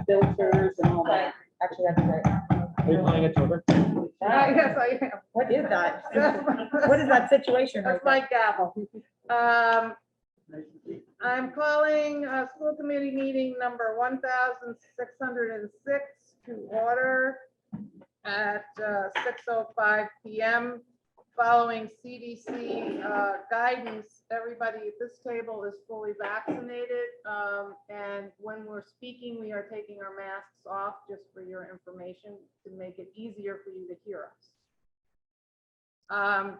filters and all that. Actually, that'd be great. Are you playing a children? Yes, I am. What is that? What is that situation right That's there? my gavel. I'm calling school committee meeting number 1606 to order at 6:05 PM. Following CDC guidance, everybody at this table is fully vaccinated. And when we're speaking, we are taking our masks off just for your information to make it easier for you to hear us.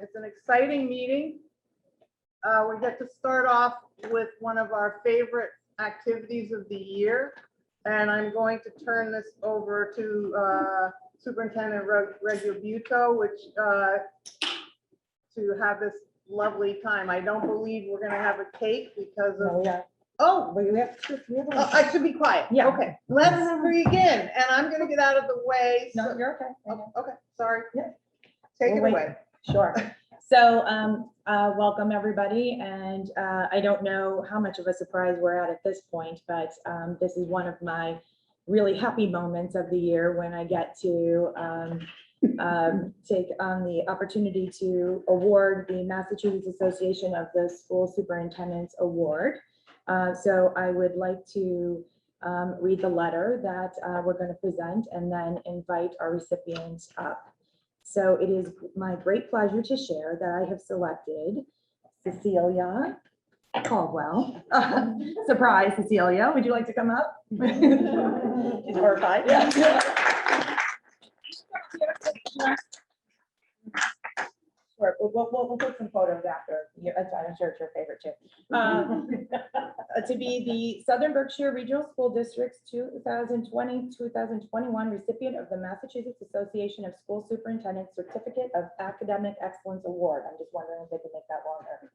It's an exciting meeting. We get to start off with one of our favorite activities of the year. And I'm going to turn this over to Superintendent Regibuto, which to have this lovely time. I don't believe we're gonna have a cake because No, of, yeah. oh, But we have to. I should be quiet. Yeah. Okay, let's begin. And I'm gonna get out of the way. No, so- you're okay. Oh, okay, sorry. Yeah. Take it We'll away. Sure. So, welcome everybody. And I don't know how much of a surprise we're at this point, but this is one of my really happy moments of the year when I get to take on the opportunity to award the Massachusetts Association of the School Superintendents Award. So I would like to read the letter that we're going to present and then invite our recipients up. So it is my great pleasure to share that I have selected Cecilia Caldwell. Surprise, Cecilia. Would you like to come up? She's horrified. Yeah. Sure. We'll take some photos after. I'm sure it's your favorite too. To be the Southern Berkshire Regional School District's 2020-2021 recipient of the Massachusetts Association of School Superintendents Certificate of Academic Excellence Award. I'm just wondering if they could make that longer.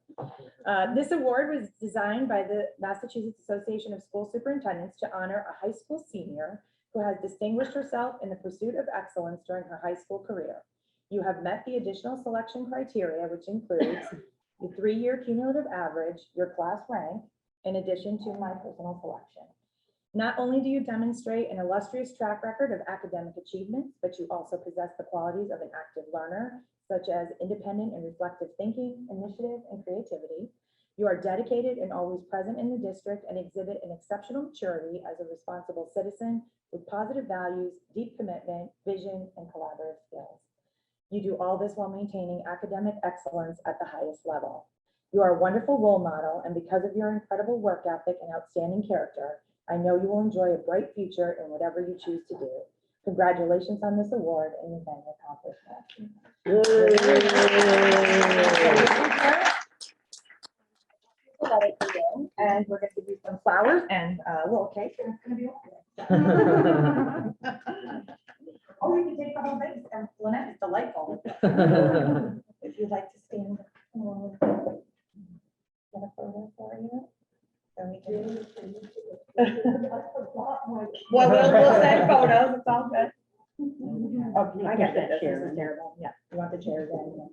This award was designed by the Massachusetts Association of School Superintendents to honor a high school senior who has distinguished herself in the pursuit of excellence during her high school career. You have met the additional selection criteria, which includes the 3-year cumulative average, your class rank, in addition to my personal selection. Not only do you demonstrate an illustrious track record of academic achievements, but you also possess the qualities of an active learner, such as independent and reflective thinking, initiative, and creativity. You are dedicated and always present in the district and exhibit an exceptional maturity as a responsible citizen with positive values, deep commitment, vision, and collaborative skills. You do all this while maintaining academic excellence at the highest level. You are a wonderful role model, and because of your incredible work ethic and outstanding character, I know you will enjoy a bright future in whatever you choose to do. Congratulations on this award and your many accomplishments. And we're going to give you some flowers and a little cake, and it's going to be okay. Oh, you can take the whole thing, and Lynette is delightful. If you'd like to stand. Get a photo for you. Then we can. Well, we'll send photos, it's all good. Oh, I got this, this is terrible, yeah, you want the chairs in.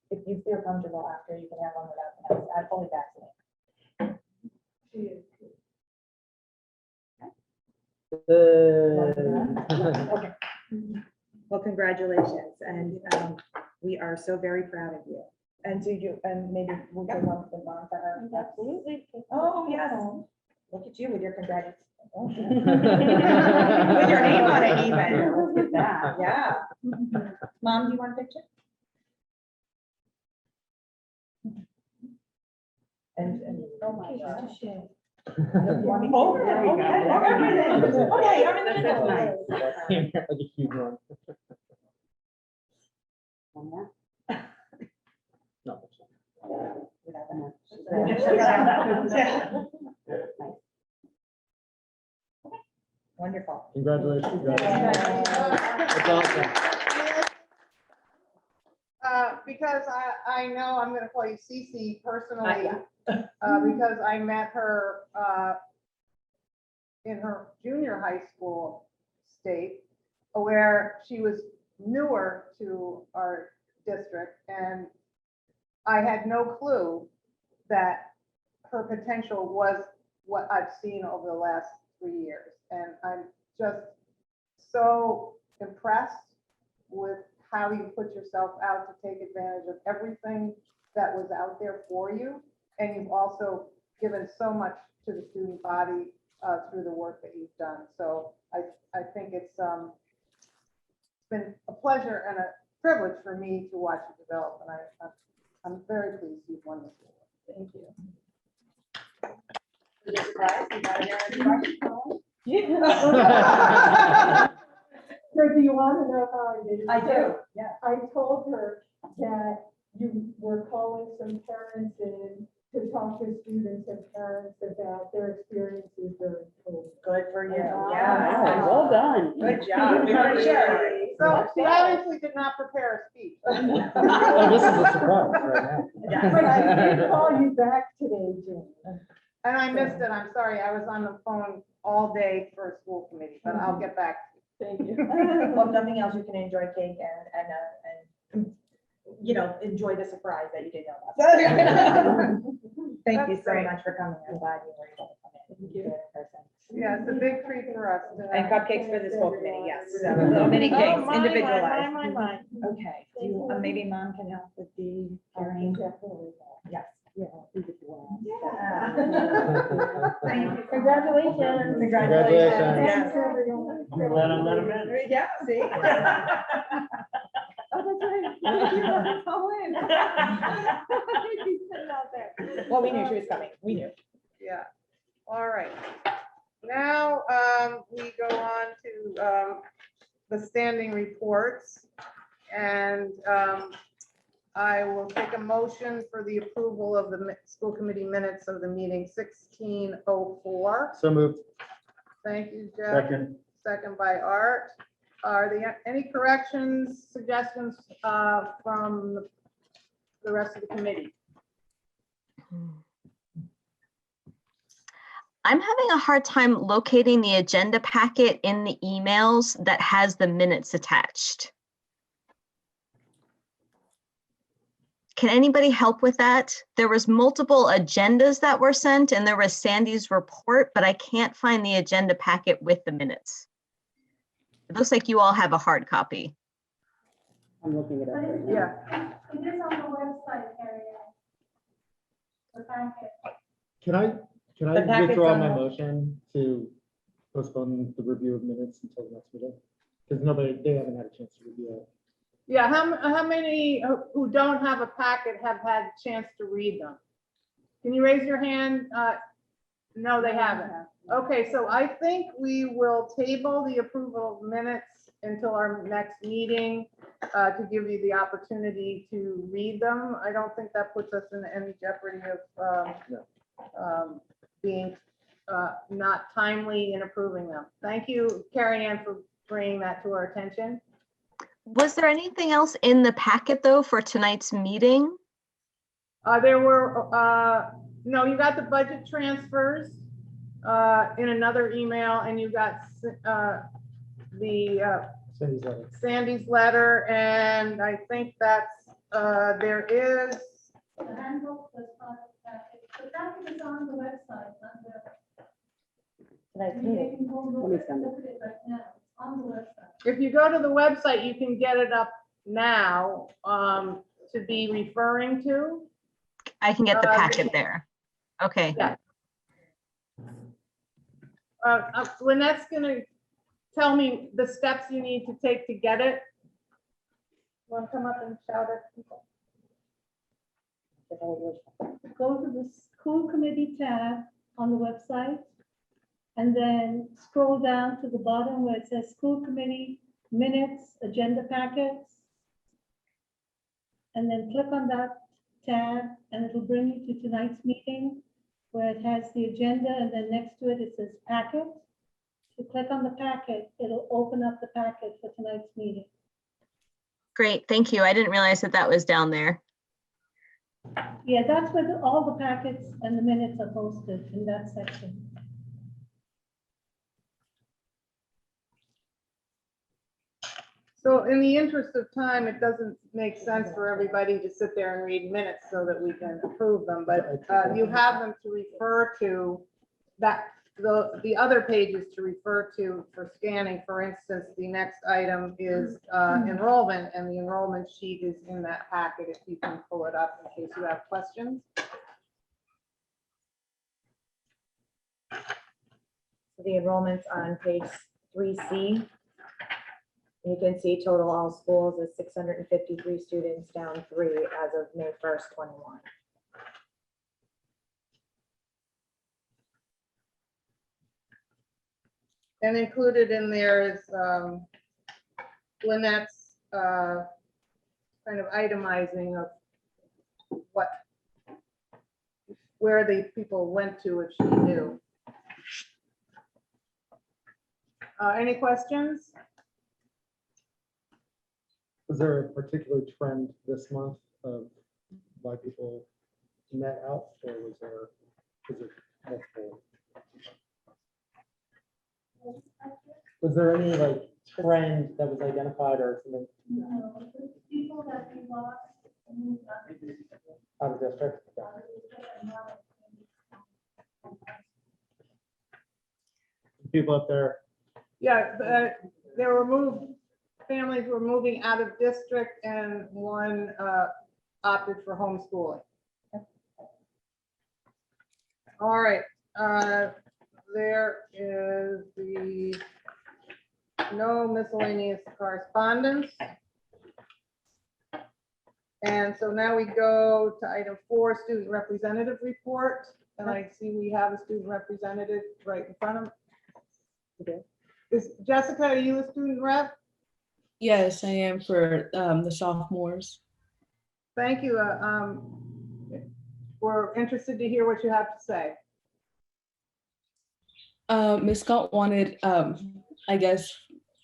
If you feel comfortable after, you can have one without the mask. I'm fully vaccinated. Okay. Well, congratulations, and we are so very proud of you. And do you, and maybe we'll go on to the mom for her. Absolutely. Oh, yes. Look at you with your congratulations. With your name on it even. Look at that. Yeah. Mom, do you want a picture? And oh my gosh. Oh, there we go. Okay, I'm in the middle. Like a huge one. No. Wonderful. Congratulations. That's awesome. Because I know I'm gonna call you Cece personally, because I met her in her junior high school state, where she was newer to our district, and I had no clue that her potential was what I've seen over the last 3 years. And I'm just so impressed with how you put yourself out to take advantage of everything that was out there for you. And you've also given so much to the student body through the work that you've done. So I think it's been a pleasure and a privilege for me to watch you develop. And I'm very pleased you've won this award. Thank you. Yeah. So do you want to know how I did it? I do, yeah. I told her that you were calling some parents in to talk to students and parents about their experiences during COVID. Good for you, Wow. yeah. Well done. Good job. Berkshire. So see, I obviously did not prepare a speech. Oh, this is a surprise right now. But I did call you back today, Jane. And I missed it. I'm sorry. I was on the phone all day for a school committee, but I'll get back. Thank you. Well, if nothing else, you can enjoy cake and you know, enjoy the surprise that you didn't know about. Thank you That's so great. much for coming. I'm glad you were able to come in. Thank you. In person. Yeah, it's a big treat for us. And cupcakes for the school committee, yes. So little mini cakes, Oh, individualized. mine. Okay, do you, maybe mom can help with the carrying? Definitely. Yes. Yeah, I'll think if you want. Yeah. Thank you. Congratulations. Congratulations. Thanks, everyone. Let him in. There you go, see? Oh, that's right. You let her call in. She's sitting out there. Well, we knew she was coming. We knew. Yeah. All right. Now, we go on to the standing reports. And I will take a motion for the approval of the school committee minutes of the meeting 1604. So moved. Thank you, Jeff. Second. Second by Art. Are there any corrections, suggestions from the rest of the committee? I'm having a hard time locating the agenda packet in the emails that has the minutes attached. Can anybody help with that? There was multiple agendas that were sent and there was Sandy's report, but I can't find the agenda packet with the minutes. It looks like you all have a hard copy. I'm looking it up right now. Yeah. It is on the website area. The packet. Can I The packet's withdraw on my the- motion to postpone the review of minutes until the next meeting? Because they haven't had a chance to review it. Yeah, how many who don't have a packet have had a chance to read them? Can you raise your hand? No, they haven't. Okay, so I think we will table the approval of minutes until our next meeting to give you the opportunity to read them. I don't think that puts us in any jeopardy of being not timely in approving them. Thank you, Carrie Ann, for bringing that to our attention. Was there anything else in the packet though for tonight's meeting? There were, no, you got the budget transfers in another email, and you got the Sandy's letter. Sandy's letter, and I think that's, there is, The handbook was part of the packet. The packet is on the website under. Tonight's You meeting. can go Let look me send it. at it right now. It's on the website. if you go to the website, you can get it up now to be referring to. I can get the Uh, packet there. Okay. Yeah. Lynette's gonna tell me the steps you need to take to get it. Want to come up and shout at people? Go to the school committee tab on the website. And then scroll down to the bottom where it says school committee minutes, agenda packets. And then click on that tab and it'll bring you to tonight's meeting where it has the agenda and then next to it, it says packet. If you click on the packet, it'll open up the packet for tonight's meeting. Great, thank you. I didn't realize that that was down there. Yeah, that's where all the packets and the minutes are posted in that section. So in the interest of time, it doesn't make sense for everybody to sit there and read minutes so that we can approve them, but you have them to refer to that the other pages to refer to for scanning. For instance, the next item is enrollment, and the enrollment sheet is in that packet if you can pull it up in case you have questions. The enrollment's on page 3C. You can see total all schools is 653 students, down 3 as of May 1st, 21. And included in there is Lynette's kind of itemizing of where the people went to if she knew. Any questions? Was there a particular trend this month of why people met out, or was it multiple? Was there any like trend that was identified or something No, the people that we lost. moved out of district? Okay. People up there, Yeah, there were families were moving out of district and one opted for homeschooling. All right, there is no miscellaneous correspondence. And so now we go to item 4, student representative report. And I see we have a student representative right in front of me. Is Jessica, are you a student rep? Yes, I am for the sophomores. Thank you. We're interested to hear what you have to say. Ms. Scott wanted, I guess,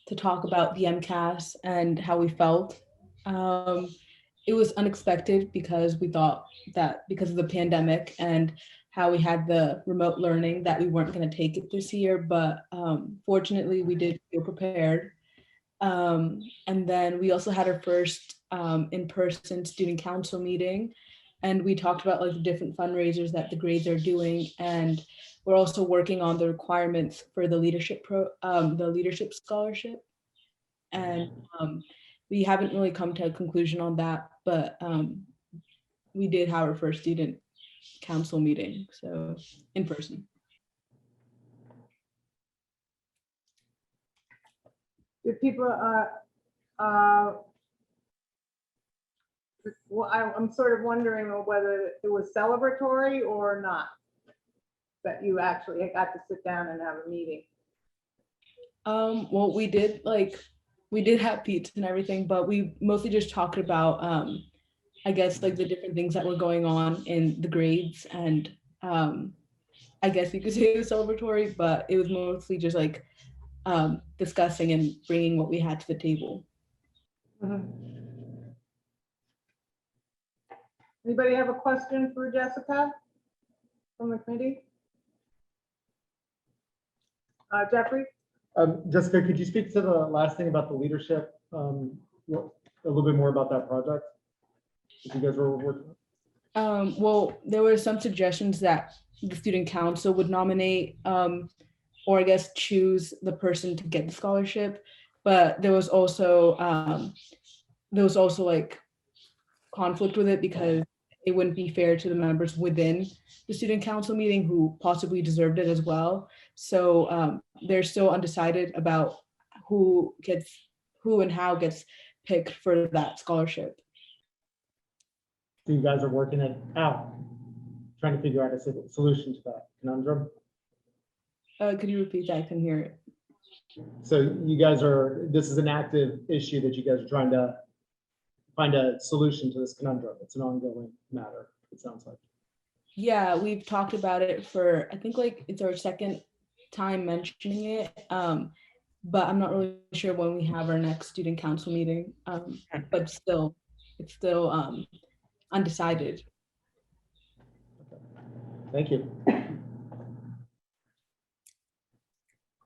to talk about the MCAS and how we felt. It was unexpected because we thought that because of the pandemic and how we had the remote learning that we weren't going to take it this year, but fortunately we did feel prepared. And then we also had our first in-person student council meeting, and we talked about like the different fundraisers that the grades are doing, and we're also working on the requirements for the leadership scholarship, and we haven't really come to a conclusion on that, but we did have our first student council meeting, so in person. Did people, well, I'm sort of wondering whether it was celebratory or not, that you actually got to sit down and have a meeting. Well, we did have pizza and everything, but we mostly just talked about, I guess, like the different things that were going on in the grades, and I guess you could say it was celebratory, but it was mostly just like discussing and bringing what we had to the table. Anybody have a question for Jessica from the committee? Jeffrey? Jessica, could you speak to the last thing about the leadership? A little bit more about that project that you guys were working on? Well, there were some suggestions that the student council would nominate, or I guess choose the person to get the scholarship, but there was also like conflict with it because it wouldn't be fair to the members within the student council meeting who possibly deserved it as well. So they're still undecided about who and how gets picked for that scholarship. So you guys are working it out, trying to figure out a solution to that conundrum. Could you repeat that? I couldn't hear it. So you guys this is an active issue that you guys are trying to find a solution to this conundrum. It's an ongoing matter, it sounds like. Yeah, we've talked about it for, I think like it's our second time mentioning it, but I'm not really sure when we have our next student council meeting, but it's still undecided. Thank you.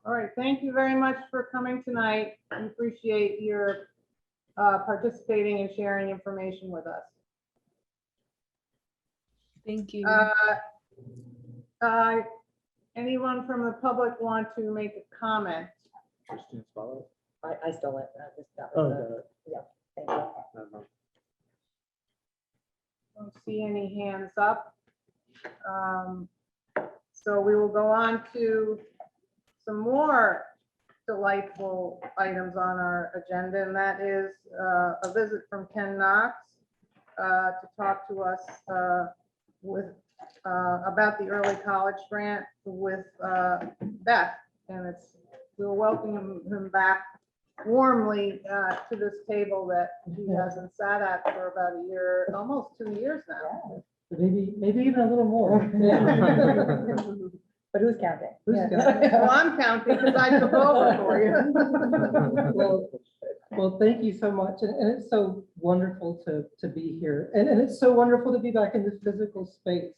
All right, thank you very much for coming tonight. We appreciate your participating and sharing information with us. Thank you. Anyone from the public want to make a comment? Christine Spotlight. I stole it. That Oh, was got the- it. thank you. Never mind. Don't see any hands up. So we will go on to some more delightful items on our agenda, and that is a visit from Ken Knox to talk to us about the early college grant with Beth. And we'll welcome him back warmly to this table that he hasn't sat at for about a year, almost 2 years now. Maybe even a little more. But who's counting? Who's Yeah. counting? Well, I'm counting because I took over for you. Well, thank you so much. And it's so wonderful to be here. And it's so wonderful to be back in this physical space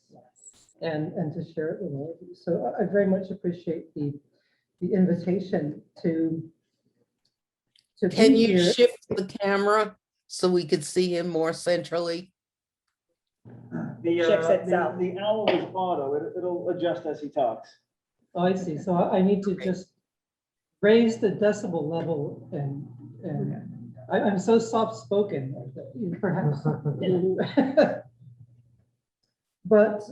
and to share it with all of you. So I very much appreciate the invitation to Can be you here. shift the camera so we could see him more centrally? Shifts itself. The owl is auto, it'll adjust as he talks. Oh, I see. So I need to just raise the decibel level and I'm so soft-spoken, perhaps. But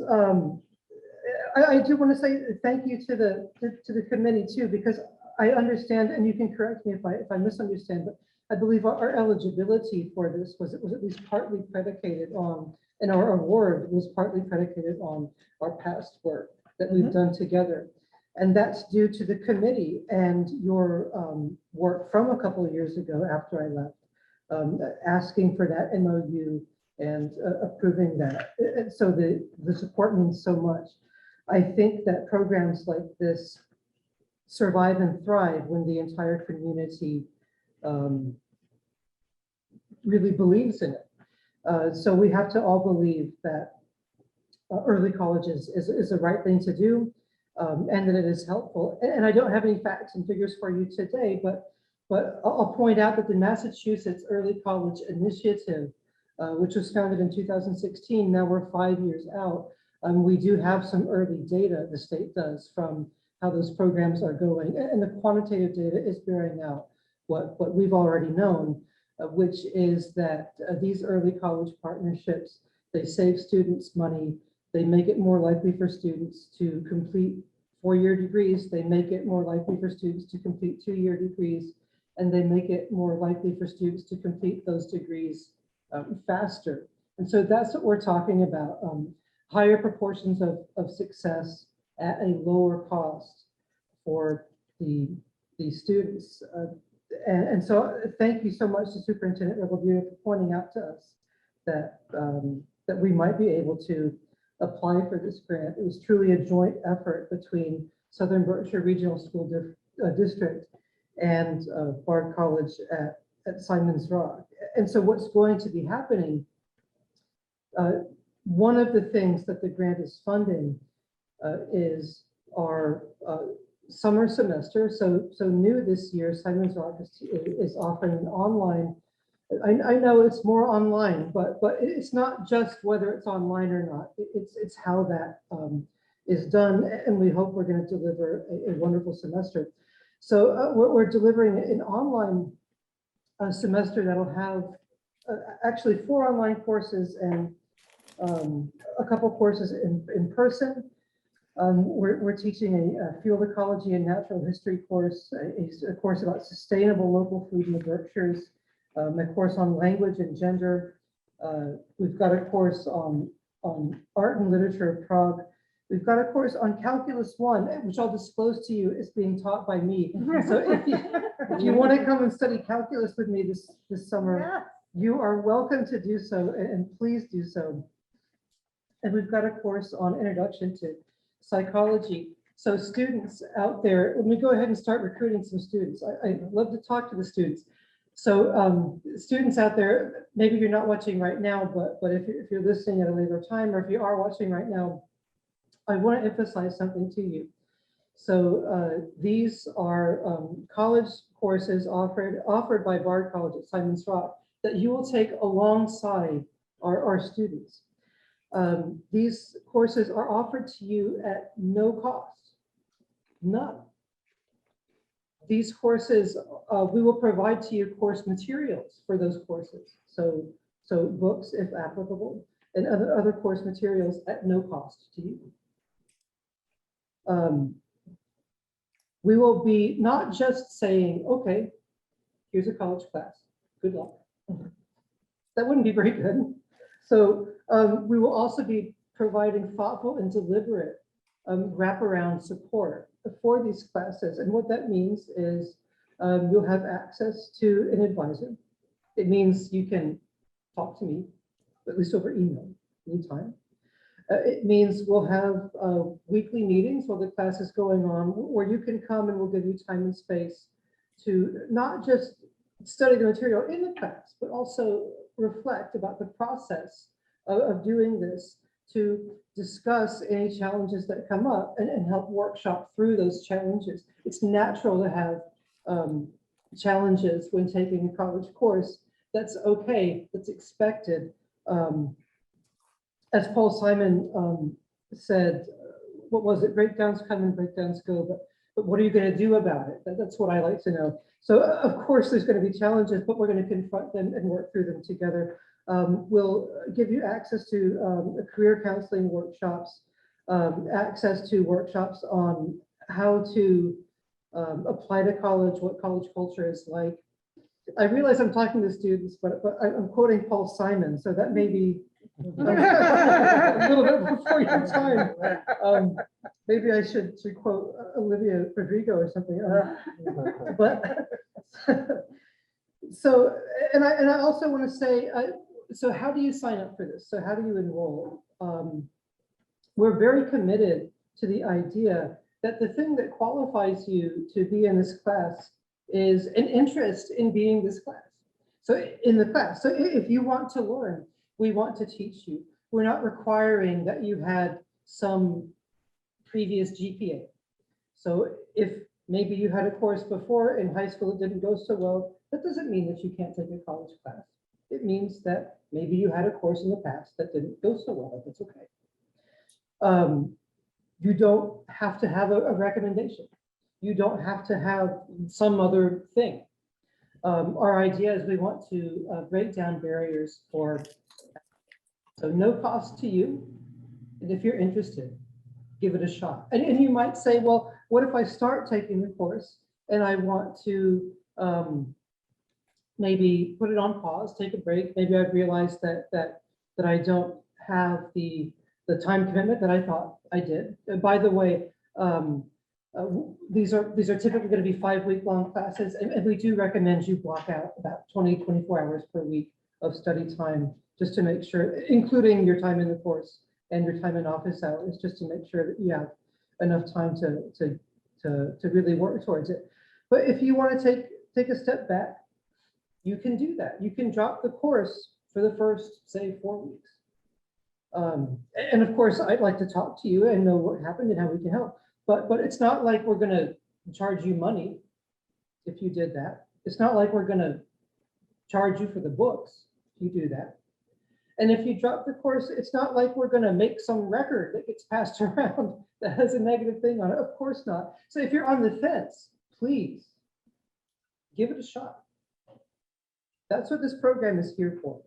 I do want to say thank you to the committee too, because I understand, and you can correct me if I misunderstand, but I believe our eligibility for this was at least partly predicated on, and our award was partly predicated on our past work that we've done together. And that's due to the committee and your work from a couple of years ago after I left, asking for that MOU and approving that. And so the support means so much. I think that programs like this survive and thrive when the entire community really believes in it. So we have to all believe that early college is the right thing to do, and that it is helpful. And I don't have any facts and figures for you today, but I'll point out that the Massachusetts Early College Initiative, which was founded in 2016, now we're 5 years out. We do have some early data, the state does, from how those programs are going. And the quantitative data is bearing out what we've already known, which is that these early college partnerships, they save students money. They make it more likely for students to complete 4-year degrees. They make it more likely for students to complete 2-year degrees. And they make it more likely for students to complete those degrees faster. And so that's what we're talking about. Higher proportions of success at a lower cost for the students. And so thank you so much to Superintendent Interview for pointing out to us that, that we might be able to apply for this grant. It was truly a joint effort between Southern Berkshire Regional School District and Bard College at Simon's Rock. And so what's going to be happening, one of the things that the grant is funding is our summer semester. So new this year, Simon's Rock is offering an online. I know it's more online, but it's not just whether it's online or not. It's how that is done, and we hope we're going to deliver a wonderful semester. So we're delivering an online semester that'll have actually 4 online courses and a couple courses in person. We're teaching a field ecology and natural history course, a course about sustainable local food in the Berkshires, a course on language and gender. We've got a course on art and literature of Prague. We've got a course on Calculus 1, which I'll disclose to you is being taught by me. So if you want to come and study calculus with me this summer, you are welcome to do so, and please do so. And we've got a course on introduction to psychology. So students out there, let me go ahead and start recruiting some students. I love to talk to the students. So students out there, maybe you're not watching right now, but if you're listening at a later time, or if you are watching right now, I want to emphasize something to you. So these are college courses offered by Bard College at Simon's Rock that you will take alongside our students. These courses are offered to you at no cost. None. These courses, we will provide to you course materials for those courses. So books, if applicable, and other course materials at no cost to you. We will be not just saying, okay, here's a college class, good luck. That wouldn't be very good. So we will also be providing thoughtful and deliberate wraparound support for these classes. And what that means is you'll have access to an advisor. It means you can talk to me, at least over email, anytime. It means we'll have weekly meetings while the class is going on, where you can come and we'll give you time and space to not just study the material in the class, but also reflect about the process of doing this, to discuss any challenges that come up and help workshop through those challenges. It's natural to have challenges when taking a college course. That's okay, that's expected. As Paul Simon said, what was it? Breakdowns come and breakdowns go, but what are you going to do about it? That's what I like to know. So of course there's going to be challenges, but we're going to confront them and work through them together. We'll give you access to career counseling workshops, access to workshops on how to apply to college, what college culture is like. I realize I'm talking to students, but I'm quoting Paul Simon, so that may be a little bit before your time. Maybe I should quote Olivia Rodrigo or something. But so, and I also want to say, so how do you sign up for this? So how do you enroll? We're very committed to the idea that the thing that qualifies you to be in this class is an interest in being this class. So in the class, so if you want to learn, we want to teach you. We're not requiring that you had some previous GPA. So if maybe you had a course before in high school that didn't go so well, that doesn't mean that you can't take a college class. It means that maybe you had a course in the past that didn't go so well. That's okay. You don't have to have a recommendation. You don't have to have some other thing. Our idea is we want to break down barriers for, so no cost to you. And if you're interested, give it a shot. And you might say, well, what if I start taking the course and I want to maybe put it on pause, take a break. Maybe I've realized that I don't have the time commitment that I thought I did. And by the way, these are typically going to be 5-week-long classes, and we do recommend you block out about 24 hours per week of study time, just to make sure, including your time in the course and your time in office hours, just to make sure that you have enough time to really work towards it. But if you want to take a step back, you can do that. You can drop the course for the first, say, 4 weeks. And of course, I'd like to talk to you and know what happened and how we can help. But it's not like we're going to charge you money if you did that. It's not like we're going to charge you for the books if you do that. And if you drop the course, it's not like we're going to make some record that gets passed around that has a negative thing on it. Of course not. So if you're on the fence, please give it a shot. That's what this program is here for.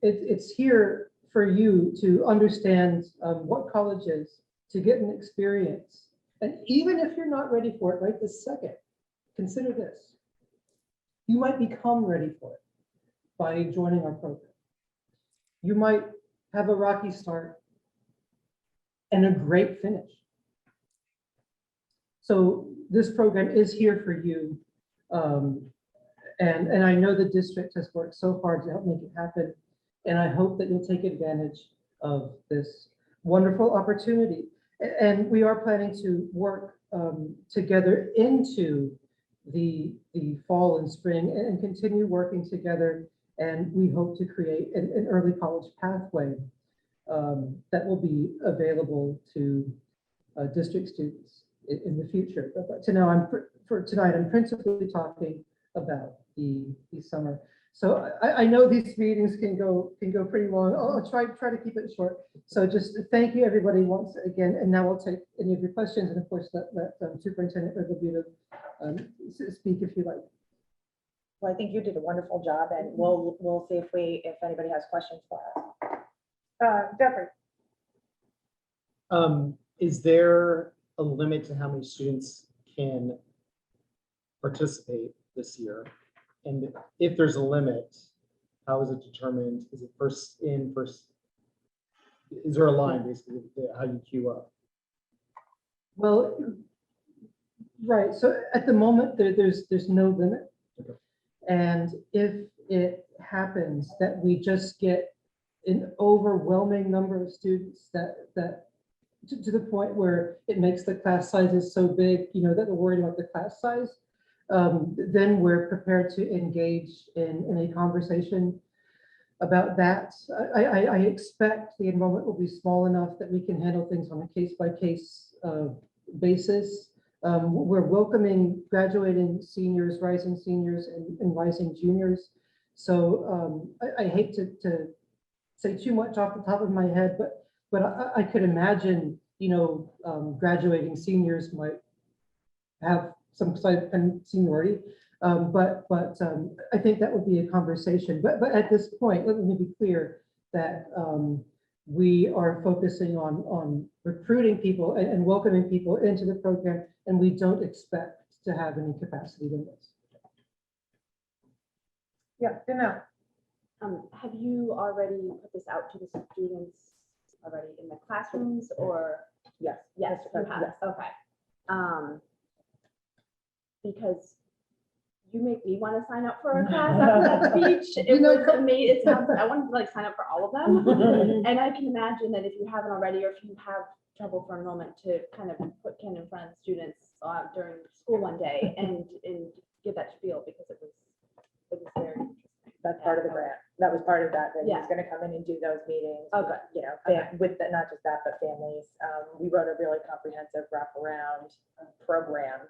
It's here for you to understand what college is, to get an experience. And even if you're not ready for it right this second, consider this. You might become ready for it by joining our program. You might have a rocky start and a great finish. So this program is here for you. And I know the district has worked so hard to help make it happen. And I hope that you'll take advantage of this wonderful opportunity. And we are planning to work together into the fall and spring and continue working together. And we hope to create an early college pathway that will be available to district students in the future. But for tonight, I'm principally talking about the summer. So I know these meetings can go pretty long. I'll try to keep it short. So just thank you, everybody, once again, and now we'll take any of your questions, and of course, let Superintendent Interview speak if you like. Well, I think you did a wonderful job, and we'll see if anybody has questions for us. Jeffrey? Is there a limit to how many students can participate this year? And if there's a limit, how is it determined? Is it first in, first? Is there a line basically how you queue up? Well, right. So at the moment, there's no limit. Okay. And if it happens that we just get an overwhelming number of students that to the point where it makes the class sizes so big, that they're worried about the class size, then we're prepared to engage in a conversation about that. I expect the enrollment will be small enough that we can handle things on a case-by-case basis. We're welcoming graduating seniors, rising seniors, and rising juniors. So I hate to say too much off the top of my head, but I could imagine, graduating seniors might have some slight seniority, but I think that would be a conversation. But at this point, let me be clear that we are focusing on recruiting people and welcoming people into the program, and we don't expect to have any capacity limits. Yeah, Danelle. Have you already put this out to the students already in the classrooms, or? Yes. Yes, you have, Yes. okay. Because you make me want to sign up for a class after that speech. It was amazing. I wanted to sign up for all of them. And I can imagine that if you haven't already, or if you have trouble for enrollment, to kind of put Ken in front of students during school one day and give that spiel, because it was very interesting. That's part of the grant. That was part of that he Yeah. was going to come in and do those meetings. Oh, good. With not just that, but families. We wrote a really comprehensive wraparound program.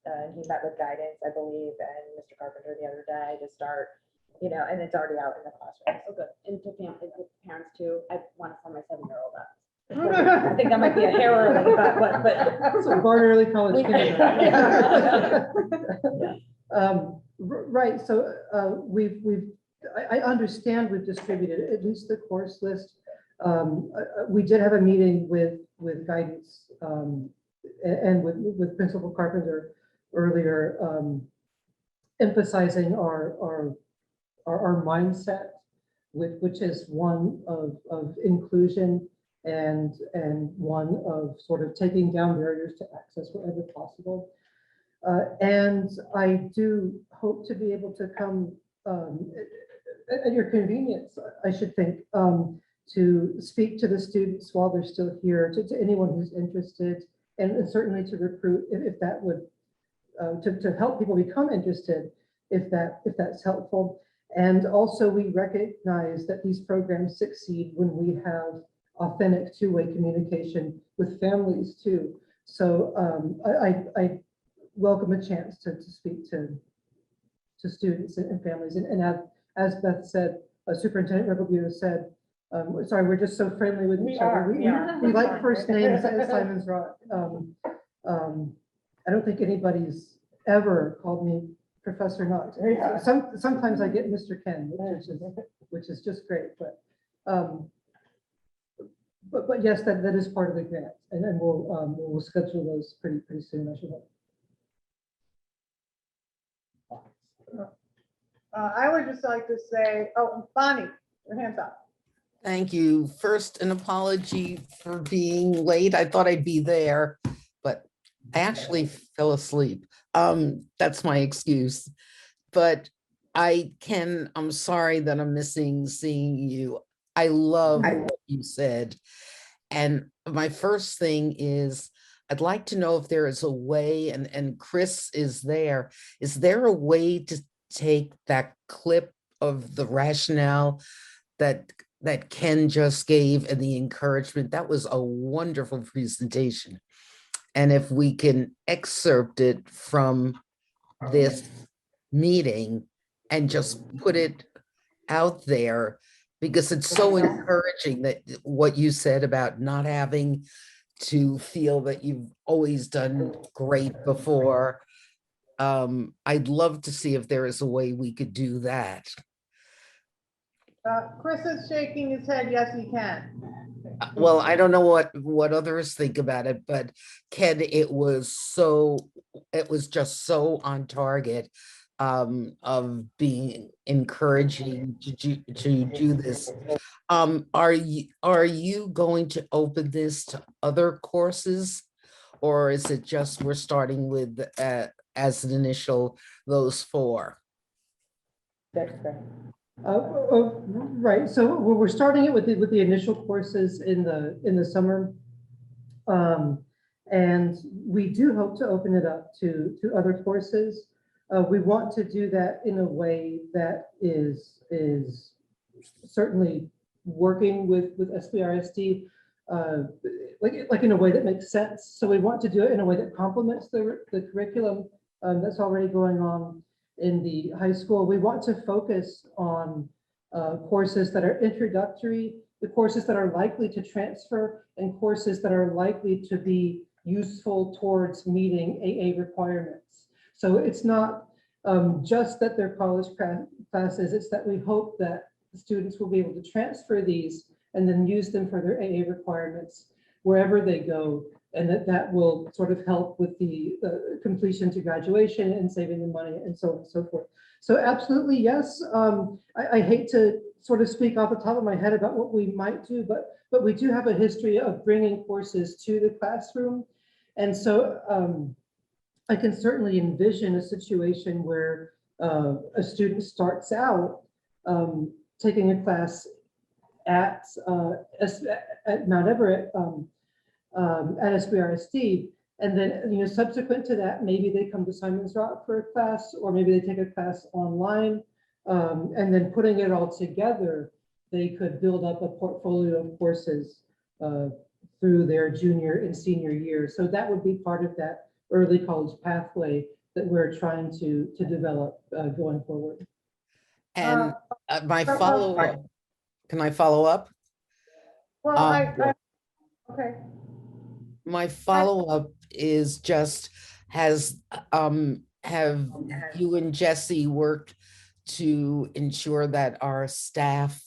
And he met with guidance, I believe, and Mr. Carpenter the other day to start, and it's already out in the classroom. Oh, good. And to parents too. I want to sign my 7-year-old up. I think that might be a hair early, but. So Barn Early College. We- Right, so I understand we've distributed at least the course list. We did have a meeting with guidance and with Principal Carpenter earlier, emphasizing our mindset, which is one of inclusion and one of sort of taking down barriers to access wherever possible. And I do hope to be able to come at your convenience, I should think, to speak to the students while they're still here, to anyone who's interested, and certainly to recruit if that would, to help people become interested, if that's helpful. And also we recognize that these programs succeed when we have authentic two-way communication with families too. So I welcome a chance to speak to students and families. And as Beth said, Superintendent Interview said, sorry, we're just so friendly with each other. We like first names at Simon's Rock. I don't think anybody's ever called me Professor Knox. Sometimes I get Mr. Ken, which is just great. But yes, that is part of the grant, and then we'll schedule those pretty soon, I should hope. I would just like to say, Bonnie, your hand's up. Thank you. First, an apology for being late. I thought I'd be there, but I actually fell asleep. That's my excuse. But I'm sorry that I'm missing seeing you. I love what you said. And my first thing is, I'd like to know if there is a way, and Chris is there a way to take that clip of the rationale that Ken just gave and the encouragement? That was a wonderful presentation. And if we can excerpt it from this meeting and just put it out there, because it's so encouraging that what you said about not having to feel that you've always done great before. I'd love to see if there is a way we could do that. Chris is shaking his head, yes, he can. Well, I don't know what others think about it, but Ken, it was just so on target, of being encouraging to do this. Are you going to open this to other courses? Or is it just we're starting with, as an initial, those 4? That's great. Right, so we're starting it with the initial courses in the summer. And we do hope to open it up to other courses. We want to do that in a way that is certainly working with SBRSD, like in a way that makes sense. So we want to do it in a way that complements the curriculum that's already going on in the high school. We want to focus on courses that are introductory, the courses that are likely to transfer, and courses that are likely to be useful towards meeting AA requirements. So it's not just that they're college classes, it's that we hope that the students will be able to transfer these and then use them for their AA requirements wherever they go, and that will sort of help with the completion to graduation and saving the money and so on and so forth. So absolutely, yes. I hate to sort of speak off the top of my head about what we might do, but we do have a history of bringing courses to the classroom. And so I can certainly envision a situation where a student starts out taking a class at Mount Everett, at SBRSD, and then subsequent to that, maybe they come to Simon's Rock for a class, or maybe they take a class online, and then putting it all together, they could build up a portfolio of courses through their junior and senior year. So that would be part of that early college pathway that we're trying to develop going forward. And my follow-up, can I follow up? Well, okay. My follow-up is just, have you and Jesse worked to ensure that our staff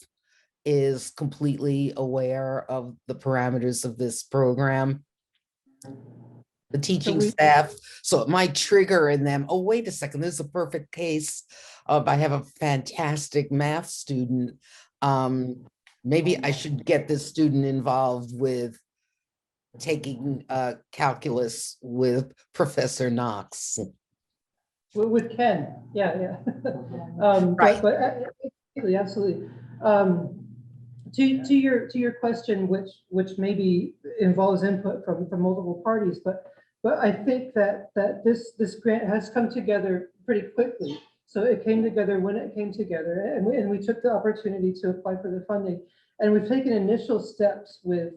is completely aware of the parameters of this program? The teaching staff, so it might trigger in them, oh, wait a second, this is a perfect case of, I have a fantastic math student. Maybe I should get this student involved with taking calculus with Professor Knox. With Ken, yeah. Right. But absolutely. To your question, which maybe involves input from multiple parties, but I think that this grant has come together pretty quickly. So it came together when it came together, and we took the opportunity to apply for the funding. And we've taken initial steps with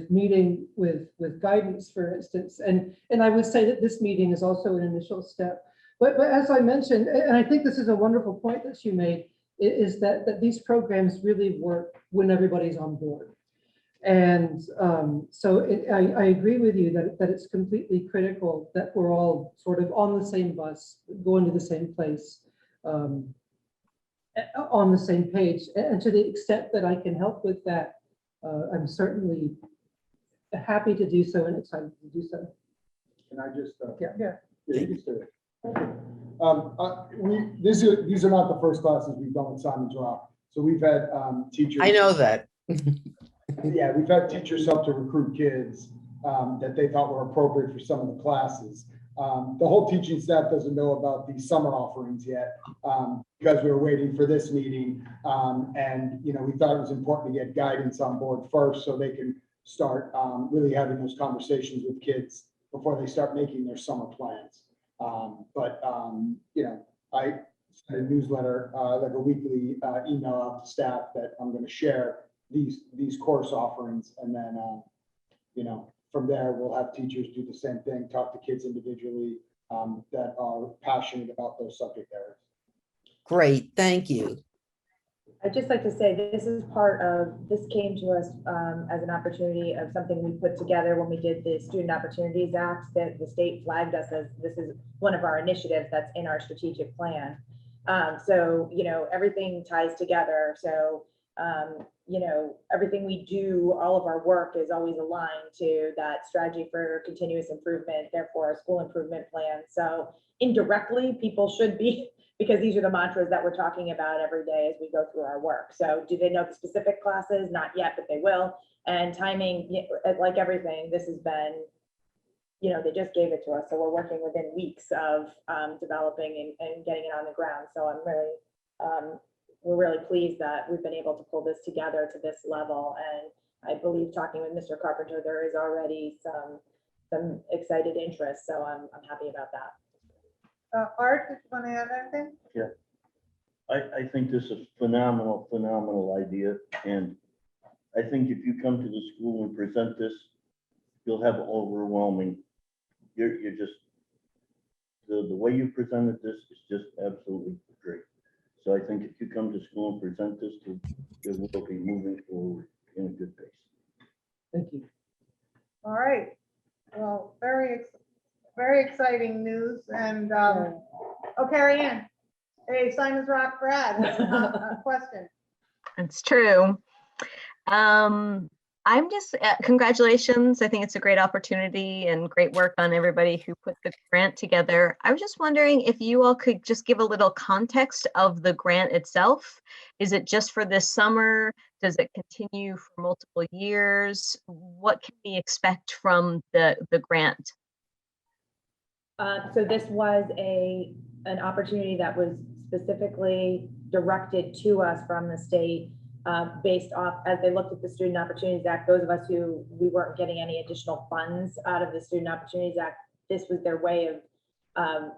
meeting with guidance, for instance. And I would say that this meeting is also an initial step. But as I mentioned, and I think this is a wonderful point that you made, is that these programs really work when everybody's on board. And so I agree with you that it's completely critical that we're all sort of on the same bus, going to the same place, on the same page. And to the extent that I can help with that, I'm certainly happy to do so and excited to do so. Can I just? Yeah. You can do it. These are not the first classes we've done with Simon's Rock. So we've had teachers. I know that. Yeah, we've had teachers help to recruit kids that they thought were appropriate for some of the classes. The whole teaching staff doesn't know about the summer offerings yet because we were waiting for this meeting. And we thought it was important to get guidance on board first so they can start really having those conversations with kids before they start making their summer plans. I sent a newsletter, like a weekly email out to staff that I'm going to share these course offerings, and then from there we'll have teachers do the same thing, talk to kids individually that are passionate about those subject areas. Great, thank you. I'd just like to say this is this came to us as an opportunity of something we put together when we did the Student Opportunities Act, that the state flagged us as this is one of our initiatives that's in our strategic plan. So, everything ties together. So, everything we do, all of our work is always aligned to that strategy for continuous improvement, therefore our school improvement plan. So indirectly, people should be, because these are the mantras that we're talking about every day as we go through our work. So do they know the specific classes? Not yet, but they will. And timing, like everything, this has been, they just gave it to us. So we're working within weeks of developing and getting it on the ground. So I'm really, we're really pleased that we've been able to pull this together to this level. And I believe, talking with Mr. Carpenter, there is already some excited interest. So I'm happy about that. Art, did you want to add anything? Yeah, I think this is a phenomenal idea. And I think if you come to the school and present this, you'll have overwhelming, you're just, the way you presented this is just absolutely great. So I think if you come to school and present this, it will be moving forward in a good pace. Thank you. All right. Well, very exciting news. And, Carrie Ann, hey, Simon's Rock grad, a question. That's true. I'm just, congratulations. I think it's a great opportunity and great work on everybody who put the grant together. I was just wondering if you all could just give a little context of the grant itself. Is it just for this summer? Does it continue for multiple years? What can we expect from the grant? So this was an opportunity that was specifically directed to us from the state, based off, as they looked at the Student Opportunities Act, those of us who we weren't getting any additional funds out of the Student Opportunities Act, this was their way of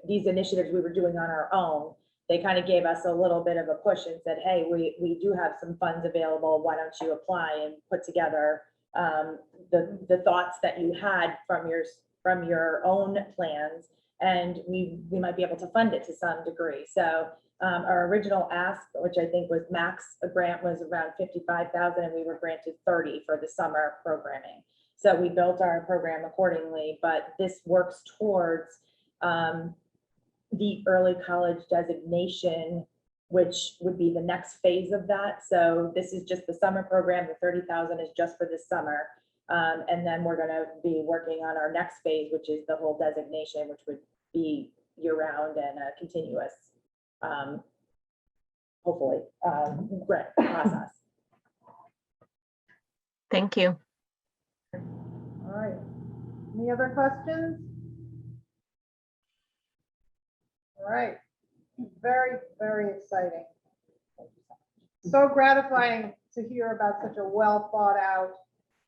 these initiatives we were doing on our own. They kind of gave us a little bit of a push and said, hey, we do have some funds available. Why don't you apply and put together the thoughts that you had from your own plans, and we might be able to fund it to some degree. So our original ask, which I think was max, a grant was around 55,000, and we were granted 30 for the summer programming. So we built our program accordingly, but this works towards the early college designation, which would be the next phase of that. So this is just the summer program. The 30,000 is just for this summer. And then we're going to be working on our next phase, which is the whole designation, which would be year-round and a continuous, hopefully, grant process. Thank you. All right. Any other questions? All right. Very, very exciting. So gratifying to hear about such a well thought out,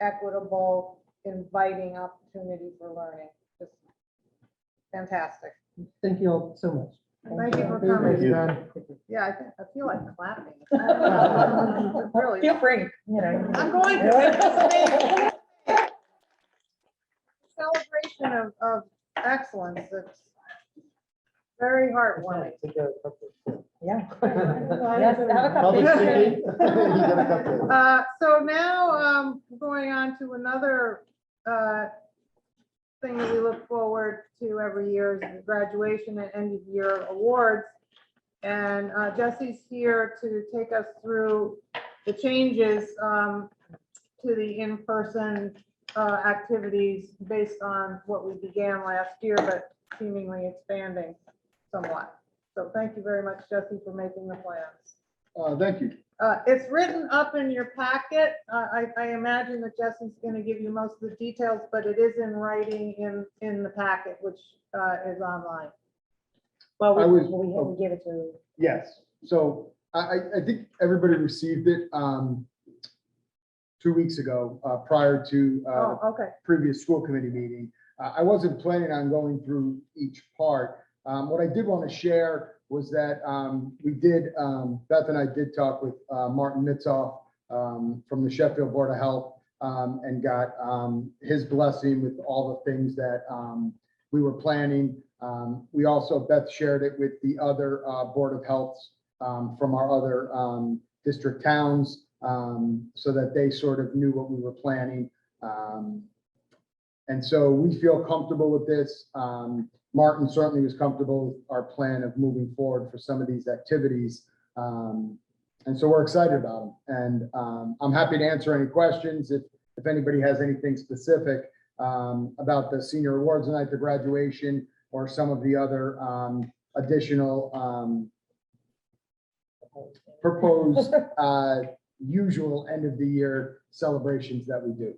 equitable, inviting opportunity for learning. Just fantastic. Thank you all so much. Thank you for Thank you. coming. Yeah, I feel like clapping. Really. Feel free. I'm going to. Celebration of excellence. It's very heartwarming. Yeah. Yes, have a Public cupcake. speaking. You got a cupcake. So now going on to another thing that we look forward to every year is the graduation and end of year awards. And Jesse's here to take us through the changes to the in-person activities based on what we began last year, but seemingly expanding somewhat. So thank you very much, Jesse, for making the plans. Thank you. It's written up in your packet. I imagine that Jesse's going to give you most of the details, but it is in writing in the packet, which is online. Well, I was- we gave it to. Yes, so I think everybody received it 2 weeks ago, prior to Oh, okay. previous school committee meeting. I wasn't planning on going through each part. What I did want to share was that we did, Beth and I did talk with Martin Mitzoff from the Sheffield Board of Health and got his blessing with all the things that we were planning. We also, Beth shared it with the other Board of Health from our other district towns, so that they sort of knew what we were planning. And so we feel comfortable with this. Martin certainly was comfortable with our plan of moving forward for some of these activities. And so we're excited about them. And I'm happy to answer any questions if anybody has anything specific about the senior awards night, the graduation, or some of the other additional proposed usual end of the year celebrations that we do.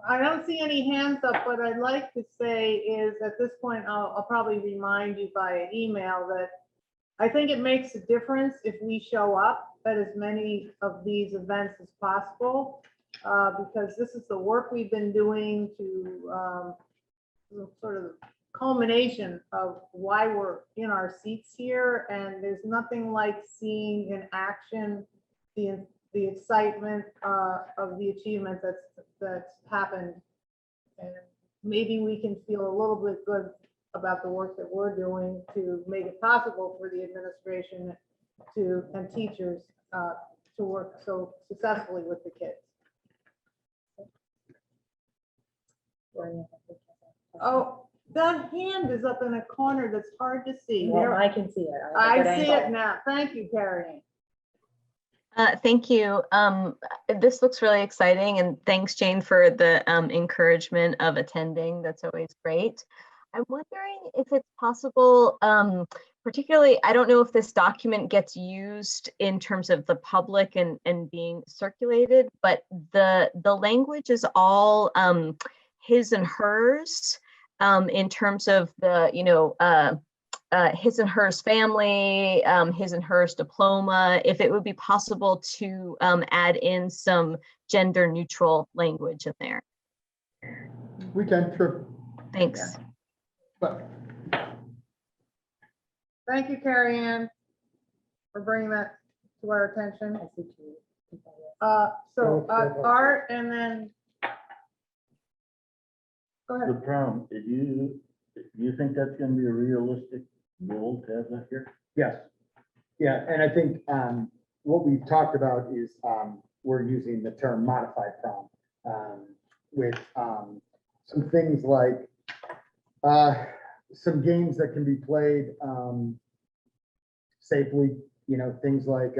I don't see any hands up. What I'd like to say is at this point, I'll probably remind you via email that I think it makes a difference if we show up at as many of these events as possible, because this is the work we've been doing to sort of culmination of why we're in our seats here. And there's nothing like seeing in action the excitement of the achievement that's happened. And maybe we can feel a little bit good about the work that we're doing to make it possible for the administration and teachers to work so successfully with the kids. Oh, that hand is up in a corner that's hard to see. Well, There, I can see it. I see it now. Thank you, Carrie. Thank you. This looks really exciting, and thanks, Jane, for the encouragement of attending. That's always great. I'm wondering if it's possible, particularly, I don't know if this document gets used in terms of the public and being circulated, but the language is all his and hers in terms of the, his and hers family, his and hers diploma, if it would be possible to add in some gender neutral language in there. We can, sure. Thanks. But Thank you, Carrie Ann, for bringing that to our attention. So Art, and then go The ahead. prom, do you think that's gonna be a realistic goal to have that here? Yes. Yeah, and I think what we've talked about is we're using the term modified prom with some things like some games that can be played safely, things like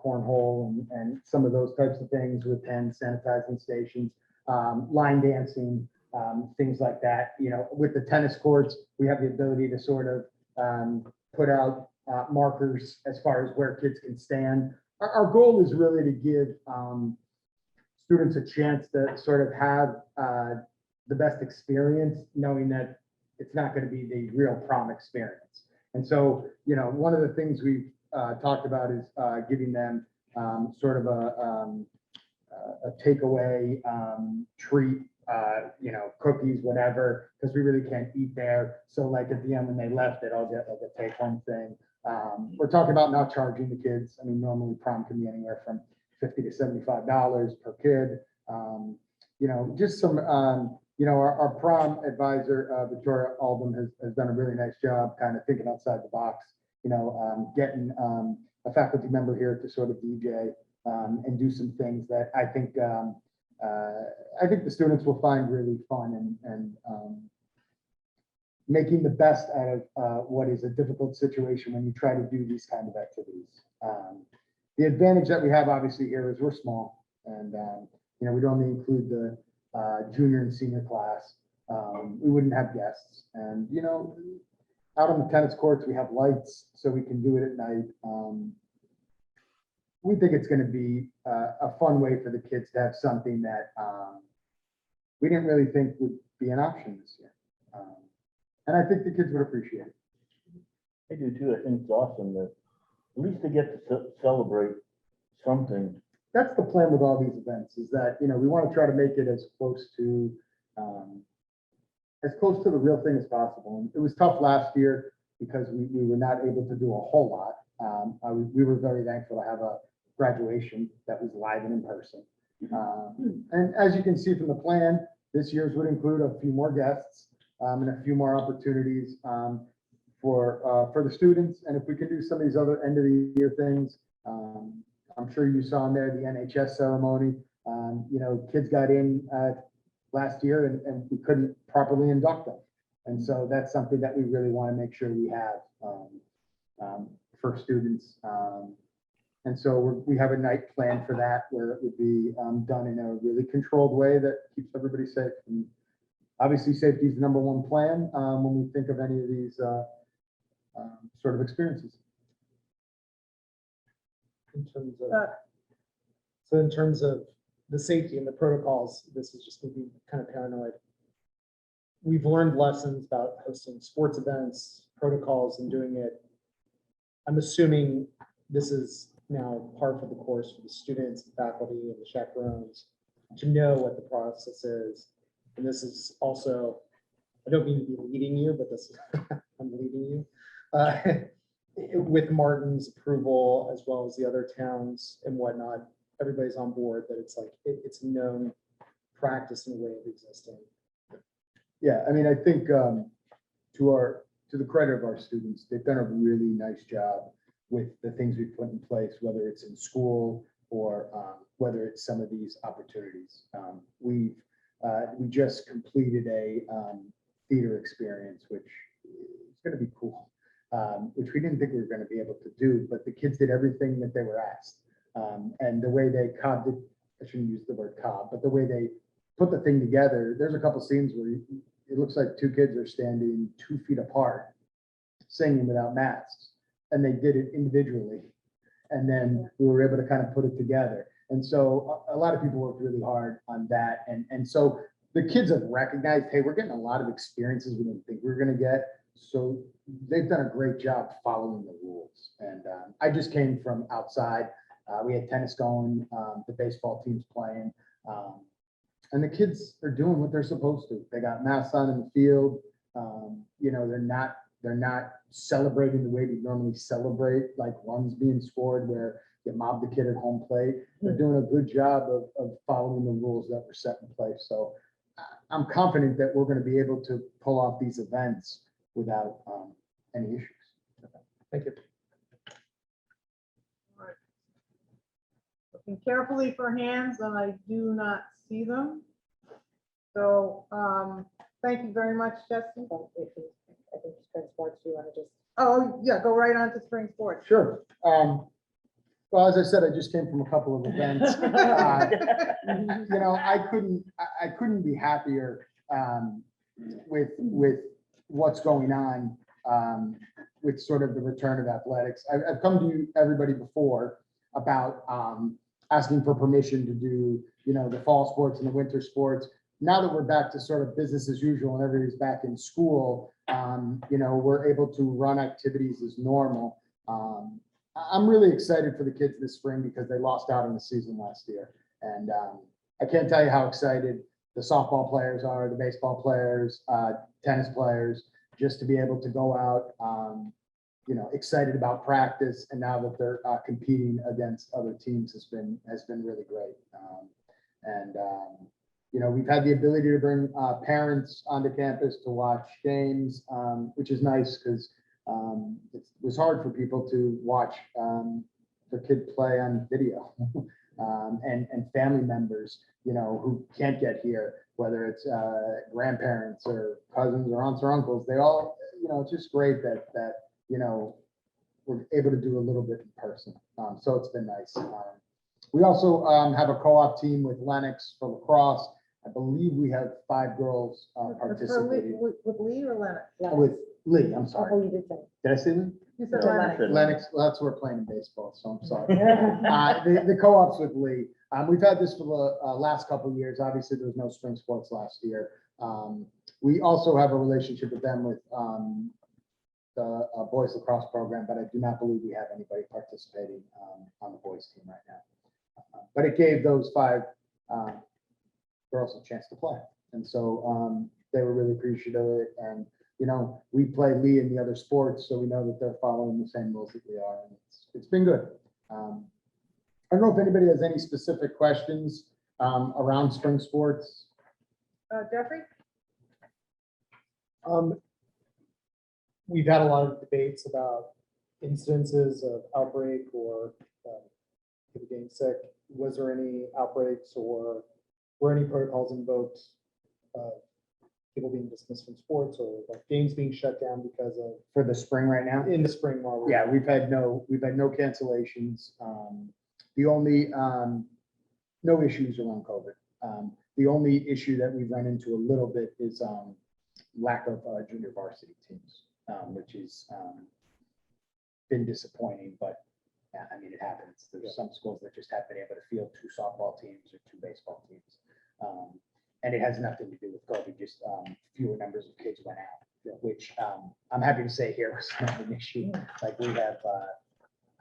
cornhole and some of those types of things with pens, sanitizing stations, line dancing, things like that. With the tennis courts, we have the ability to sort of put out markers as far as where kids can stand. Our goal is really to give students a chance to sort of have the best experience, knowing that it's not going to be the real prom experience. And so, one of the things we've talked about is giving them sort of a takeaway treat, cookies, whatever, because we really can't eat there. So like at the end when they left, they'd all get like a take home thing. We're talking about not charging the kids. I mean, normally prom can be anywhere from $50 to $75 per kid. Just some, our prom advisor, Victoria Album, has done a really nice job kind of thinking outside the box, getting a faculty member here to sort of DJ and do some things that I think the students will find really fun and making the best out of what is a difficult situation when you try to do these kind of activities. The advantage that we have obviously here is we're small, and we'd only include the junior and senior class. We wouldn't have guests, and out on the tennis courts we have lights so we can do it at night. We think it's going to be a fun way for the kids to have something that we didn't really think would be an option this year. And I think the kids would appreciate it. I do too. I think it's awesome that at least they get to celebrate something. That's the plan with all these events, is that, we want to try to make it as close to the real thing as possible. And it was tough last year because we were not able to do a whole lot. We were very thankful to have a graduation that was live and in person. And as you can see from the plan, this year's would include a few more guests and a few more opportunities for the students. And if we can do some of these other end of the year things, I'm sure you saw in there the NHS ceremony. You know, kids got in last year and we couldn't properly induct them. And so that's something that we really want to make sure we have for students. And so we have a night plan for that where it would be done in a really controlled way that keeps everybody safe. And obviously, safety is the number one plan when we think of any of these sort of experiences. In terms of, so in terms of the safety and the protocols, this is just maybe kind of paranoid. We've learned lessons about hosting sports events, protocols, and doing it. I'm assuming this is now par for the course for the students, the faculty, and the chaperones to know what the process is. And this is also, I don't mean to be leading you, but this is, I'm leading you. With Martin's approval, as well as the other towns and whatnot, everybody's on board that it's like, it's known practice and way of existing. Yeah, I mean, I think to the credit of our students, they've done a really nice job with the things we've put in place, whether it's in school or whether it's some of these opportunities. We just completed a theater experience, which is going to be cool, which we didn't think we were going to be able to do, but the kids did everything that they were asked. And the way they cobbed it, I shouldn't use the word cob, but the way they put the thing together, there's a couple scenes where it looks like two kids are standing 2 feet apart, singing without masks. And they did it individually. And then we were able to kind of put it together. And so a lot of people worked really hard on that. And so the kids have recognized, hey, we're getting a lot of experiences we didn't think we were going to get. So they've done a great job following the rules. And I just came from outside. We had tennis going, the baseball team's playing. And the kids are doing what they're supposed to. They got masks on in the field. You know, they're not celebrating the way we normally celebrate, like runs being scored where you mob the kid at home plate. They're doing a good job of following the rules that were set in place. So I'm confident that we're going to be able to pull off these events without any issues. Thank you. All right. Looking carefully for hands, and I do not see them. So thank you very much, Jesse. I think spring sports, do you want to just? Oh, yeah, go right on to spring sports. Sure. Well, as I said, I just came from a couple of events. You know, I couldn't be happier with what's going on with sort of the return of athletics. I've come to everybody before about asking for permission to do, you know, the fall sports and the winter sports. Now that we're back to sort of business as usual and everybody's back in school, you know, we're able to run activities as normal. I'm really excited for the kids this spring because they lost out on the season last year. And I can't tell you how excited the softball players are, the baseball players, tennis players, just to be able to go out, you know, excited about practice. And now that they're competing against other teams has been really great. You know, we've had the ability to bring parents onto campus to watch games, which is nice because it was hard for people to watch their kid play on video and family members, you know, who can't get here, whether it's grandparents or cousins or aunts or uncles. They all, you know, it's just great that you know, we're able to do a little bit in person. So it's been nice. We also have a co-op team with Lennox for lacrosse. I believe we have 5 girls participating. With Lee or Lennox? With Lee, I'm sorry. Oh, you did say. Did I say Lee? You said Yeah, Lennox. Lennox, well, that's where we're playing in baseball, so I'm sorry. The co-ops with Lee. We've had this for the last couple of years. Obviously, there was no spring sports last year. We also have a relationship with them with the boys lacrosse program, but I do not believe we have anybody participating on the boys team right now. But it gave those 5 girls a chance to play. And so they were really appreciative of it. And, you know, we play Lee in the other sports, so we know that they're following the same rules that we are. And it's been good. I don't know if anybody has any specific questions around spring sports. Jeffrey? We've had a lot of debates about incidences of outbreak or people getting sick. Was there any outbreaks or were any protocols invoked? People being dismissed from sports or like games being shut down because of For the spring right now? in the spring while we're. Yeah, we've had no cancellations. The only, no issues around COVID. The only issue that we've run into a little bit is lack of junior varsity teams, which is been disappointing, but yeah, I mean, it happens. There's some schools that just haven't been able to field 2 softball teams or 2 baseball teams. And it has nothing to do with COVID, just fewer numbers of kids went out, which I'm happy to say here was not an issue. Like we have,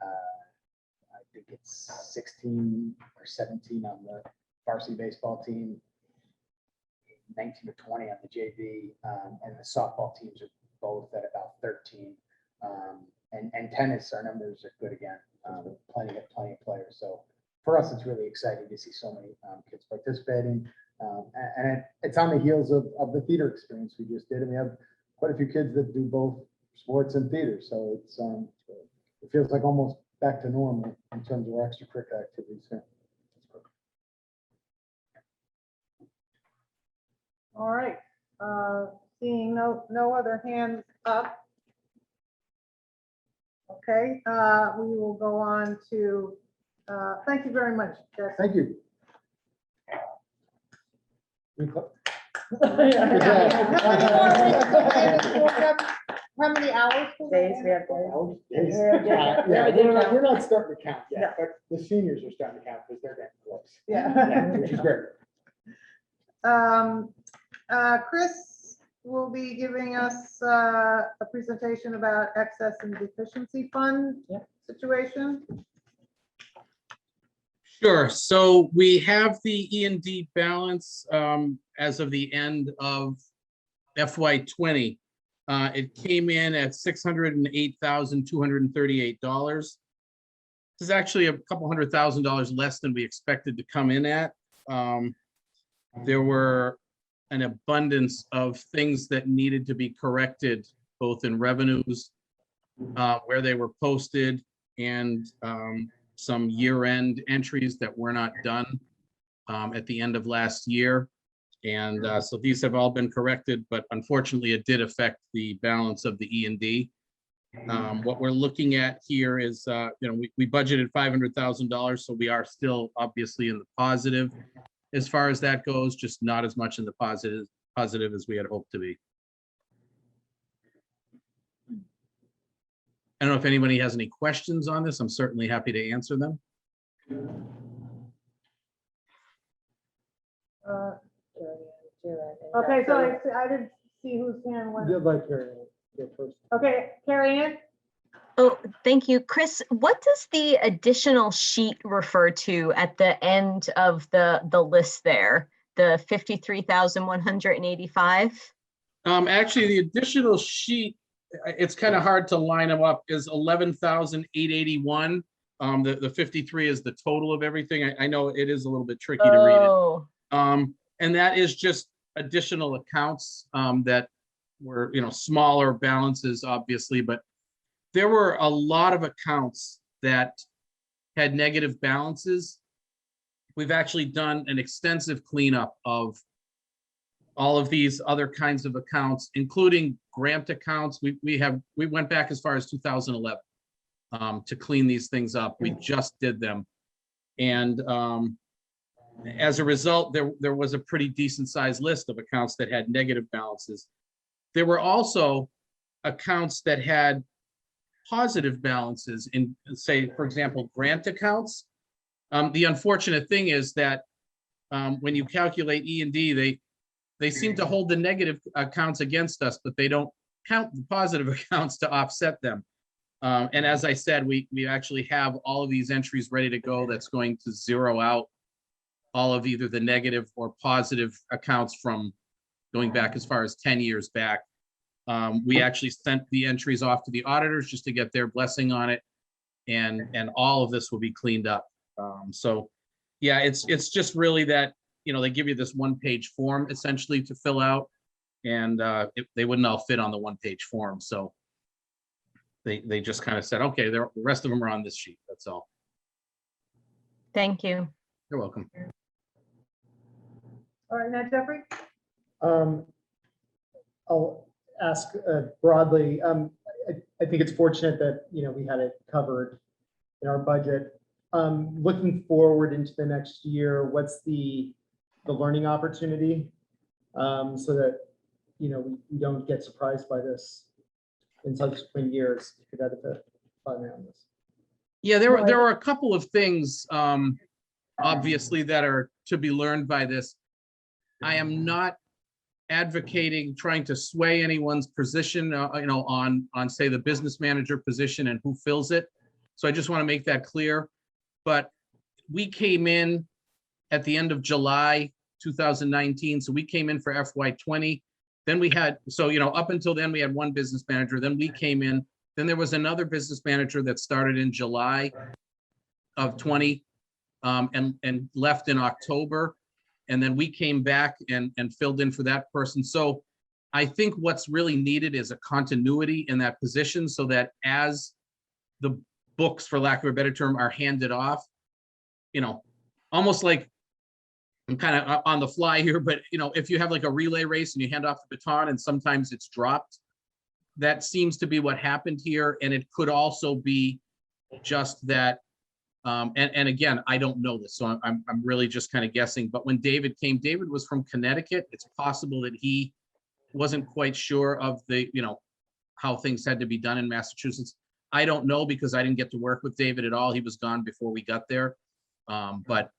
I think it's 16 or 17 on the varsity baseball team, 19 or 20 on the JV, and the softball teams are both at about 13. And tennis, our numbers are good again, plenty of players. So for us, it's really exciting to see so many kids participating. And it's on the heels of the theater experience we just did. And we have quite a few kids that do both sports and theater. So it's it feels like almost back to normal in terms of our extracurricular activities. Yeah. All right, seeing no other hands up. Okay, we will go on to, thank you very much, Jess. Thank you. How many hours? Days we have. We're not starting to count yet, but the seniors are starting to count because they're getting close. Yeah. Which is great. Chris will be giving us a presentation about excess and deficiency fund situation. Sure. So we have the E&D balance as of the end of FY20. It came in at $608,238. This is actually a couple $100,000 less than we expected to come in at. There were an abundance of things that needed to be corrected, both in revenues, where they were posted, and some year-end entries that were not done at the end of last year. And so these have all been corrected, but unfortunately it did affect the balance of the E&D. What we're looking at here is, we budgeted $500,000, so we are still obviously in the positive as far as that goes, just not as much in the positive as we had hoped to be. I don't know if anybody has any questions on this. I'm certainly happy to answer them. Okay, so I didn't see whose hand went. Good luck, Carrie. Go first. Okay, Carrie Ann? Oh, thank you. Chris, what does the additional sheet refer to at the end of the list there? The 53,185? Actually, the additional sheet, it's kind of hard to line them up, is 11,881. The 53 is the total of everything. I know it is a little bit tricky to read it. And that is just additional accounts that were, smaller balances, obviously, but there were a lot of accounts that had negative balances. We've actually done an extensive cleanup of all of these other kinds of accounts, including grant accounts. We went back as far as 2011 to clean these things up. We just did them. And as a result, there was a pretty decent sized list of accounts that had negative balances. There were also accounts that had positive balances in, say, for example, grant accounts. The unfortunate thing is that when you calculate E&D, they seem to hold the negative accounts against us, but they don't count the positive accounts to offset them. And as I said, we actually have all of these entries ready to go. That's going to zero out all of either the negative or positive accounts from going back as far as 10 years back. We actually sent the entries off to the auditors just to get their blessing on it. And all of this will be cleaned up So, yeah, it's just really that, they give you this one-page form essentially to fill out, and they wouldn't all fit on the one-page form. So they just kind of said, okay, the rest of them are on this sheet. That's all. Thank you. You're welcome. All right, now Jeffrey? I'll ask broadly. I think it's fortunate that, we had it covered in our budget. Looking forward into the next year, what's the learning opportunity, so that, we don't get surprised by this in subsequent years? If you could add a comment on this. Yeah, there are a couple of things, obviously, that are to be learned by this. I am not advocating trying to sway anyone's position, on say the business manager position and who fills it. So I just want to make that clear. But we came in at the end of July 2019, so we came in for FY20. Then we had, up until then we had one business manager. Then we came in. Then there was another business manager that started in July of 20, and left in October. And then we came back and filled in for that person. So I think what's really needed is a continuity in that position, so that as the books, for lack of a better term, are handed off, almost like, I'm kind of on the fly here, but if you have like a relay race and you hand off the baton and sometimes it's dropped, that seems to be what happened here. And it could also be just that, and again, I don't know this, so I'm really just kind of guessing. But when David came, David was from Connecticut. It's possible that he wasn't quite sure of the, how things had to be done in Massachusetts. I don't know, because I didn't get to work with David at all. He was gone before we got there. But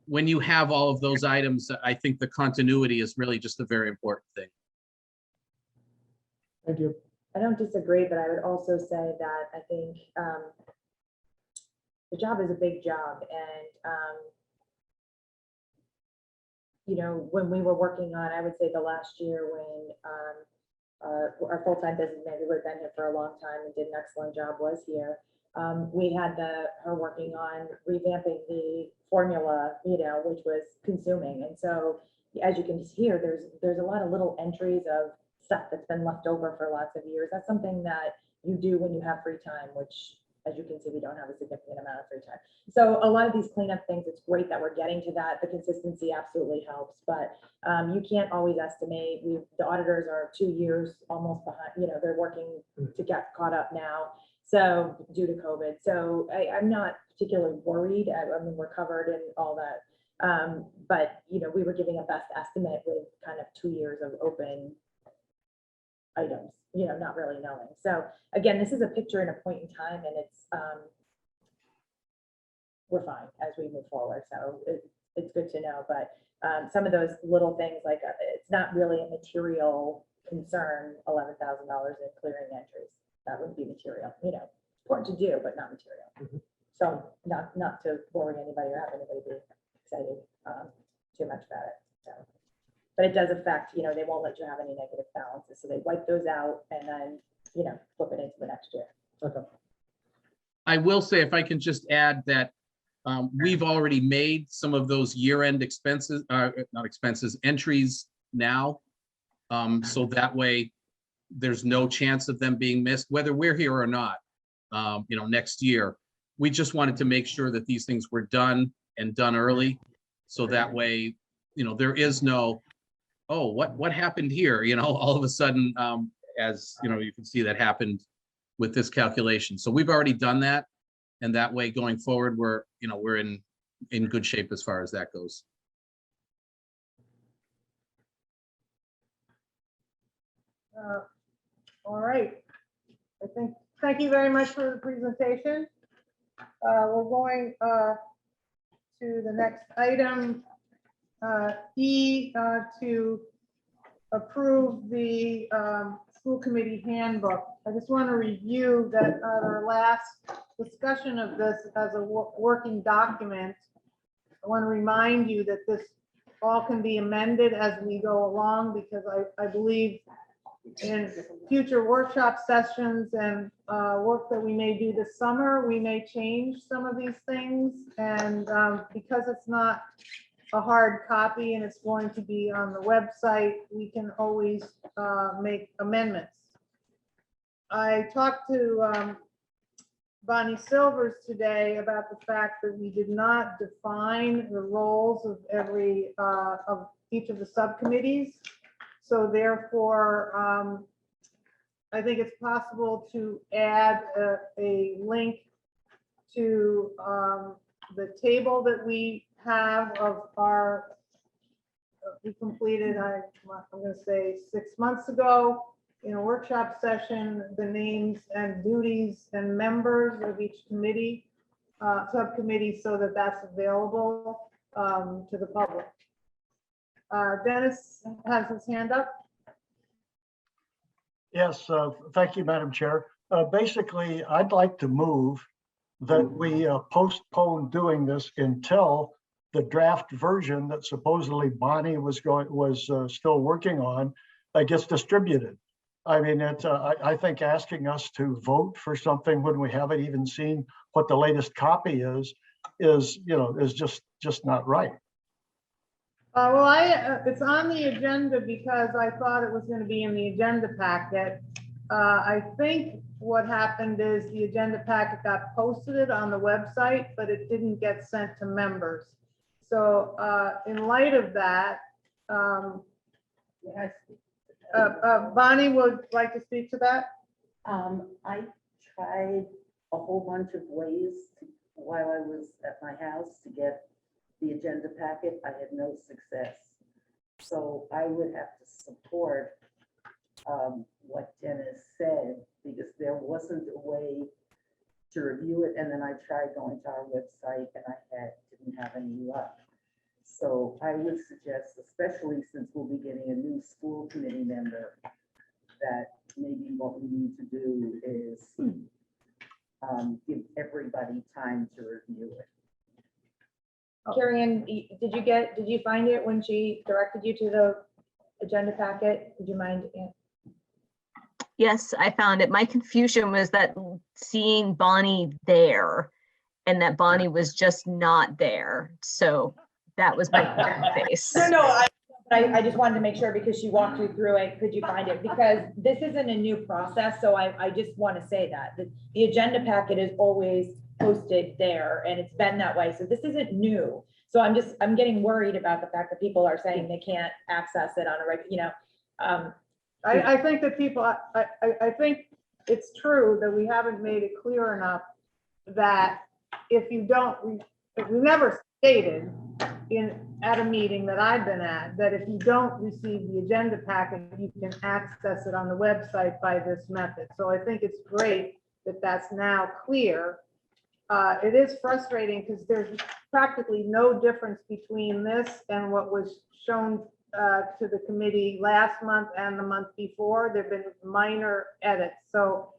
when you have all of those items, I think the continuity is really just a very important thing. Thank you. I don't disagree, but I would also say that I think the job is a big job. And, when we were working on, I would say the last year when our full-time business manager who had been here for a long time and did an excellent job was here, we had her working on revamping the formula, which was consuming. And so as you can hear, there's a lot of little entries of stuff that's been left over for lots of years. That's something that you do when you have free time, which, as you can see, we don't have a significant amount of free time. So a lot of these cleanup things, it's great that we're getting to that. The consistency absolutely helps, but you can't always estimate. The auditors are 2 years almost behind, they're working to get caught up now. So due to COVID. So I'm not particularly worried. I mean, we're covered and all that. But, we were giving a best estimate with kind of 2 years of open items, not really knowing. So again, this is a picture and a point in time, and it's, we're fine as we move forward. So it's good to know, but some of those little things, like it's not really a material concern, $11,000 in clearing entries. That would be material, important to do, but not material. So not to worry anybody or have anybody be excited too much about it. So, but it does affect, they won't let you have any negative balances. So they wipe those out and then, flip it into the next year. Okay. I will say, if I can just add that we've already made some of those year-end expenses, not expenses, entries now. So that way there's no chance of them being missed, whether we're here or not, next year. We just wanted to make sure that these things were done and done early. So that way, there is no, oh, what happened here? All of a sudden, as you can see, that happened with this calculation. So we've already done that. And that way going forward, we're in good shape as far as that goes. All right. Thank you very much for the presentation. We're going to the next item, E, to approve the school committee handbook. I just want to review that our last discussion of this as a working document. I want to remind you that this all can be amended as we go along, because I believe in future workshop sessions and work that we may do this summer, we may change some of these things. And because it's not a hard copy and it's going to be on the website, we can always make amendments. I talked to Bonnie Silvers today about the fact that we did not define the roles of of each of the subcommittees. So therefore, I think it's possible to add a link to the table that we have of our, we completed, I'm going to say 6 months ago in a workshop session, the names and duties and members of each committee, subcommittee, so that that's available to the public. Dennis has his hand up. Yes, thank you, Madam Chair. Basically, I'd like to move that we postpone doing this until the draft version that supposedly Bonnie was still working on gets distributed. I mean, I think asking us to vote for something when we haven't even seen what the latest copy is just not right. Well, it's on the agenda because I thought it was going to be in the agenda packet. I think what happened is the agenda packet got posted on the website, but it didn't get sent to members. So in light of that, Bonnie would like to speak to that. I tried a whole bunch of ways while I was at my house to get the agenda packet. I had no success. So I would have to support what Dennis said, because there wasn't a way to review it. And then I tried going to our website and I didn't have any luck. So I would suggest, especially since we'll be getting a new school committee member, that maybe what we need to do is give everybody time to review it. Carrie Ann, did you find it when she directed you to the agenda packet? Would you mind? Yes, I found it. My confusion was that seeing Bonnie there and that Bonnie was just not there. So that was my face. No, I just wanted to make sure because she walked you through it. Could you find it? Because this isn't a new process. So I just want to say that the agenda packet is always posted there and it's been that way. So this isn't new. So I'm getting worried about the fact that people are saying they can't access it on a regular, I think that people, I think it's true that we haven't made it clear enough that if you don't, we never stated at a meeting that I've been at, that if you don't receive the agenda packet, you can access it on the website by this method. So I think it's great that that's now clear. It is frustrating because there's practically no difference between this and what was shown to the committee last month and the month before. There've been minor edits. So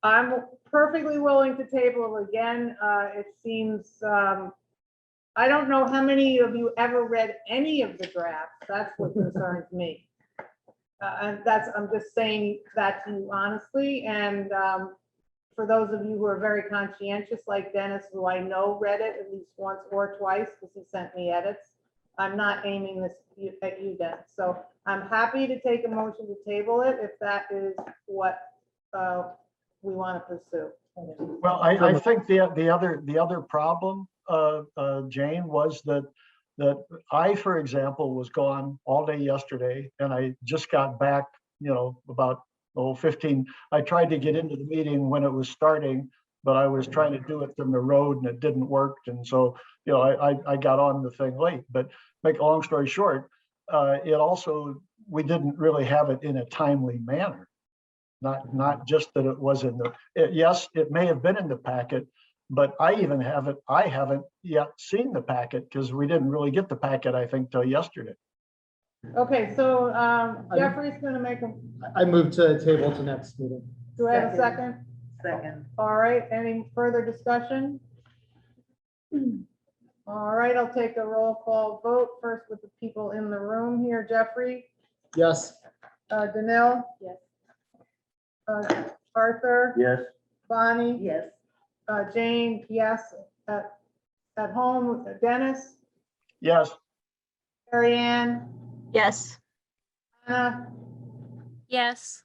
I'm perfectly willing to table it again. It seems, I don't know how many of you ever read any of the drafts. That's what concerns me. And I'm just saying that to you honestly. And for those of you who are very conscientious, like Dennis, who I know read it at least once or twice because he sent me edits, I'm not aiming this at you, Dennis. So I'm happy to take a motion to table it if that is what we want to pursue. Well, I think the other problem, Jane, was that I, for example, was gone all day yesterday, and I just got back, about 15. I tried to get into the meeting when it was starting, but I was trying to do it from the road and it didn't work, and so I got on the thing late. But make a long story short, we didn't really have it in a timely manner. Not just that it was in yes, it may have been in the packet, but I haven't yet seen the packet because we didn't really get the packet, I think, till yesterday. Okay, so Jeffrey's going to make a. I move to table to next meeting. Do I have a second? Second. All right, any further discussion? All right, I'll take a roll call vote first with the people in the room here. Jeffrey, Yes. Danil, Yes. Arthur, Yes, Bonnie, Yes, Jane, yes, at home, Dennis, Yes, Mary Ann, Yes. Anna, Yes.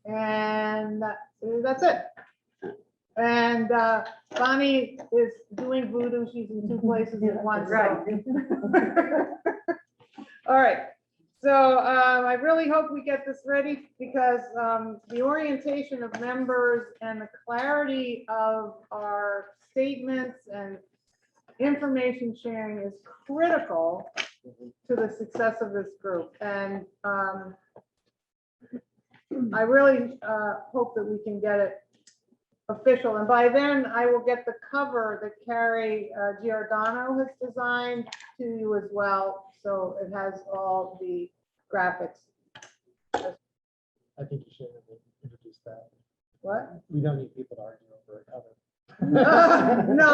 and that's it. And Bonnie is doing voodoo. She's in 2 places at once. so- All right. So I really hope we get this ready because the orientation of members and the clarity of our statements and information sharing is critical to the success of this group. And I really hope that we can get it official. And by then I will get the cover that Carrie Giordano has designed to you as well. So it has all the graphics. I think you should introduce that. What? We don't need people to argue over a cover. No,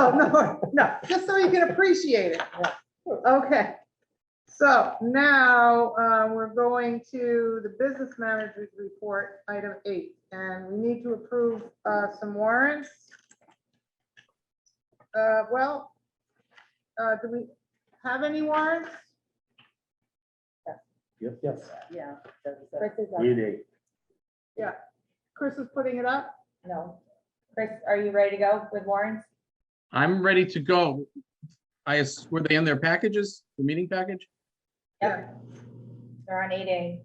just so you can appreciate it. Okay. So now we're going to the business manager's report, item 8, and we need to approve some warrants. Do we have any warrants? yep, Yes. yeah. Chris is up. 8A. Yeah. Chris is putting it up. No. Chris, are you ready to go with warrants? I'm ready to go. Were they in their packages, the meeting package? Yep. They're on 8A.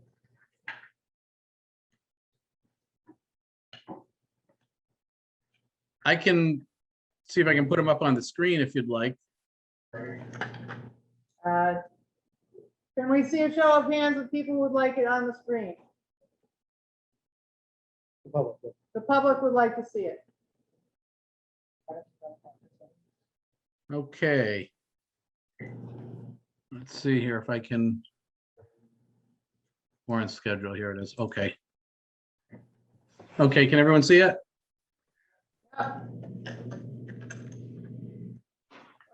I can see if I can put them up on the screen if you'd like. Can we see a show of hands if people would like it on the screen? The public. The public would like to see it. Okay. Let's see here if I can. Warrant schedule, here it is. Okay. Okay, can everyone see it? All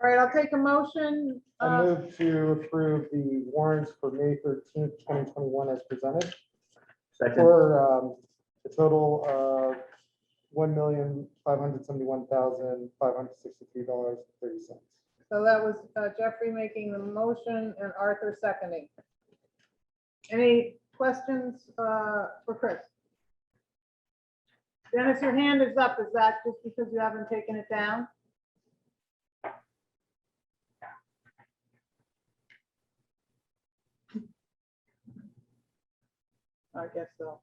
right, I'll take a motion. I move to approve the warrants for May 13th, 2021 as presented Second, for a total of $1,571,563.30. So that was Jeffrey making the motion and Arthur seconding. Any questions for Chris? Dennis, your hand is up. Is that just because you haven't taken it down? I guess so.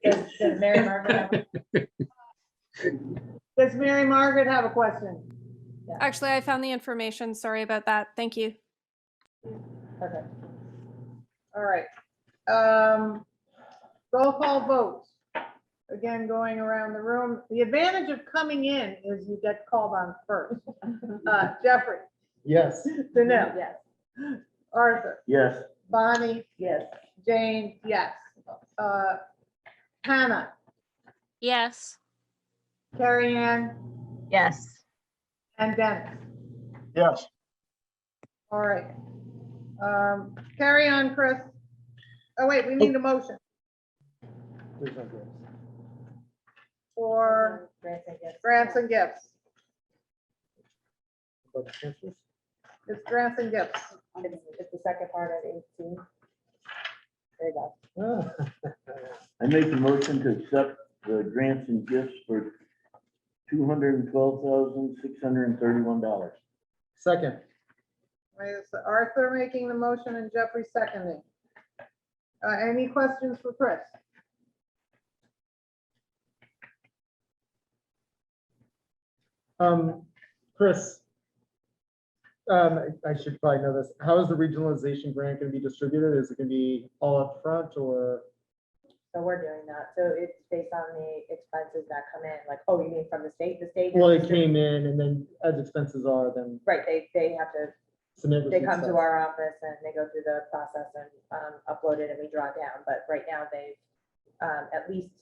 Does Mary Margaret have Does Mary Margaret have a question? Actually, I found the information. Sorry about that. Thank you. Perfect. All right. Roll call votes. Again, going around the room. The advantage of coming in is you get called on first. Jeffrey, Yes. Danil, Yes. Arthur, yes, Bonnie, Yes, Jane, yes. Hannah, Yes. Carrie Ann, Yes. and Dennis. yes. All right. Carry on, Chris. Oh, wait, we need a motion There's no gifts. for Grants and gifts. grants and gifts. Budget transfers? It's grants and gifts. It's the second part of 18. There you go. I make a motion to accept the grants and gifts for $212,631. Second. Right, it's Arthur making the motion and Jeffrey seconding. Any questions for Chris? Chris, I should probably know this. How is the regionalization grant going to be distributed? Is it going to be all up front or? So we're doing that. So it's based on the expenses that come in, like, oh, you mean from the state? The state. Well, it came in and then as expenses are, then Right, they have to, submit. they receipts come to stuff. our office and they go through the process and upload it and we draw down. But right now they've at least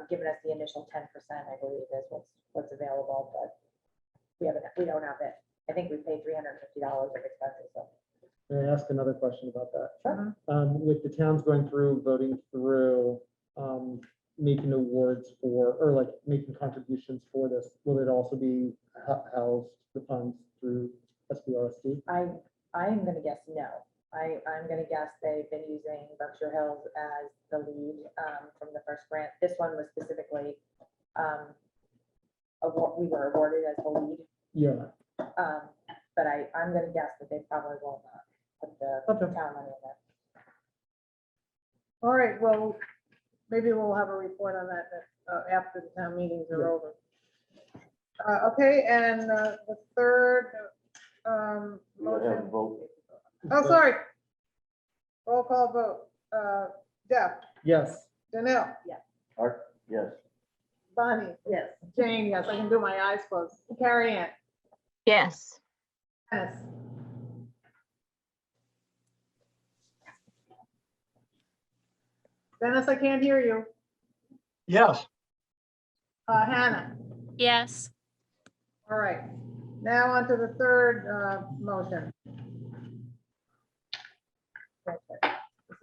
given us the initial 10%, I believe, is what's available, but we don't have it I think we paid $350 of expenses, so. May I ask another question about that? Sure. With the towns going through, voting through, making awards for, or like making contributions for this, will it also be housed, the funds through SBRSD? I'm gonna guess no. I'm gonna guess they've been using Berkshire Hills as the lead from the first grant. This one was specifically, we were awarded as the lead. Yeah. But I'm gonna guess that they probably will not put the town money in there. All right, well, maybe we'll have a report on that after the town meetings are over. Okay, and the third We have a motion. vote. Oh, sorry. Roll call vote. Jeff, Yes. Danelle, Art, yes. Bonnie, Yes. Jane, yes, I can do my eyes closed. Carrie Ann, Yes. Dennis. Dennis, I can't hear you. Yes. Hannah, Yes. all right. Now on to the third motion. This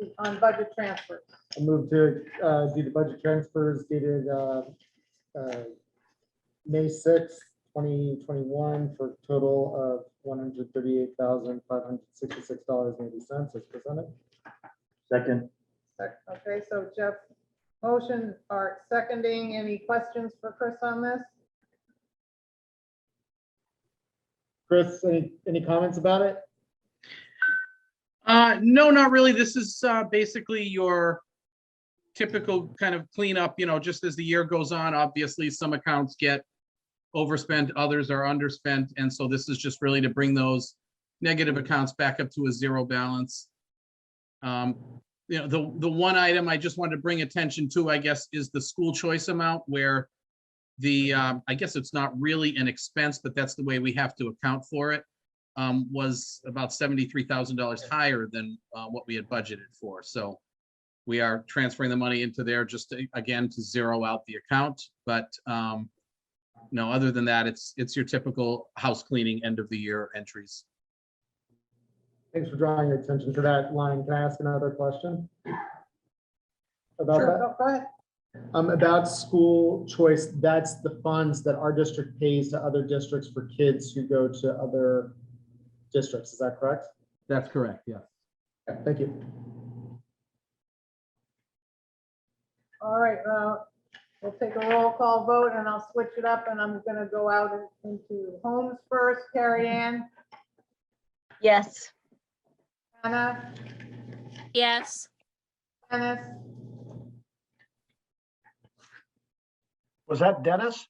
is on budget transfers. I move to do the budget transfers dated May 6th, 2021 for a total of $138,566.80 as presented. Second, Okay, so Jeff, motion, Art seconding. Any questions for Chris on this? Chris, any comments about it? No, not really. This is basically your typical kind of cleanup, just as the year goes on. Obviously, some accounts get overspent, others are underspent. And so this is just really to bring those negative accounts back up to a zero balance. The one item I just wanted to bring attention to, I guess, is the school choice amount, where I guess it's not really an expense, but that's the way we have to account for it, was about $73,000 higher than what we had budgeted for. So we are transferring the money into there just to, again, to zero out the account. But no, other than that, it's your typical house cleaning end of the year entries. Thanks for drawing your attention to that line. Can I ask another question about Sure, that? go ahead. About school choice, that's the funds that our district pays to other districts for kids who go to other districts. Is that correct? That's correct, yes. Okay, thank you. All right, we'll take a roll call vote and I'll switch it up and I'm gonna go out into homes first. Carrie Ann, Yes. Hannah, Yes. Dennis, Was that Dennis?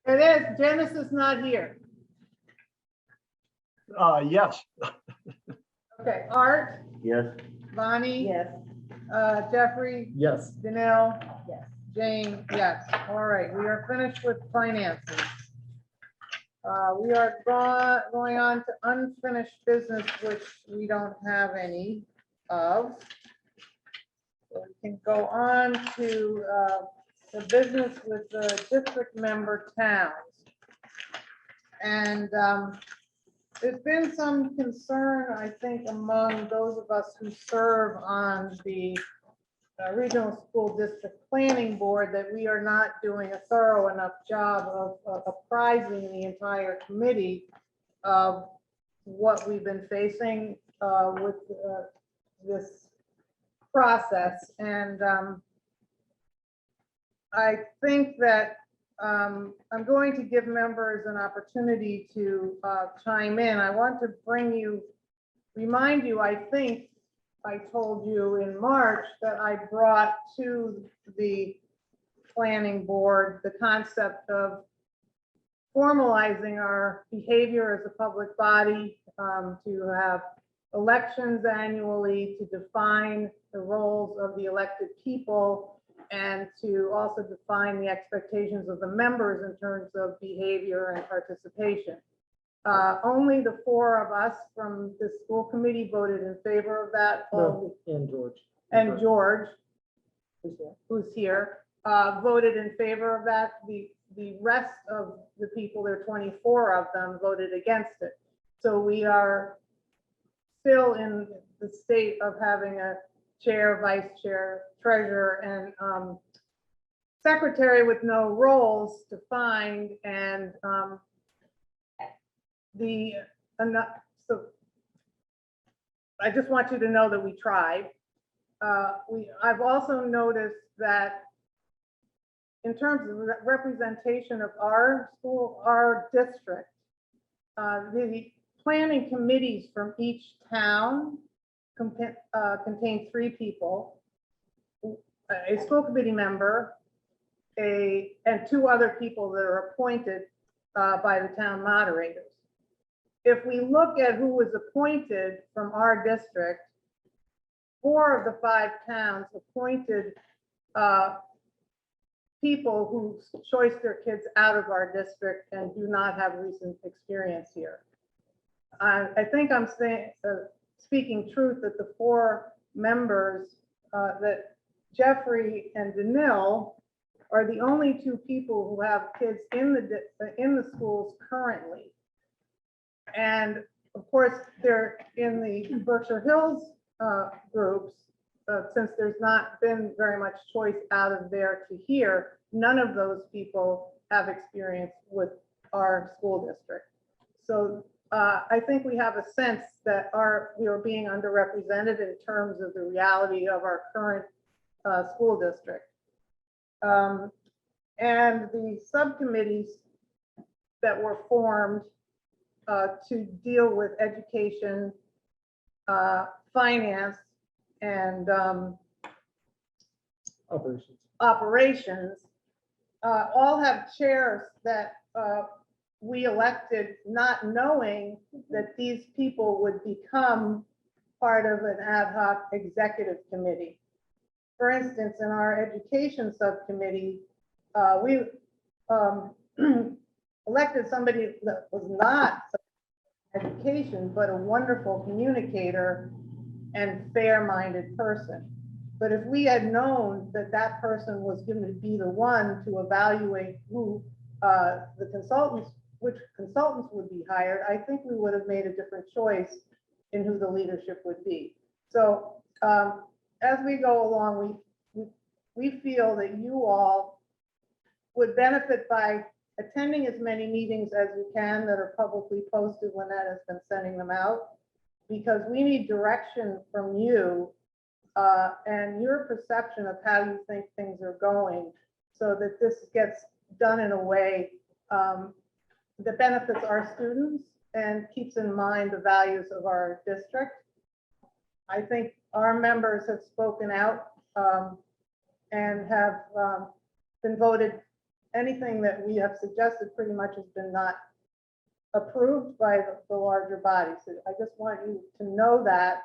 it is, Dennis is not here. Yes. Okay, Art, yes. Bonnie, Yes. Jeffrey, Yes. Danelle, Yes. Jane, yes. All right, we are finished with finances. We are going on to unfinished business, which we don't have any of. So we can go on to the business with the district member towns. And there's been some concern, I think, among those of us who serve on the Regional School District Planning Board that we are not doing a thorough enough job of apprising the entire committee of what we've been facing with this process. And I think that I'm going to give members an opportunity to chime in. I want to remind you, I think I told you in March that I brought to the planning board the concept of formalizing our behavior as a public body, to have elections annually, to define the roles of the elected people, and to also define the expectations of the members in terms of behavior and participation. Only the 4 of us from the school committee voted in favor of that. No, and George. And George, who's here, voted in favor of that. The rest of the people, there are 24 of them, voted against it. So we are still in the state of having a chair, vice chair, treasurer, and secretary with no roles defined, and so I just want you to know that we tried. I've also noticed that in terms of representation of our school, our district, the planning committees from each town contain 3 people, a school committee member, and 2 other people that are appointed by the town moderators. If we look at who was appointed from our district, 4 of the 5 towns appointed people who choiced their kids out of our district and do not have recent experience here. I think I'm saying, speaking truth, that the 4 members, that Jeffrey and Danil are the only 2 people who have kids in the schools currently. And of course, they're in the Berkshire Hills groups. Since there's not been very much choice out of there to here, none of those people have experience with our school district. So I think we have a sense that we are being underrepresented in terms of the reality of our current school district. And the subcommittees that were formed to deal with education, finance, and operations all have chairs that we elected, not knowing that these people would become part of an ad hoc executive committee. For instance, in our education subcommittee, we elected somebody that was not education, but a wonderful communicator and fair-minded person. But if we had known that that person was going to be the one to evaluate who which consultants would be hired, I think we would have made a different choice in who the leadership would be. So as we go along, we feel that you all would benefit by attending as many meetings as you can that are publicly posted when that has been sending them out, because we need direction from you and your perception of how you think things are going, so that this gets done in a way that benefits our students and keeps in mind the values of our district. I think our members have spoken out and have been voted. Anything that we have suggested pretty much has been not approved by the larger body. So I just want you to know that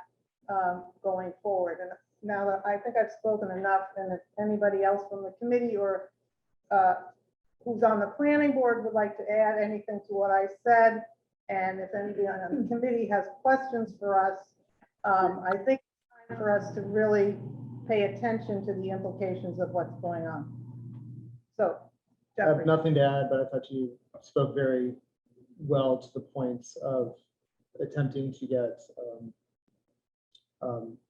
going forward. And now that I think I've spoken enough, and if anybody else from the committee or who's on the planning board would like to add anything to what I said, and if anybody on the committee has questions for us, I think it's time for us to really pay attention to the implications of what's going on. So, I have Jeffrey. nothing to add, but I thought you spoke very well to the points of attempting to get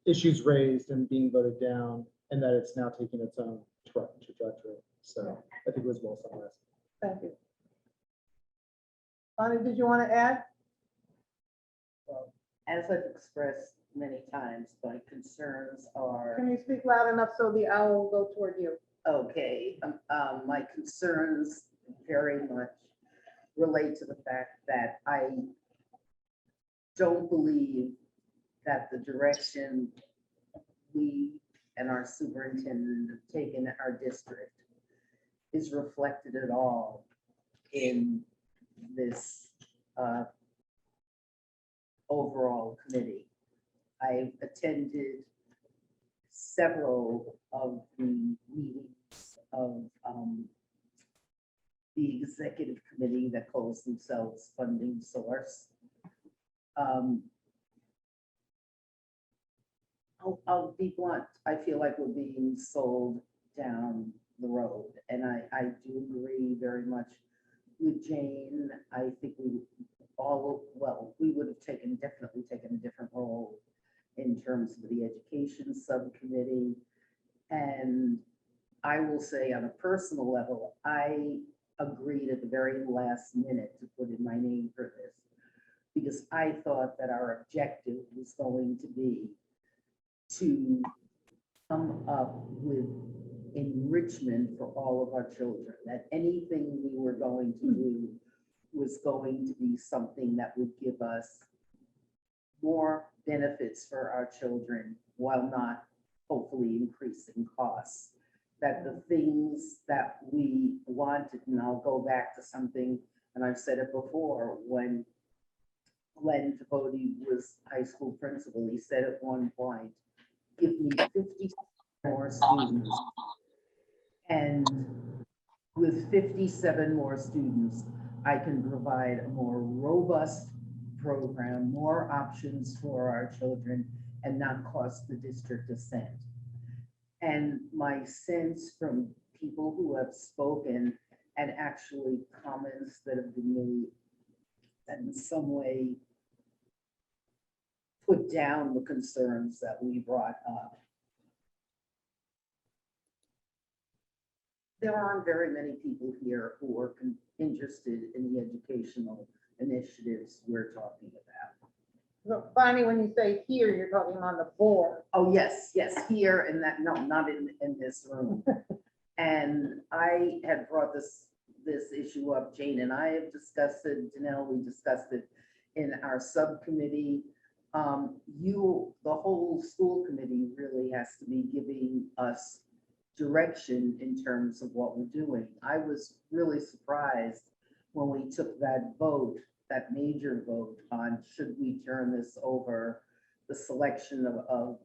issues raised and being voted down, and that it's now taking its own trajectory. So I think it was well summarized. Thank you. Bonnie, did you want to add? Well, as I've expressed many times, my concerns are. Can you speak loud enough so the owl will go toward you? Okay, my concerns very much relate to the fact that I don't believe that the direction we and our superintendent have taken our district is reflected at all in this overall committee. I've attended several of the meetings of the executive committee that calls themselves Funding Source. I'll be blunt. I feel like we're being sold down the road, and I do agree very much with Jane, I think we all, well, we would have definitely taken a different role in terms of the education subcommittee. And I will say on a personal level, I agreed at the very last minute to put in my name for this because I thought that our objective was going to be to come up with enrichment for all of our children, that anything we were going to do was going to be something that would give us more benefits for our children while not hopefully increasing costs. That the things that we wanted, and I'll go back to something, and I've said it before, when Glenn Tavoti was high school principal, he said at one point, give me 50 more students. And with 57 more students, I can provide a more robust program, more options for our children, and not cost the district a cent. And my sense from people who have spoken and actually comments that have been made that in some way put down the concerns that we brought up. There aren't very many people here who are interested in the educational initiatives we're talking about. So Bonnie, when you say here, you're talking on the board. Oh, yes, yes, here and that, no, not in this room. And I had brought this issue up, Jane and I have discussed it, Danelle, we discussed it in our subcommittee. The whole school committee really has to be giving us direction in terms of what we're doing. I was really surprised when we took that vote, that major vote on should we turn this over, the selection of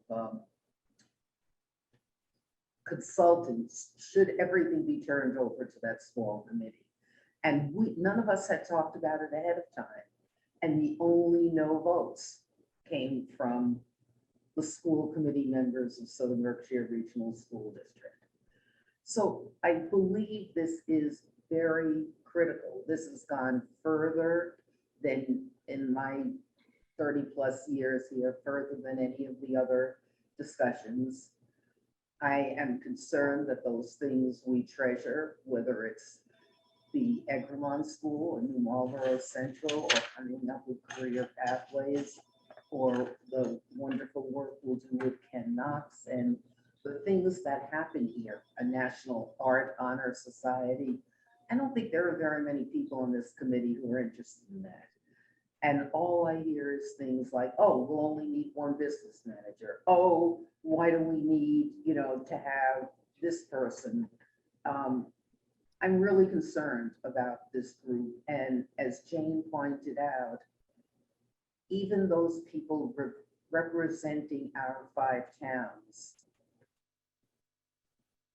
consultants, should everything be turned over to that small committee? And none of us had talked about it ahead of time. And the only no votes came from the school committee members of Southern Berkshire Regional School District. So I believe this is very critical. This has gone further than in my 30+ years here, further than any of the other discussions. I am concerned that those things we treasure, whether it's the Egremont School and New Marlboro Central, or coming up with career pathways, or the wonderful work we'll do with Ken Knox and the things that happen here, a National Art Honor Society. I don't think there are very many people on this committee who are interested in that. And all I hear is things like, oh, we'll only need one business manager. Oh, why do we need, to have this person? I'm really concerned about this group. And as Jane pointed out, even those people representing our 5 towns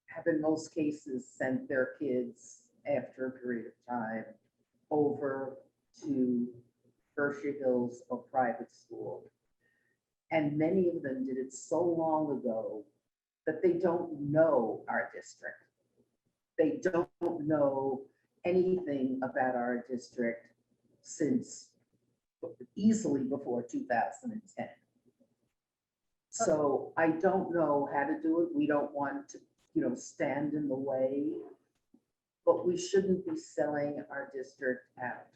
have in most cases sent their kids after a period of time over to Berkshire Hills or private school. And many of them did it so long ago that they don't know our district. They don't know anything about our district since easily before 2010. So I don't know how to do it. We don't want to, stand in the way, but we shouldn't be selling our district out.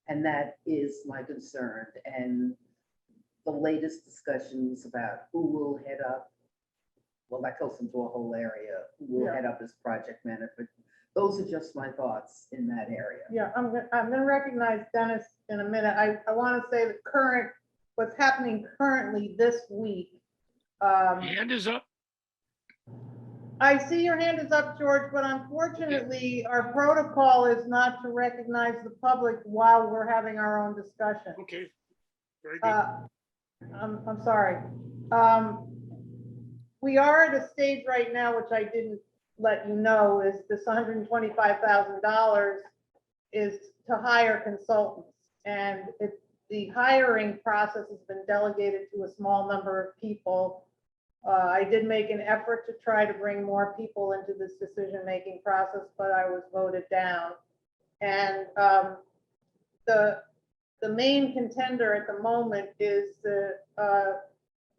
And that is my concern. And the latest discussions about who will head up, well, that goes into a whole area, who will head up as project manager. Those are just my thoughts in that area. Yeah, I'm gonna recognize Dennis in a minute. I want to say the what's happening currently this week. Hand is up. I see your hand is up, George, but unfortunately, our protocol is not to recognize the public while we're having our own discussion. Okay, very good. I'm sorry. We are at a stage right now, which I didn't let you know, is this $125,000 is to hire consultants. And the hiring process has been delegated to a small number of people. I did make an effort to try to bring more people into this decision-making process, but I was voted down. And the main contender at the moment is the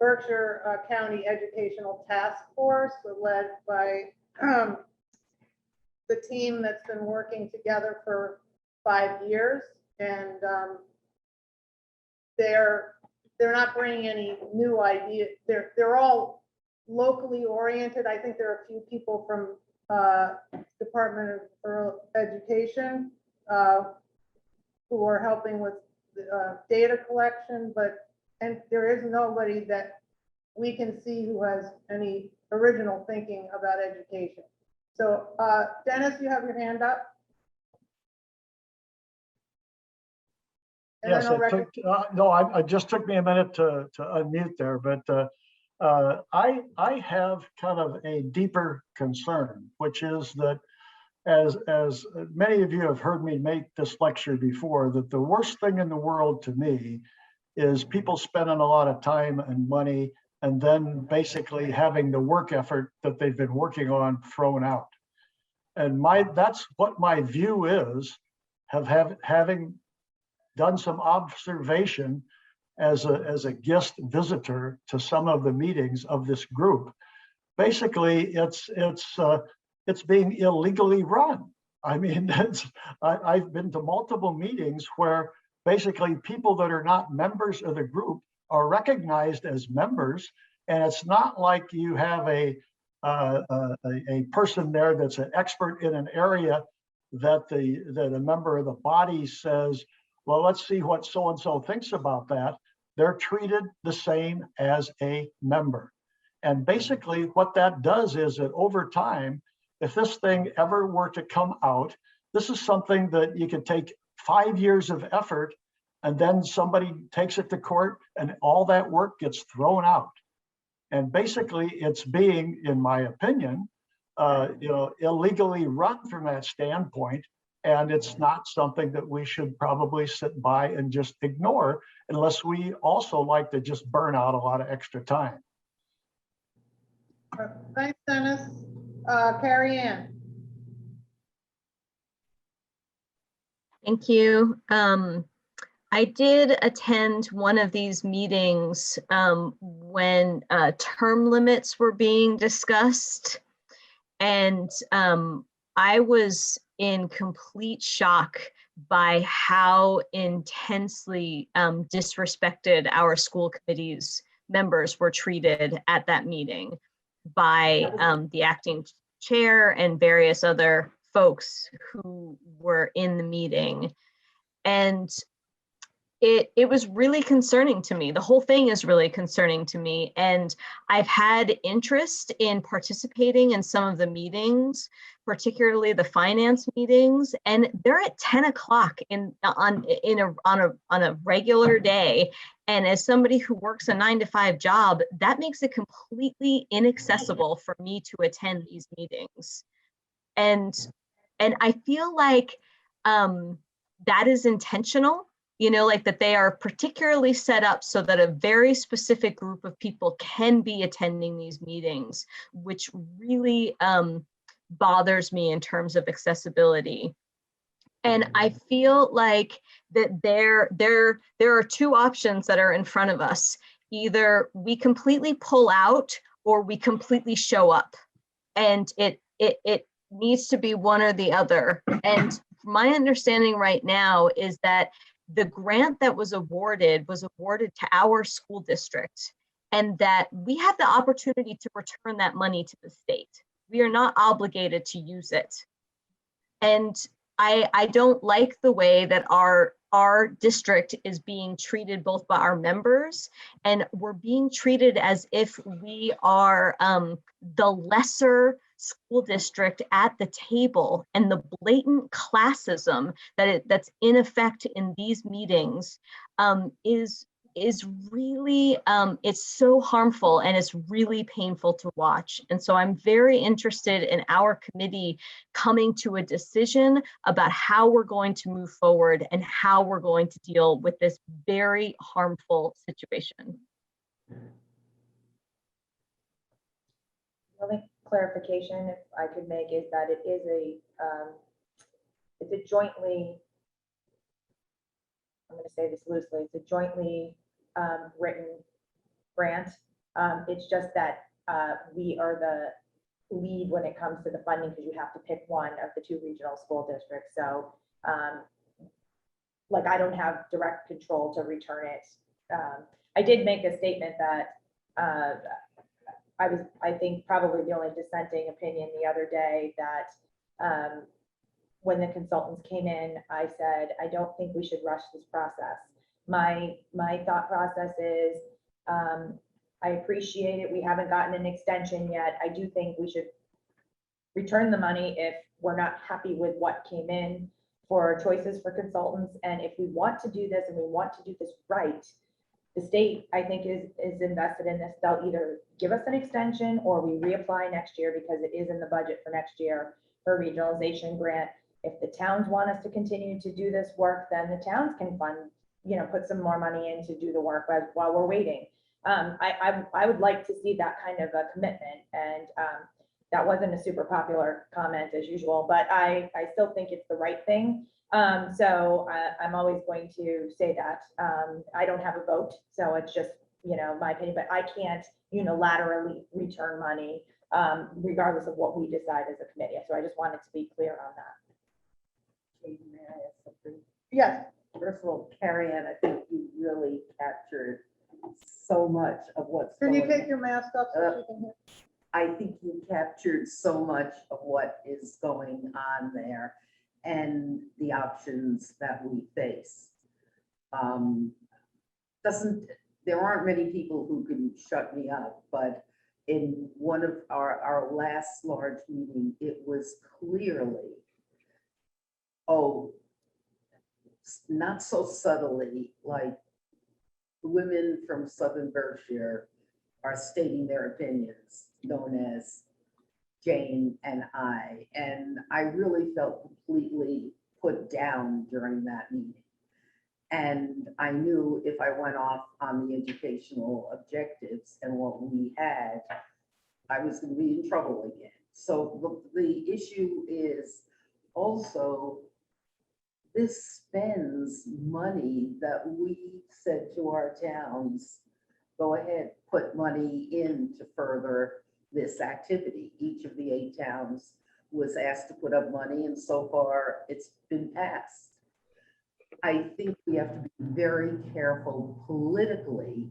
Berkshire County Educational Task Force, led by the team that's been working together for 5 years. And they're not bringing any new ideas. They're all locally oriented. I think there are a few people from Department of Rural Education who are helping with data collection, and there is nobody that we can see who has any original thinking about education. So Dennis, you have your hand up. And Yes, then I'll it took, no, I just took me a minute to unmute there, but I have kind of a deeper concern, which is that as many of you have heard me make this lecture before, that the worst thing in the world to me is people spending a lot of time and money and then basically having the work effort that they've been working on thrown out. And that's what my view is, having done some observation as a guest visitor to some of the meetings of this group. Basically, it's being illegally run. I mean, I've been to multiple meetings where basically people that are not members of the group are recognized as members, and it's not like you have a person there that's an expert in an area that a member of the body says, well, let's see what so-and-so thinks about that. They're treated the same as a member. And basically what that does is that over time, if this thing ever were to come out, this is something that you could take 5 years of effort, and then somebody takes it to court and all that work gets thrown out. And basically it's being, in my opinion, illegally run from that standpoint. And it's not something that we should probably sit by and just ignore, unless we also like to just burn out a lot of extra time. Thanks, Dennis. Carrie Ann. Thank you. I did attend one of these meetings when term limits were being discussed. And I was in complete shock by how intensely disrespected our school committee's members were treated at that meeting by the acting chair and various other folks who were in the meeting. And it was really concerning to me. The whole thing is really concerning to me. And I've had interest in participating in some of the meetings, particularly the finance meetings, and they're at 10 o'clock on a regular day. And as somebody who works a 9-to-5 job, that makes it completely inaccessible for me to attend these meetings. And I feel like that is intentional. Like that they are particularly set up so that a very specific group of people can be attending these meetings, which really bothers me in terms of accessibility. And I feel like that there are two options that are in front of us. Either we completely pull out or we completely show up. And it needs to be one or the other. And my understanding right now is that the grant that was awarded to our school district, and that we have the opportunity to return that money to the state. We are not obligated to use it. And I don't like the way that our district is being treated both by our members, and we're being treated as if we are the lesser school district at the table, and the blatant classism that's in effect in these meetings is really, it's so harmful and it's really painful to watch. And so I'm very interested in our committee coming to a decision about how we're going to move forward and how we're going to deal with this very harmful situation. The only clarification, if I could make, is that it is it's a jointly, I'm gonna say this loosely, it's a jointly written grant. It's just that we are the lead when it comes to the funding because you have to pick one of the two regional school districts. So like I don't have direct control to return it. I did make a statement that I think probably the only dissenting opinion the other day that when the consultants came in, I said, I don't think we should rush this process. My thought process is, I appreciate it. We haven't gotten an extension yet. I do think we should return the money if we're not happy with what came in for choices for consultants. And if we want to do this and we want to do this right, the state, I think, is invested in this. They'll either give us an extension or we reapply next year because it is in the budget for next year for a regionalization grant. If the towns want us to continue to do this work, then the towns can fund, put some more money in to do the work while we're waiting. I would like to see that kind of a commitment, and that wasn't a super popular comment as usual, but I still think it's the right thing. So I'm always going to say that. I don't have a vote, so it's just, my opinion, but I can't unilaterally return money regardless of what we decide as a committee. So I just wanted to be clear on that. May I ask something? Yes. First of all, Carrie Ann, I think you really captured so much of what's Can going you take your mask off so she can hear? I think you captured so much of what is going on there and the options that we face. There aren't many people who can shut me up, but in one of our last large meeting, it was clearly, not so subtly, like the women from Southern Berkshire are stating their opinions, known as Jane and I. And I really felt completely put down during that meeting. And I knew if I went off on the educational objectives and what we had, I was going to be in trouble again. So the issue is also, this spends money that we said to our towns, go ahead, put money in to further this activity. Each of the 8 towns was asked to put up money, and so far it's been passed. I think we have to be very careful politically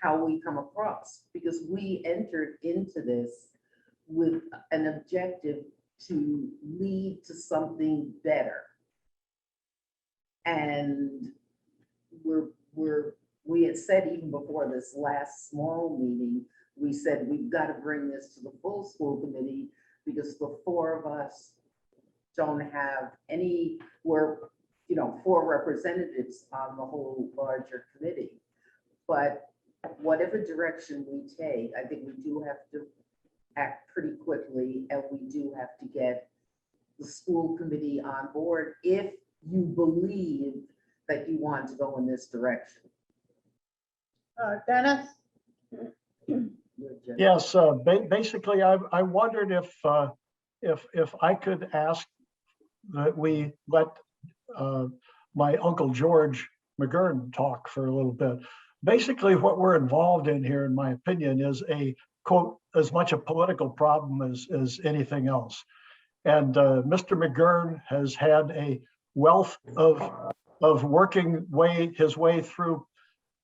how we come across, because we entered into this with an objective to lead to something better. And we had said even before this last small meeting, we said we've got to bring this to the full school committee because the 4 of us don't have any, we're 4 representatives on the whole larger committee. But whatever direction we take, I think we do have to act pretty quickly, and we do have to get the school committee on board if you believe that you want to go in this direction. Dennis? Yes, basically, I wondered if I could ask that we let my Uncle George McGurn talk for a little bit. Basically, what we're involved in here, in my opinion, is a, quote, as much a political problem as anything else. And Mr. McGurn has had a wealth of working his way through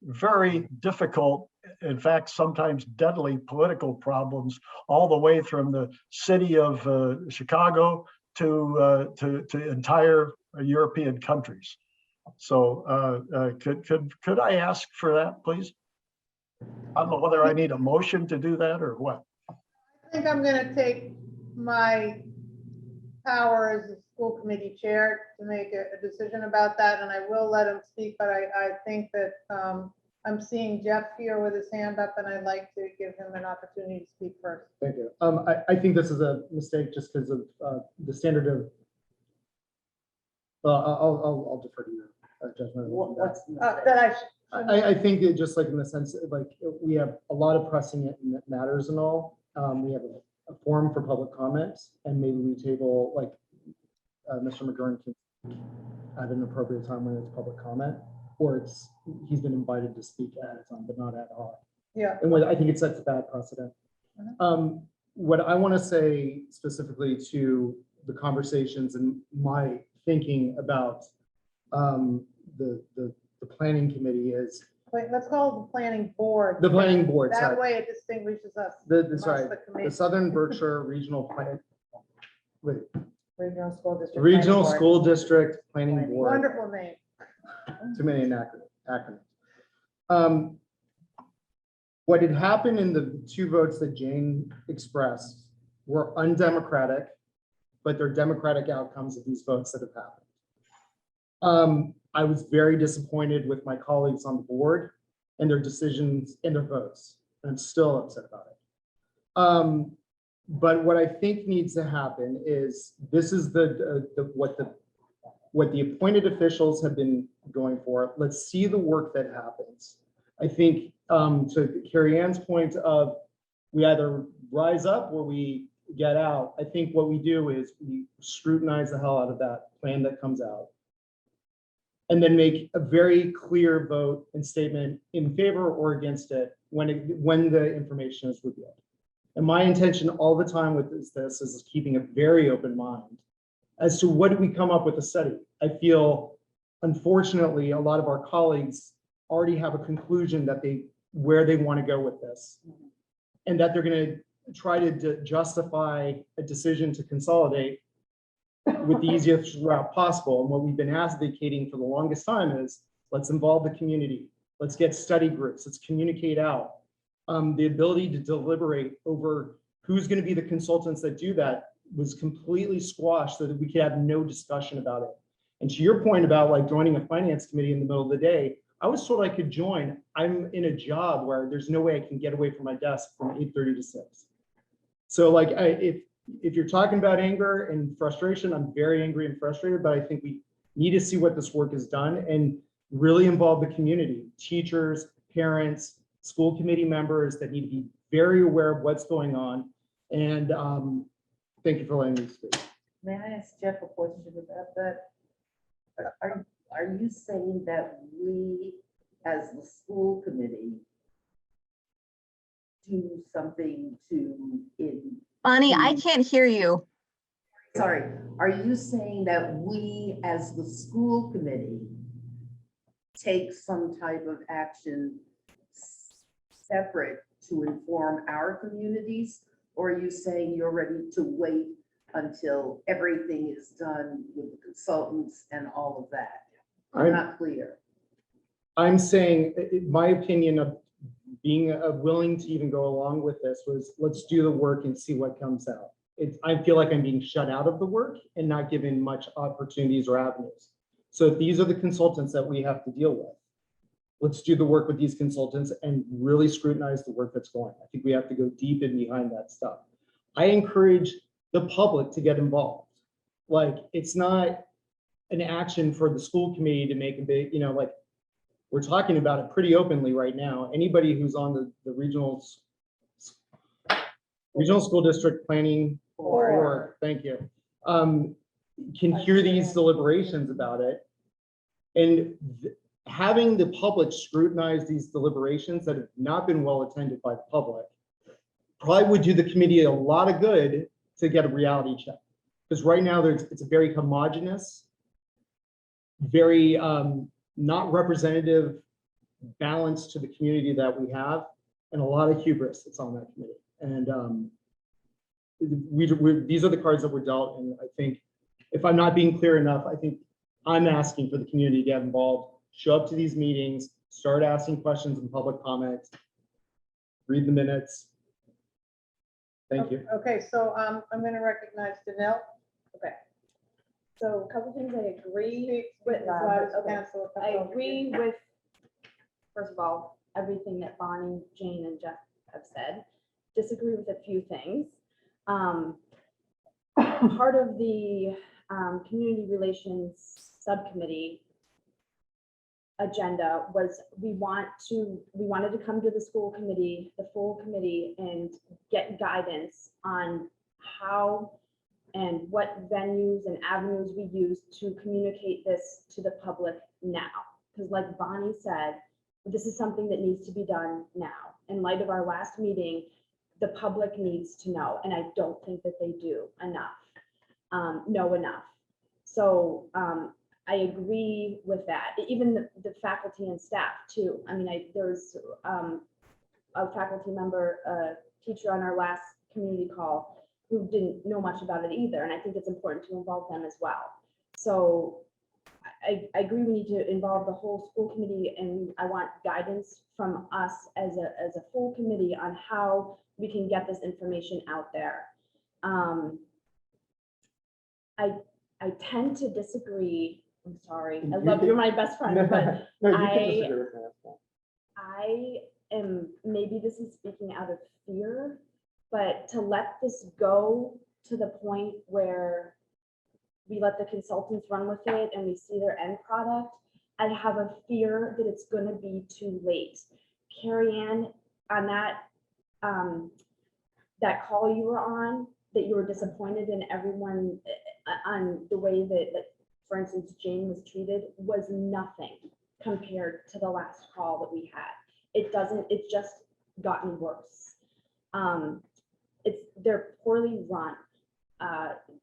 very difficult, in fact, sometimes deadly political problems, all the way from the city of Chicago to entire European countries. So could I ask for that, please? I don't know whether I need a motion to do that or what. I think I'm going to take my power as a school committee chair to make a decision about that, and I will let him speak, but I think that I'm seeing Jeff here with his hand up, and I'd like to give him an opportunity to speak first. Thank you. I think this is a mistake just because of the standard of, I'll defer to your judgment. What's That I think that just like in the sense, like we have a lot of pressing matters and all. We have a forum for public comments, and maybe we table like Mr. McGurn can at an appropriate time when it's public comment, or he's been invited to speak at a time, but not ad hoc. Yeah. And I think it sets a bad precedent. What I want to say specifically to the conversations and my thinking about the planning committee is Wait, let's call it the planning board. the planning board. That sorry. way it distinguishes us. That's amongst right. the committee. The Southern Berkshire Regional Plan. Wait, Regional School District. Regional Planning Board. School District Planning Board. Wonderful name. Too many acronyms. What had happened in the two votes that Jane expressed were undemocratic, but they're democratic outcomes of these votes that have happened. I was very disappointed with my colleagues on the board and their decisions and their votes. I'm still upset about it. But what I think needs to happen is this is what the appointed officials have been going for. Let's see the work that happens. I think to Carrie Ann's point of we either rise up or we get out. I think what we do is we scrutinize the hell out of that plan that comes out, and then make a very clear vote and statement in favor or against it when the information is revealed. And my intention all the time with this is keeping a very open mind as to what do we come up with a study. I feel, unfortunately, a lot of our colleagues already have a conclusion that where they want to go with this, and that they're going to try to justify a decision to consolidate with the easiest route possible. And what we've been advocating for the longest time is let's involve the community. Let's get study groups. Let's communicate out. The ability to deliberate over who's going to be the consultants that do that was completely squashed so that we could have no discussion about it. And to your point about like joining a finance committee in the middle of the day, I was told I could join. I'm in a job where there's no way I can get away from my desk from 8:30 to 6. So like if you're talking about anger and frustration, I'm very angry and frustrated, but I think we need to see what this work is done and really involve the community, teachers, parents, school committee members that need to be very aware of what's going on. And thank you for letting me speak. May I ask Jeff a question about that? Are you saying that we, as the school committee, do something Bonnie, I can't hear you. Sorry, are you saying that we, as the school committee, take some type of action separate to inform our communities? Or are you saying you're ready to wait until everything is done with the consultants and all of that? I'm not clear. I'm saying, my opinion of being willing to even go along with this was, let's do the work and see what comes out. I feel like I'm being shut out of the work and not given much opportunities or avenues. So if these are the consultants that we have to deal with, let's do the work with these consultants and really scrutinize the work that's going on. I think we have to go deep in behind that stuff. I encourage the public to get involved. Like, it's not an action for the school committee to make a big, like, we're talking about it pretty openly right now. Anybody who's on the regional school district planning board, thank you, can hear these deliberations about it. And having the public scrutinize these deliberations that have not been well attended by the public probably would do the committee a lot of good to get a reality check. Because right now it's a very homogenous, very not representative balance to the community that we have, and a lot of hubris that's on that committee. And these are the cards that were dealt. And I think if I'm not being clear enough, I think I'm asking for the community to get involved, show up to these meetings, start asking questions in public comment, read the minutes. Thank you. Okay, so I'm going to recognize Danelle. Okay. So a couple things I agree with. I I agree with, first of all, everything that Bonnie, Jane, and Jeff have said. Disagree with a few things. Part of the community relations subcommittee agenda was we wanted to come to the school committee, the full committee, and get guidance on how and what venues and avenues we use to communicate this to the public now. Because like Bonnie said, this is something that needs to be done now. In light of our last meeting, the public needs to know, and I don't think that they do enough, know enough. So I agree with that. Even the faculty and staff too. I mean, there's a faculty member, a teacher on our last community call who didn't know much about it either. And I think it's important to involve them as well. So I agree we need to involve the whole school committee, and I want guidance from us as a full committee on how we can get this information out there. I tend to disagree. I'm sorry. I love you're my best friend, but No, you can disagree with me, that's fine. I am, maybe this is speaking out of fear, but to let this go to the point where we let the consultants run with it and we see their end product, I have a fear that it's going to be too late. Carrie Ann, on that call you were on, that you were disappointed in everyone on the way that, for instance, Jane was treated, was nothing compared to the last call that we had. It's just gotten worse. They're poorly run.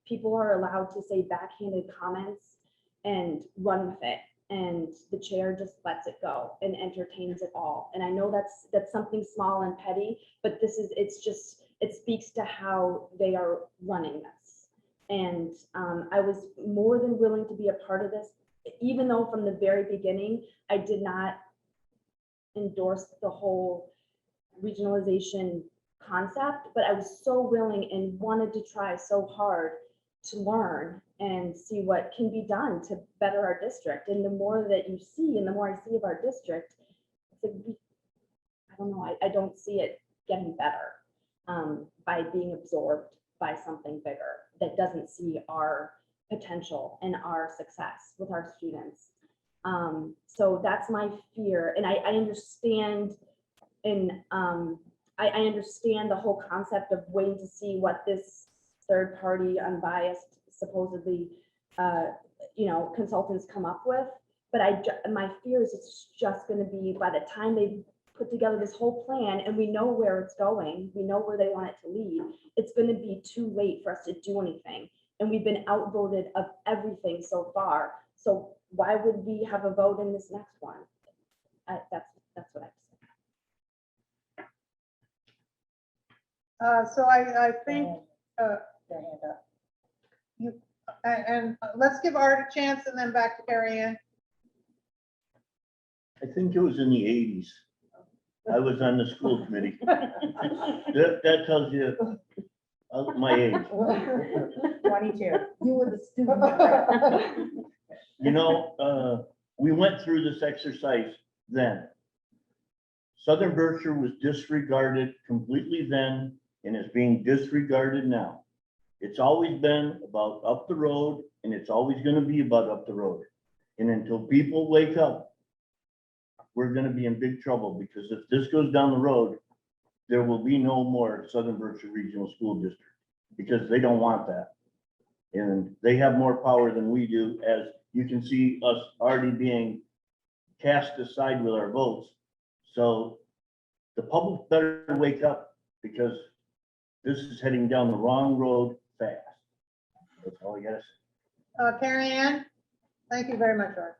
People are allowed to say backhanded comments and run with it, and the chair just lets it go and entertains it all. And I know that's something small and petty, but it speaks to how they are running this. And I was more than willing to be a part of this, even though from the very beginning, I did not endorse the whole regionalization concept, but I was so willing and wanted to try so hard to learn and see what can be done to better our district. And the more that you see, and the more I see of our district, it's like, I don't know, I don't see it getting better by being absorbed by something bigger that doesn't see our potential and our success with our students. So that's my fear. And I understand, and I understand the whole concept of waiting to see what this third party, unbiased, supposedly, consultants come up with. But my fear is it's just going to be, by the time they put together this whole plan and we know where it's going, we know where they want it to lead, it's going to be too late for us to do anything. And we've been outvoted of everything so far. So why would we have a vote in this next one? That's what I say. So I think let's give Art a chance and then back to Carrie Ann. I think it was in the 80s. I was on the school committee. That tells you my age. 22. You were the student. You know, we went through this exercise then. Southern Berkshire was disregarded completely then and is being disregarded now. It's always been about up the road, and it's always going to be about up the road. And until people wake up, we're going to be in big trouble, because if this goes down the road, there will be no more Southern Berkshire Regional School District, because they don't want that. And they have more power than we do, as you can see us already being cast aside with our votes. So the public better wake up, because this is heading down the wrong road fast. That's all I gotta say. Carrie Ann, thank you very much, Art.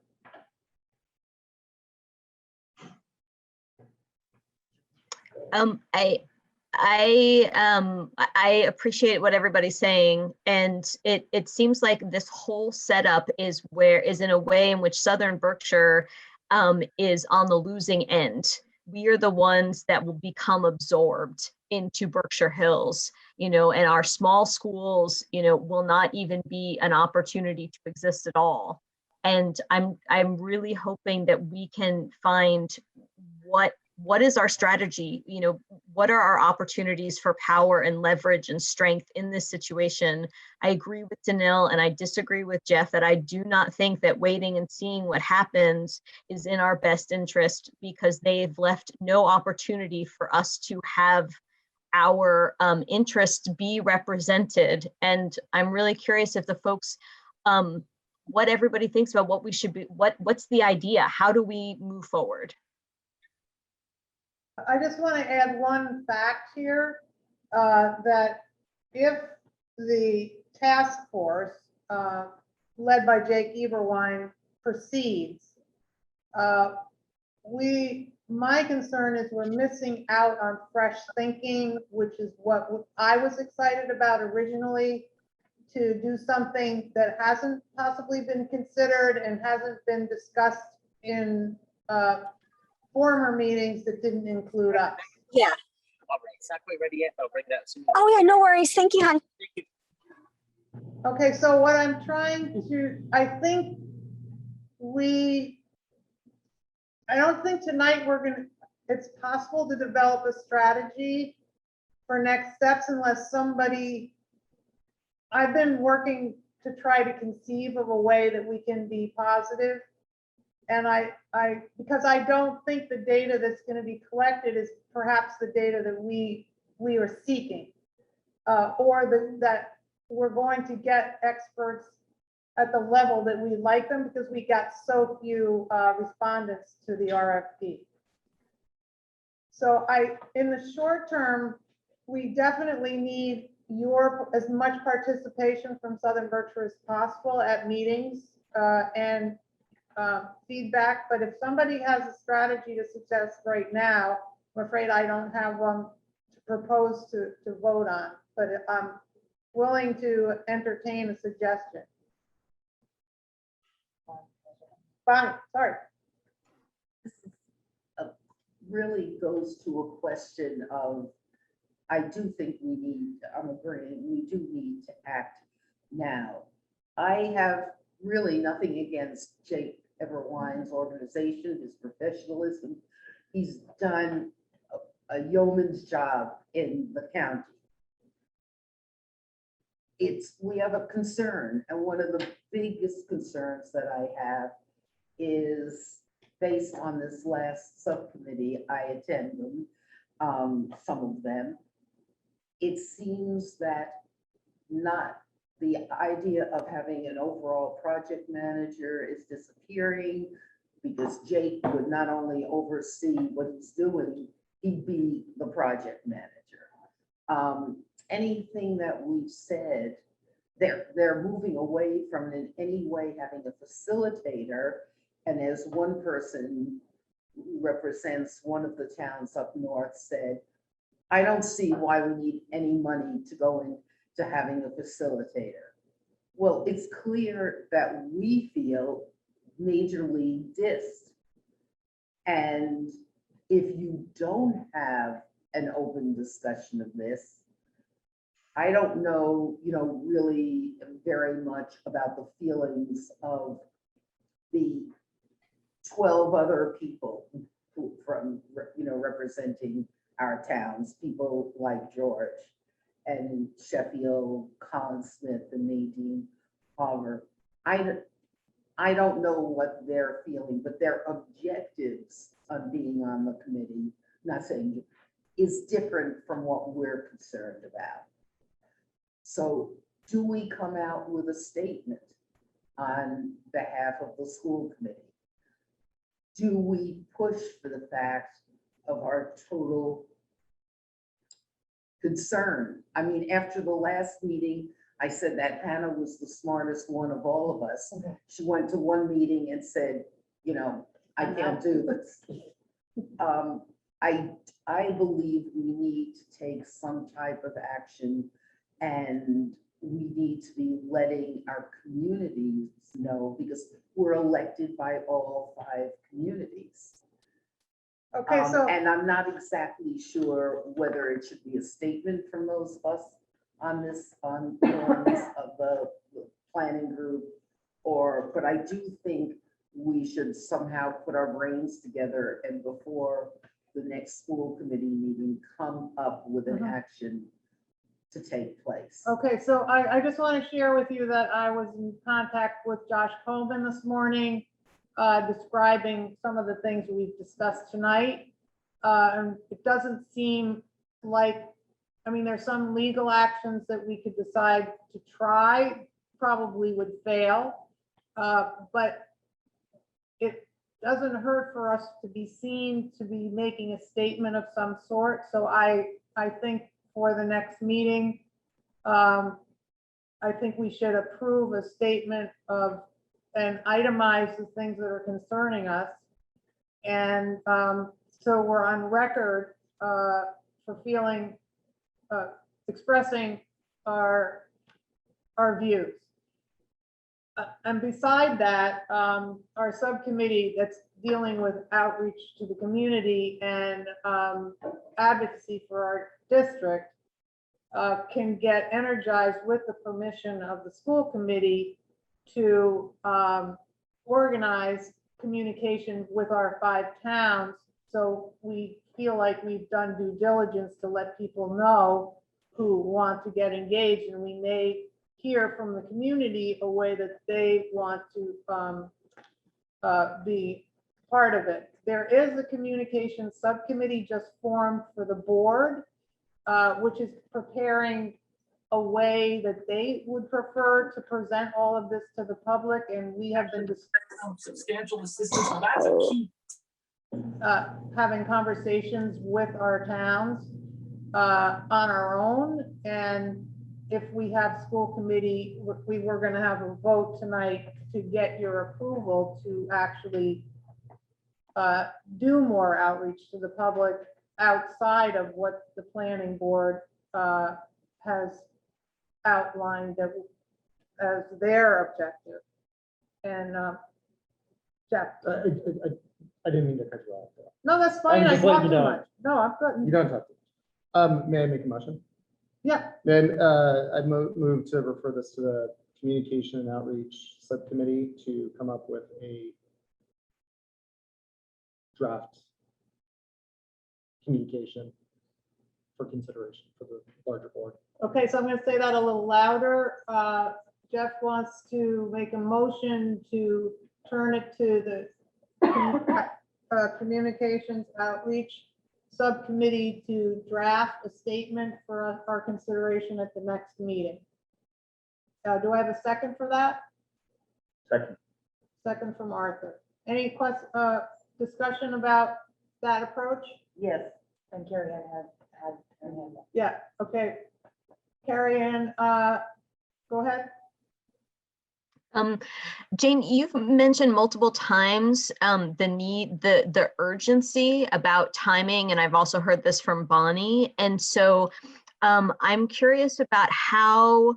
I appreciate what everybody's saying, and it seems like this whole setup is in a way in which Southern Berkshire is on the losing end. We are the ones that will become absorbed into Berkshire Hills, and our small schools, will not even be an opportunity to exist at all. And I'm really hoping that we can find what is our strategy? What are our opportunities for power and leverage and strength in this situation? I agree with Danil, and I disagree with Jeff that I do not think that waiting and seeing what happens is in our best interest, because they've left no opportunity for us to have our interest be represented. And I'm really curious if the folks, what everybody thinks about what we should be, what's the idea? How do we move forward? I just want to add one fact here, that if the task force led by Jake Eberwein proceeds, my concern is we're missing out on fresh thinking, which is what I was excited about originally, to do something that hasn't possibly been considered and hasn't been discussed in former meetings that didn't include us. Yeah. All right, it's not quite ready yet. I'll bring that soon. Oh yeah, no worries. Thank you, hon. Okay, so what I'm trying to, I don't think tonight it's possible to develop a strategy for next steps unless I've been working to try to conceive of a way that we can be positive. And because I don't think the data that's going to be collected is perhaps the data that we are seeking, or that we're going to get experts at the level that we like them, because we got so few respondents to the RFP. So in the short term, we definitely need as much participation from Southern Berkshire as possible at meetings and feedback. But if somebody has a strategy to suggest right now, I'm afraid I don't have one to propose to vote on, but I'm willing to entertain a suggestion. Bonnie, sorry. Really goes to a question of, I do think I'm agreeing, we do need to act now. I have really nothing against Jake Eberwein's organization, his professionalism. He's done a yeoman's job in the county. We have a concern, and one of the biggest concerns that I have is based on this last subcommittee. I attend them, some of them. It seems that not the idea of having an overall project manager is disappearing, because Jake would not only oversee what he's doing, he'd be the project manager. Anything that we've said, they're moving away from in any way having a facilitator. And as one person who represents one of the towns up north said, I don't see why we need any money to go into having a facilitator. Well, it's clear that we feel majorly dissed. And if you don't have an open discussion of this, I don't know, really very much about the feelings of the 12 other people from, representing our towns, people like George and Sheffield, Colin Smith and Nadine Palmer. I don't know what they're feeling, but their objectives on being on the committee, not saying, is different from what we're concerned about. So do we come out with a statement on behalf of the school committee? Do we push for the fact of our total concern? I mean, after the last meeting, I said that Hannah was the smartest one of all of us. Okay. She went to one meeting and said, I can't do this. I believe we need to take some type of action, and we need to be letting our communities know, because we're elected by all 5 communities. Okay, and I'm not exactly sure whether it should be a statement from those of us on this, on forums of the planning group, but I do think we should somehow put our brains together and before the next school committee meeting, come up with an action to take place. Okay, so I just want to share with you that I was in contact with Josh Coleman this morning, describing some of the things we've discussed tonight. And it doesn't seem like I mean, there's some legal actions that we could decide to try, probably would fail. But it doesn't hurt for us to be seen to be making a statement of some sort. So I think for the next meeting, I think we should approve a statement of and itemize the things that are concerning us. And so we're on record for feeling, expressing our views. And beside that, our subcommittee that's dealing with outreach to the community and advocacy for our district can get energized with the permission of the school committee to organize communication with our 5 towns. So we feel like we've done due diligence to let people know who want to get engaged, and we may hear from the community a way that they want to be part of it. There is a communication subcommittee just formed for the board, which is preparing a way that they would prefer to present all of this to the public, and we have been Substantial assistance, well, that's a key. having conversations with our towns on our own. And if we have school committee, we were going to have a vote tonight to get your approval to actually do more outreach to the public outside of what the planning board has outlined that as their objective. And Jeff. I didn't mean to cut you off. No, that's fine. I'm I just letting talked you too know. much. No, I'm good. You don't talk too much. May I make a motion? Yeah. Then I move to refer this to the Communication and Outreach Subcommittee to come up with a draft communication for consideration for the larger board. Okay, so I'm going to say that a little louder. Jeff wants to make a motion to turn it to the Communications Outreach Subcommittee to draft a statement for our consideration at the next meeting. Do I have a second for that? Second. Second from Arthur. Any discussion about that approach? Yes. And Carrie Ann had her hand up. Yeah, okay. Carrie Ann, go ahead. Jane, you've mentioned multiple times the urgency about timing, and I've also heard this from Bonnie. And so I'm curious about how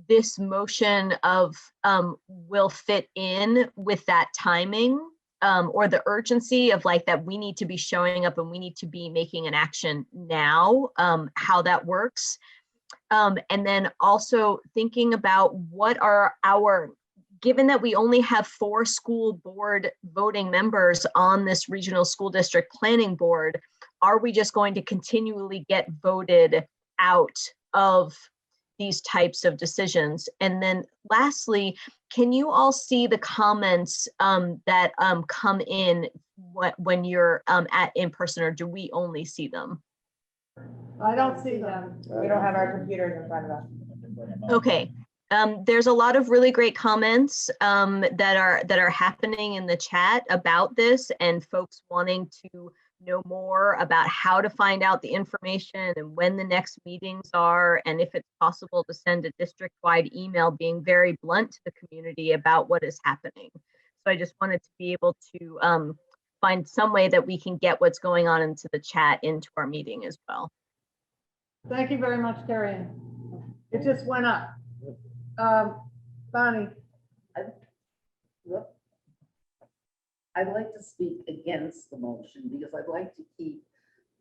this motion of will fit in with that timing, or the urgency of like that we need to be showing up and we need to be making an action now, how that works. And then also thinking about what are given that we only have 4 school board voting members on this regional school district planning board, are we just going to continually get voted out of these types of decisions? And then lastly, can you all see the comments that come in when you're at in person, or do we only see them? I don't see them. We don't have our computers in front of us. Okay. There's a lot of really great comments that are happening in the chat about this, and folks wanting to know more about how to find out the information and when the next meetings are, and if it's possible to send a district-wide email being very blunt to the community about what is happening. So I just wanted to be able to find some way that we can get what's going on into the chat into our meeting as well. Thank you very much, Carrie Ann. It just went up. Bonnie. I'd like to speak against the motion because I'd like to keep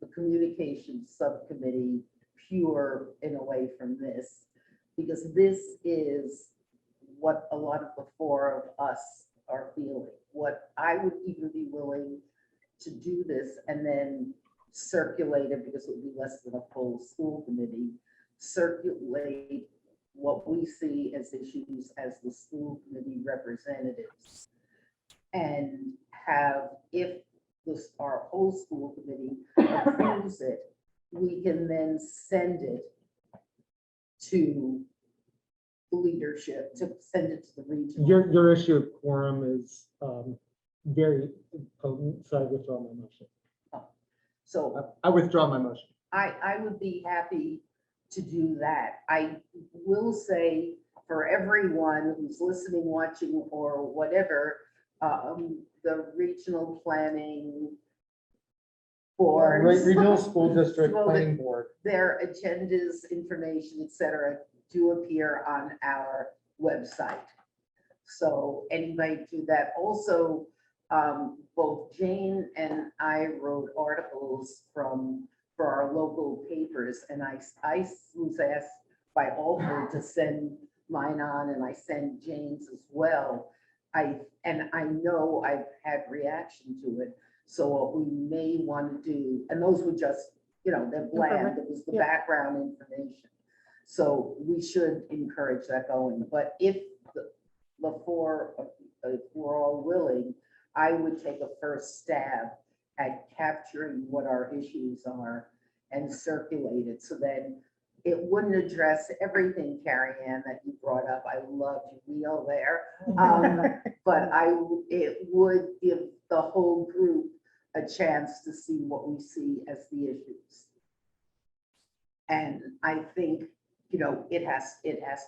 the communications subcommittee pure and away from this, because this is what a lot of the 4 of us are feeling. What I would even be willing to do this and then circulate it, because it would be less than a full school committee, circulate what we see as issues as the school committee representatives, and have, if our whole school committee approves it, we can then send it to the leadership, to send it to the regional. Your issue of quorum is very potent, so I withdraw my motion. So I withdraw my motion. I would be happy to do that. I will say for everyone who's listening, watching, or whatever, the regional planning boards. Regional School District Well, Planning Board. Their agendas, information, et cetera, do appear on our website. So anybody do that. Also, both Jane and I wrote articles for our local papers, and I was asked by Alfred to send mine on, and I send Jane's as well. I know I've had reaction to it. So what we may want to do, and those were just, they're bland, it was the background information. So we should encourage that going, but if if we're all willing, I would take a first stab at capturing what our issues are and circulate it, so then it wouldn't address everything, Carrie Ann, that you brought up. I loved your wheel there. But it would give the whole group a chance to see what we see as the issues. And I think, it has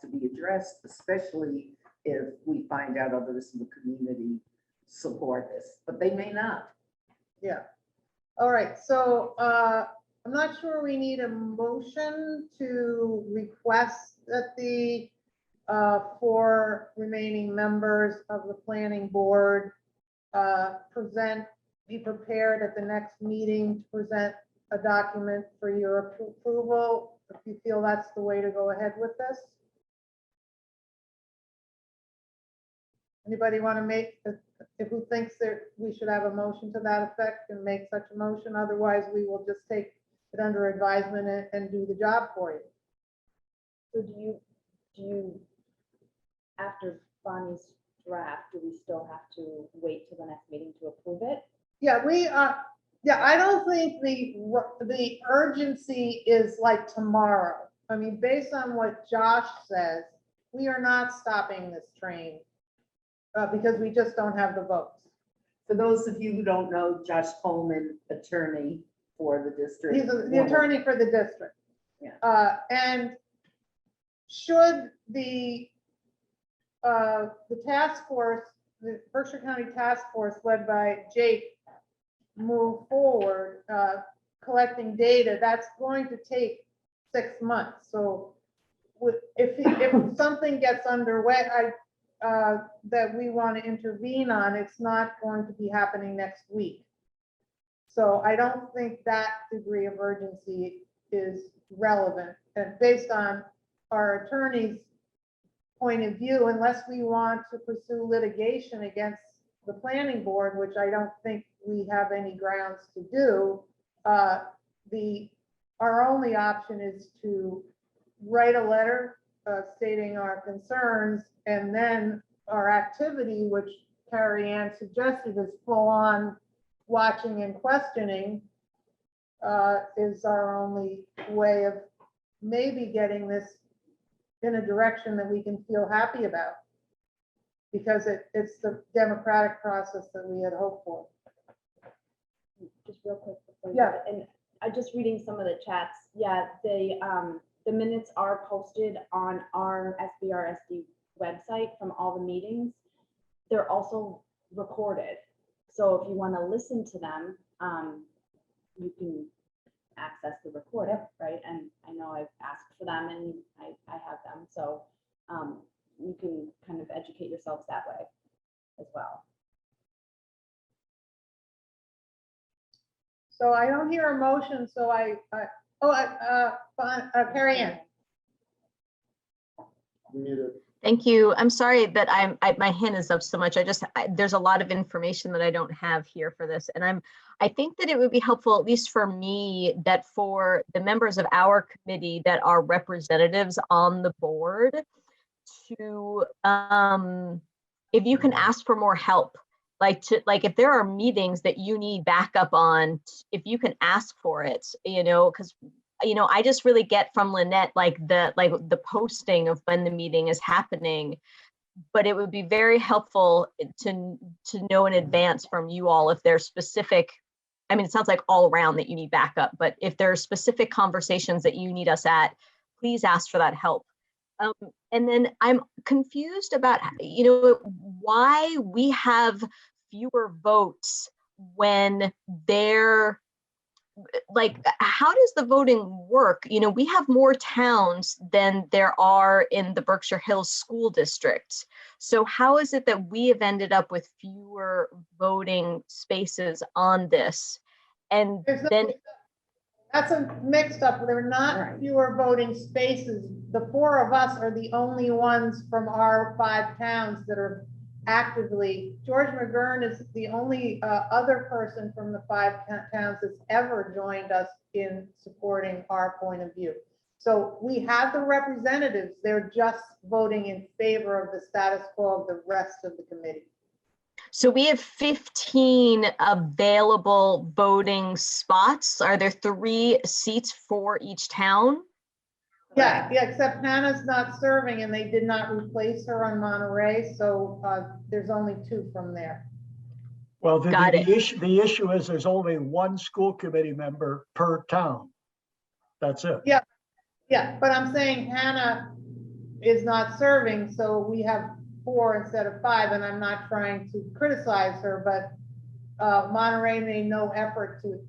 to be addressed, especially if we find out others in the community support this, but they may not. Yeah. All right, so I'm not sure we need a motion to request that the 4 remaining members of the planning board be prepared at the next meeting to present a document for your approval, if you feel that's the way to go ahead with this. Anybody want to make, who thinks that we should have a motion to that effect and make such a motion? Otherwise, we will just take it under advisement and do the job for you. So do you, after Bonnie's draft, do we still have to wait till the next meeting to approve it? Yeah, I don't think the urgency is like tomorrow. I mean, based on what Josh says, we are not stopping this train because we just don't have the votes. For those of you who don't know, Josh Coleman, attorney for the district. He's the attorney for the district. Yeah. And should the task force, the Berkshire County Task Force led by Jake, move forward, collecting data, that's going to take 6 months. So if something gets underway, that we want to intervene on, it's not going to be happening next week. So I don't think that degree of urgency is relevant. And based on our attorney's point of view, unless we want to pursue litigation against the planning board, which I don't think we have any grounds to do, our only option is to write a letter stating our concerns, and then our activity, which Carrie Ann suggested, is full on watching and questioning, is our only way of maybe getting this in a direction that we can feel happy about, because it's the democratic process that we had hoped for. Just real quick. Yeah. And I just reading some of the chats. Yeah, the minutes are posted on our R.S.D website from all the meetings. They're also recorded. So if you want to listen to them, you can access the recording, right? And I know I've asked for them and I have them. So you can kind of educate yourselves that way as well. So I don't hear a motion, so Carrie Ann. Thank you. I'm sorry that my hand is up so much. There's a lot of information that I don't have here for this. And I think that it would be helpful, at least for me, that for the members of our committee that are representatives on the board to, if you can ask for more help, like if there are meetings that you need backup on, if you can ask for it, because I just really get from Lynette, like the posting of when the meeting is happening. But it would be very helpful to know in advance from you all if there's specific, I mean, it sounds like all around that you need backup, but if there are specific conversations that you need us at, please ask for that help. And then I'm confused about, why we have fewer votes when they're like, how does the voting work? We have more towns than there are in the Berkshire Hills School District. So how is it that we have ended up with fewer voting spaces on this? And then That's a mixed up. There are not fewer voting spaces. The four of us are the only ones from our 5 towns that are actively. George McGurn is the only other person from the 5 towns that's ever joined us in supporting our point of view. So we have the representatives. They're just voting in favor of the status quo of the rest of the committee. So we have 15 available voting spots. Are there 3 seats for each town? Yeah, except Hannah's not serving and they did not replace her on Monterey, so there's only 2 from there. Well, the issue is there's only 1 school committee member per town. That's it. Yeah, but I'm saying Hannah is not serving, so we have 4 instead of 5, and I'm not trying to criticize her, but Monterey made no effort to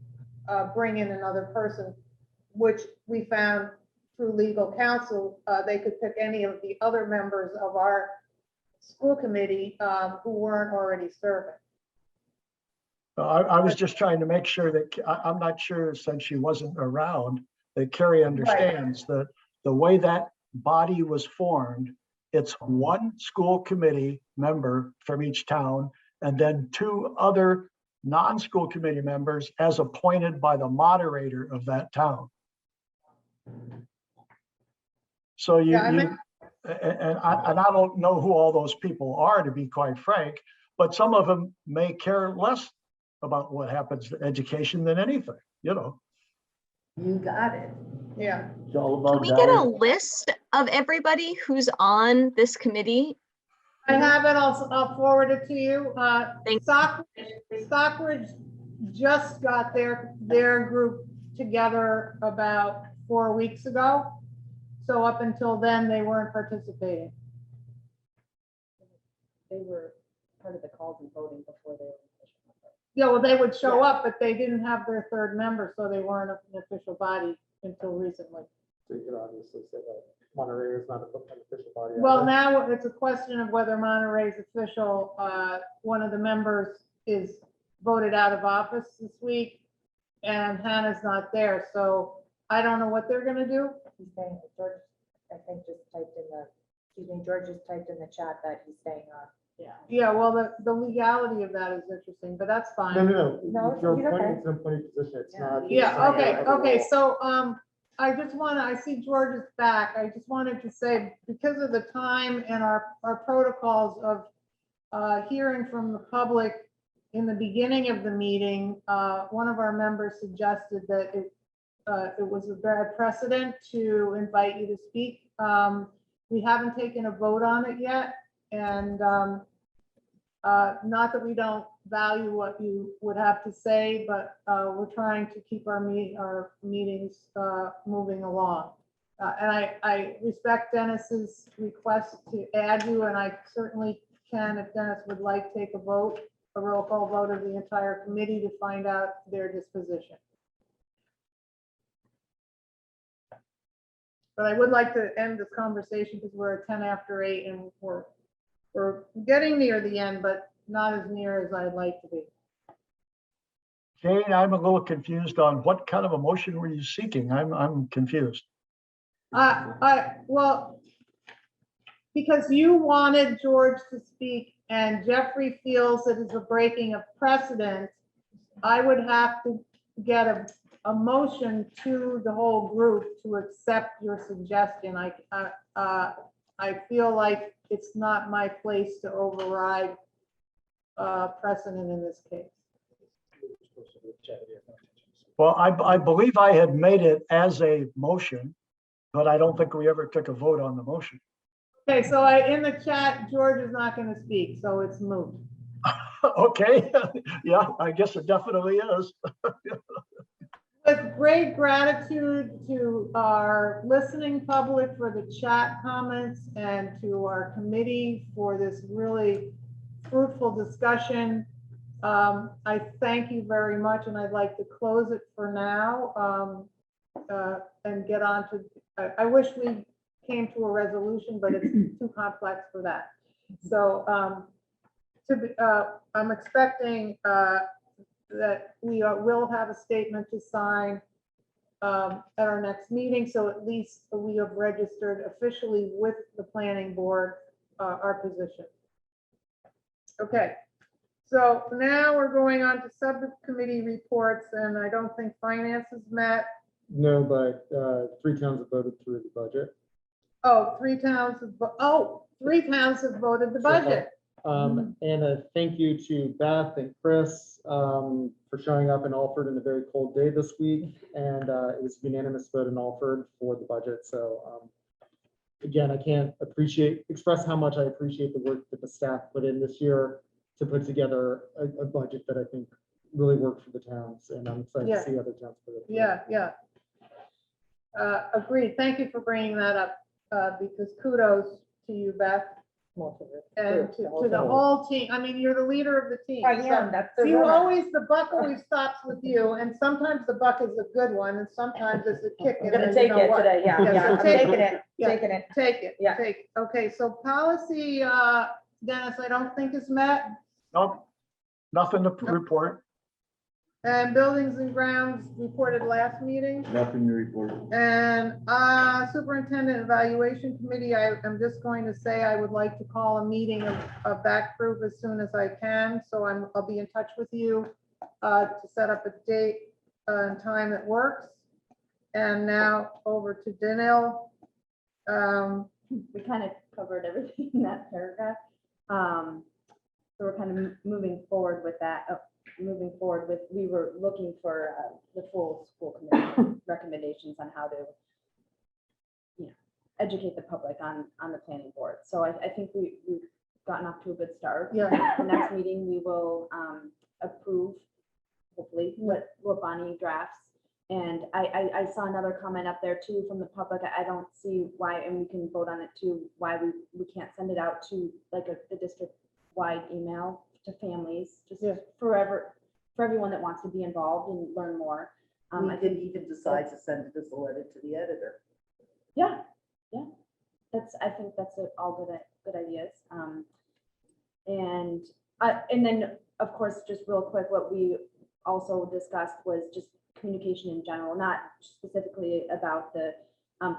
bring in another person, which we found through legal counsel. They could pick any of the other members of our school committee who weren't already serving. I was just trying to make sure that, I'm not sure, since she wasn't around, that Carrie understands that the way that body was formed, it's 1 school committee member from each town, and then 2 other non-school committee members as appointed by the moderator of that town. So and I don't know who all those people are, to be quite frank, but some of them may care less about what happens to education than anything, You got it. Yeah. It's all about Can we get a list of everybody who's on this committee? I have it, I'll forward it to you. Stockbridge just got their group together about 4 weeks ago. So up until then, they weren't participating. They were part of the calls and voting before they were. Yeah, well, they would show up, but they didn't have their 3rd member, so they weren't an official body until recently. So you could obviously say that Monterey is not an official body. Well, now it's a question of whether Monterey's official. One of the members is voted out of office this week, and Hannah's not there, so I don't know what they're gonna do. He's saying, George, I think George just typed in the chat that he's staying on. Yeah, well, the legality of that is interesting, but that's fine. No. No, You're he's okay. appointed to an appointed position. It's not. Yeah, okay, so, I see George is back. I just wanted to say, because of the time and our protocols of hearing from the public in the beginning of the meeting, one of our members suggested that it was a bad precedent to invite you to speak. We haven't taken a vote on it yet, and not that we don't value what you would have to say, but we're trying to keep our meetings moving along. And I respect Dennis's request to add you, and I certainly can, if Dennis would like, take a vote, a roll call vote of the entire committee to find out their disposition. But I would like to end this conversation because we're at 10 after 8 and we're getting near the end, but not as near as I'd like to be. Jane, I'm a little confused on what kind of a motion were you seeking? I'm confused. Well, because you wanted George to speak and Jeffrey feels it is a breaking of precedent, I would have to get a motion to the whole group to accept your suggestion. I feel like it's not my place to override precedent in this case. Well, I believe I had made it as a motion, but I don't think we ever took a vote on the motion. Okay, so in the chat, George is not going to speak, so it's moot. Okay, yeah, I guess it definitely is. With great gratitude to our listening public for the chat comments and to our committee for this really fruitful discussion. I thank you very much, and I'd like to close it for now and get on to, I wish we came to a resolution, but it's too complex for that. So I'm expecting that we will have a statement to sign at our next meeting. So at least we have registered officially with the planning board our position. Okay. So now we're going on to subcommittee reports, and I don't think finance has met. No, but 3 towns have voted through the budget. Oh, 3 towns have, 3 towns have voted the budget. And a thank you to Beth and Chris for showing up in Alford in a very cold day this week. And it was unanimous vote in Alford for the budget. So again, I can't express how much I appreciate the work that the staff put in this year to put together a budget that I think really worked for the towns. And I'm excited to see other towns put it. Yeah. Agreed. Thank you for bringing that up because kudos to you, Beth. And to the whole team. I mean, you're the leader of the team. I am, that's the You runner. always, the buck always stops with you, and sometimes the buck is a good one, and sometimes it's a kick. I'm gonna take it today, yeah, so I'm take taking it. it, Yeah, taking it. Take it, Yeah. take it. Okay, so policy, Dennis, I don't think is met, Nope, nothing to report. and buildings and grounds reported last meeting. Nothing to report. And superintendent evaluation committee, I'm just going to say I would like to call a meeting of that group as soon as I can. So I'll be in touch with you to set up a date and time that works. And now over to Danil. We kind of covered everything in that paragraph. So we're kind of moving forward with that. We were looking for the full school committee recommendations on how to, educate the public on the planning board. So I think we've gotten off to a good start. Yeah. The next meeting, we will approve, hopefully, what Bonnie drafts. And I saw another comment up there too from the public. I don't see why, and we can vote on it too, why we can't send it out to like the district-wide email to families, just for everyone that wants to be involved and learn more. We could even decide to send it as a letter to the editor. Yeah. I think that's all good ideas. And then of course, just real quick, what we also discussed was just communication in general, not specifically about the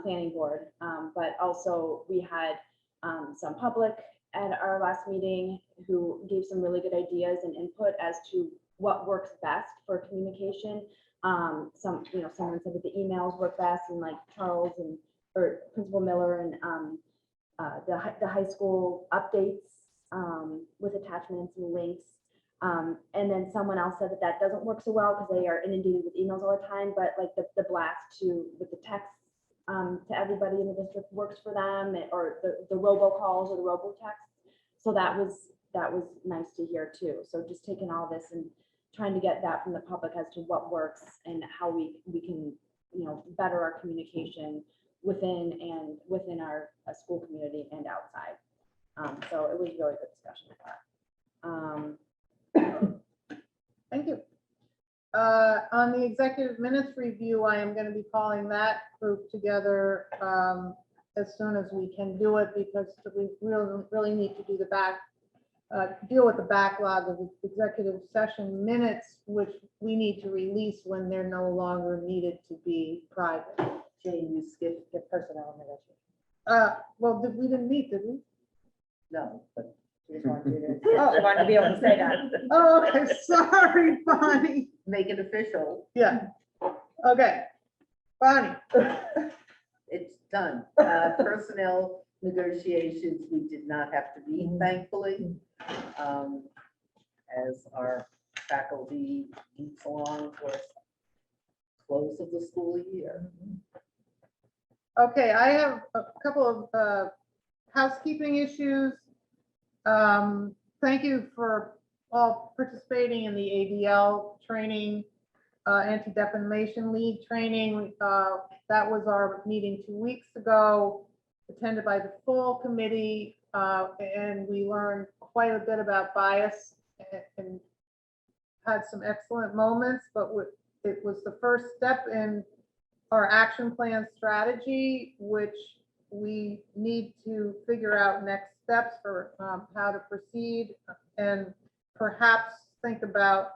planning board, but also we had some public at our last meeting who gave some really good ideas and input as to what works best for communication. Someone said that the emails work best, and like Charles or Principal Miller and the high school updates with attachments and links. And then someone else said that doesn't work so well because they are inundated with emails all the time, but like the blast with the text to everybody in the district works for them, or the robocalls or the robo-texts. So that was nice to hear too. So just taking all this and trying to get that from the public as to what works and how we can, better our communication within our school community and outside. So it was really good discussion, I thought. Thank you. On the executive minutes review, I am going to be calling that group together as soon as we can do it, because we really need to do deal with the backlog of executive session minutes, which we need to release when they're no longer needed to be private. Jane, you skipped the personnel minutes. Well, we didn't meet, did we? No, but You just wanted to be able to say that. Oh, okay, sorry, Bonnie. make it official. Yeah. Okay, Bonnie. It's done. Personnel negotiations, we did not have to meet, thankfully. As our faculty eats along, of course, close of the school year. Okay, I have a couple of housekeeping issues. Thank you for all participating in the ADL training, anti-defamation league training. That was our meeting 2 weeks ago, attended by the full committee, and we learned quite a bit about bias and had some excellent moments, but it was the first step in our action plan strategy, which we need to figure out next steps for how to proceed, and perhaps think about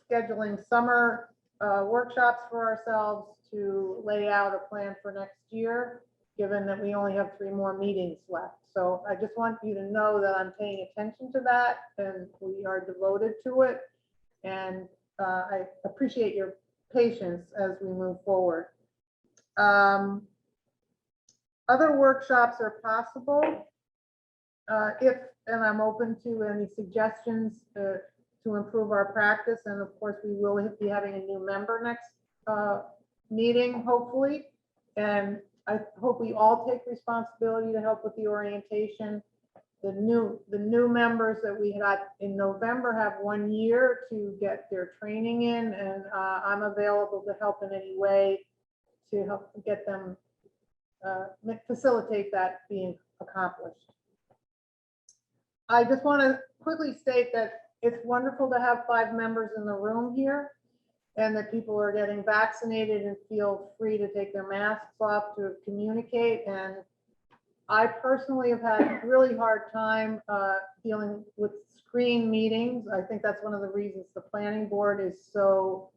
scheduling summer workshops for ourselves to lay out a plan for next year, given that we only have 3 more meetings left. So I just want you to know that I'm paying attention to that, and we are devoted to it. And I appreciate your patience as we move forward. Other workshops are possible. And I'm open to any suggestions to improve our practice. And of course, we will be having a new member next meeting, hopefully. And I hope we all take responsibility to help with the orientation. The new members that we got in November have 1 year to get their training in, and I'm available to help in any way to help get them, facilitate that being accomplished. I just want to quickly state that it's wonderful to have 5 members in the room here, and that people are getting vaccinated and feel free to take their masks off to communicate. And I personally have had a really hard time dealing with screen meetings. I think that's one of the reasons the planning board is so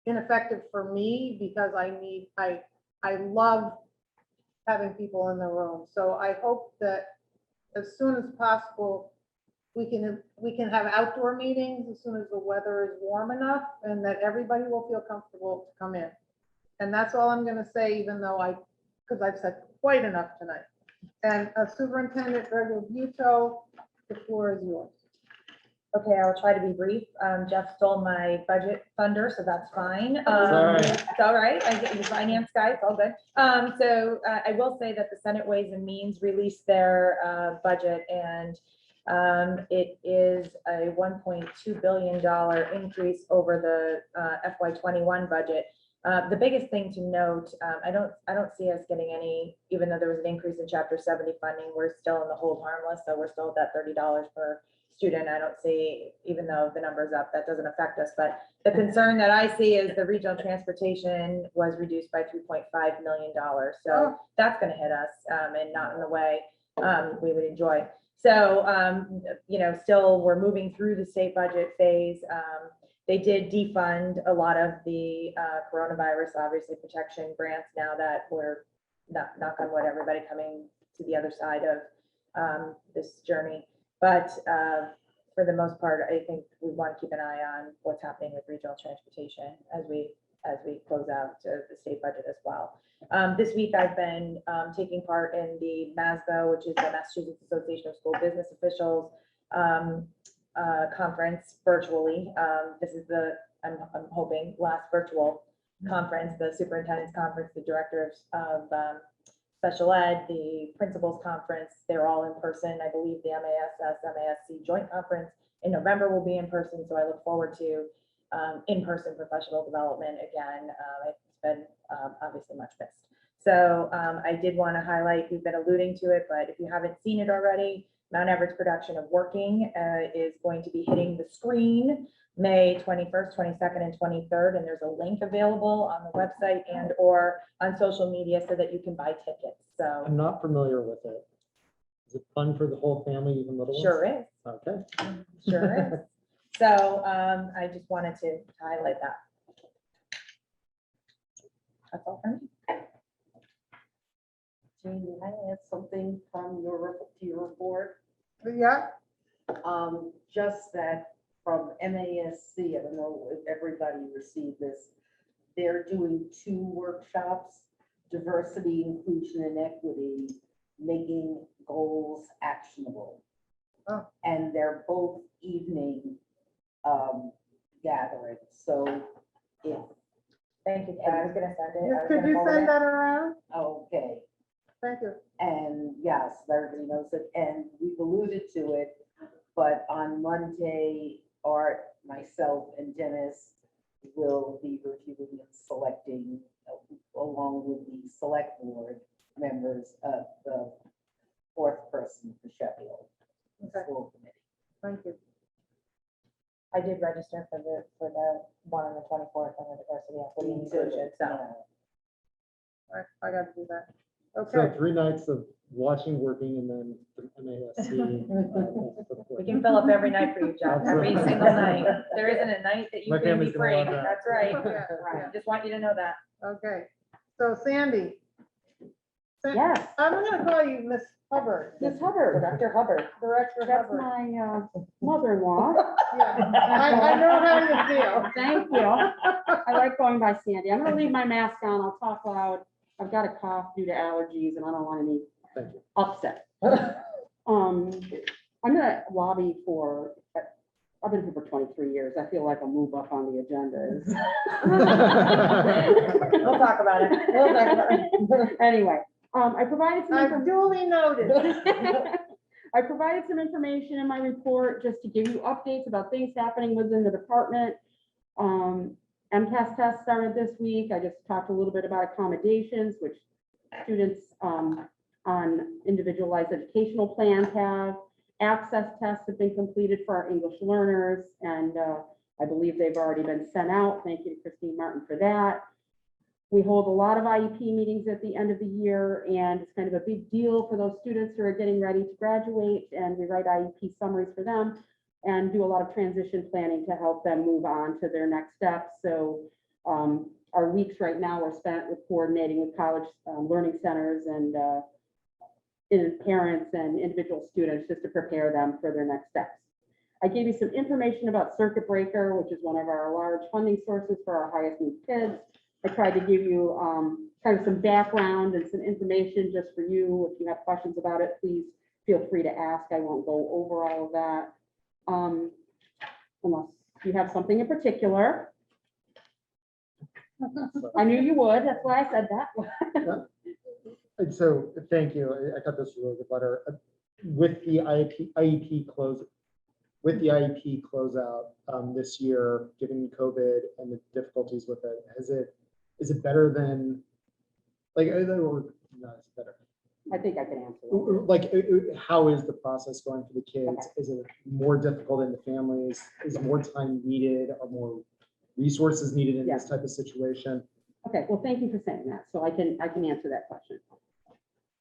ineffective for me, because I love having people in the room. So I hope that as soon as possible, we can have outdoor meetings as soon as the weather is warm enough, and that everybody will feel comfortable to come in. And that's all I'm going to say, even though because I've said quite enough tonight. And Superintendent Buto, the floor is yours. Okay, I'll try to be brief. Jeff stole my budget thunder, so that's fine. all right. It's all right. I get the finance guy, it's all good. So I will say that the Senate Ways and Means released their budget, and it is a $1.2 billion increase over the FY21 budget. The biggest thing to note, I don't see us getting any, even though there was an increase in Chapter 70 funding, we're still in the hold harmless, so we're still at that $30 per student. I don't see, even though the number's up, that doesn't affect us. But the concern that I see is the regional transportation was reduced by $3.5 million. So that's going to hit us, and not in the way we would enjoy. So, still we're moving through the state budget phase. They did defund a lot of the coronavirus, obviously, protection grants now that we're, knock on wood, everybody coming to the other side of this journey. But for the most part, I think we want to keep an eye on what's happening with regional transportation as we close out the state budget as well. This week I've been taking part in the MASBO, which is the Massachusetts Association of School Business Officials conference virtually. This is I'm hoping, last virtual conference, the superintendent's conference, the directors of special ed, the principals conference. They're all in person. I believe the MASC joint conference in November will be in person. So I look forward to in-person professional development again. It's been obviously much missed. So I did want to highlight, we've been alluding to it, but if you haven't seen it already, Mount Everett's production of Working is going to be hitting the screen May 21st, 22nd, and 23rd. And there's a link available on the website and or on social media so that you can buy tickets. So I'm not familiar with it. Is it fun for the whole family, even little ones? Sure is. Okay. Sure is. So I just wanted to highlight that. That's all for me. Jane, can I add something from to your report? Yeah. Just that from MASC, I don't know if everybody received this, they're doing 2 workshops, diversity, inclusion, and equity, making goals actionable. Oh. And they're both evening gatherings. So if Thank you, I was gonna send it. I was Could gonna you forward send it. that around? Okay, Thank you. and yes, everybody knows it, and we've alluded to it, but on Monday, Art, myself, and Dennis will be reviewing and selecting, along with the select board members of the fourth person for Sheffield School Committee. Thank you. I did register for the one on the 24th on the diversity, equity, and inclusion, so. I gotta do that. So Okay. 3 nights of watching, working, and then the MASC. We can fill up every night for you, John, every Absolutely. single night. There isn't a night that you My can be family's gonna free. love that. That's right. Yeah, Right. Just want you to know that. Okay, so Sandy. Yes. I'm gonna call you Miss Hubbard. Miss Hubbard, Director Hubbard. Director that's Hubbard. my mother-in-law. Yeah, I know how you feel. Thank you. I like going by Sandy. I'm gonna leave my mask on. I'll talk loud. I've got a cough due to allergies and I don't want any Thank you. upset. I'm gonna lobby for, I've been here for 23 years. I feel like a move up on the agenda is. We'll talk about it. We'll talk about it. Anyway, I provided some I've information. duly noted. I provided some information in my report just to give you updates about things happening within the department. MCAS test started this week. I just talked a little bit about accommodations, which students on individualized educational plans have. Access tests have been completed for our English learners, and I believe they've already been sent out. Thank you to Christine Martin for that. We hold a lot of IEP meetings at the end of the year, and it's kind of a big deal for those students who are getting ready to graduate, and we write IEP summaries for them and do a lot of transition planning to help them move on to their next steps. So our weeks right now are spent with coordinating with college learning centers and parents and individual students just to prepare them for their next steps. I gave you some information about Circuit Breaker, which is one of our large funding sources for our highest need kids. I tried to give you kind of some background and some information just for you. If you have questions about it, please feel free to ask. I won't go over all of that. Unless you have something in particular. I knew you would, that's why I said that. And so, thank you. I thought this was a really good letter. With the IEP closeout this year, given COVID and the difficulties with it, is it better than, like, or no, it's better. I think I can answer that. Like, how is the process going for the kids? Is it more difficult in the families? Is more time needed or more resources needed in this type of situation? Okay, well, thank you for saying that. So I can answer that question.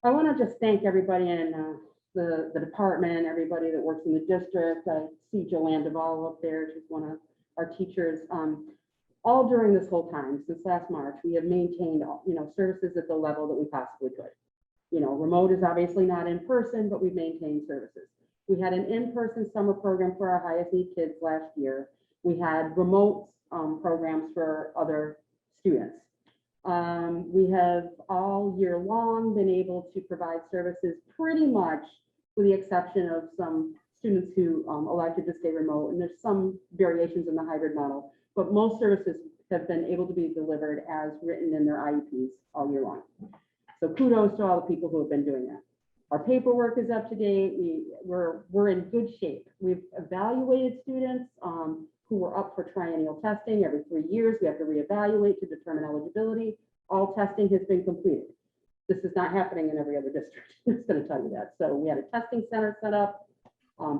I want to just thank everybody in the department, everybody that works in the district. I see Joanne Duvall up there. She's one of our teachers. All during this whole time, since last March, we have maintained, services at the level that we possibly could. Remote is obviously not in person, but we've maintained services. We had an in-person summer program for our highest need kids last year. We had remote programs for other students. We have all year long been able to provide services pretty much, with the exception of some students who elected to stay remote, and there's some variations in the hybrid model, but most services have been able to be delivered as written in their IEPs all year long. So kudos to all the people who have been doing that. Our paperwork is up to date. We're in good shape. We've evaluated students who were up for triennial testing. Every 3 years, we have to reevaluate to determine eligibility. All testing has been completed. This is not happening in every other district. I'm just going to tell you that. So we had a testing center set up.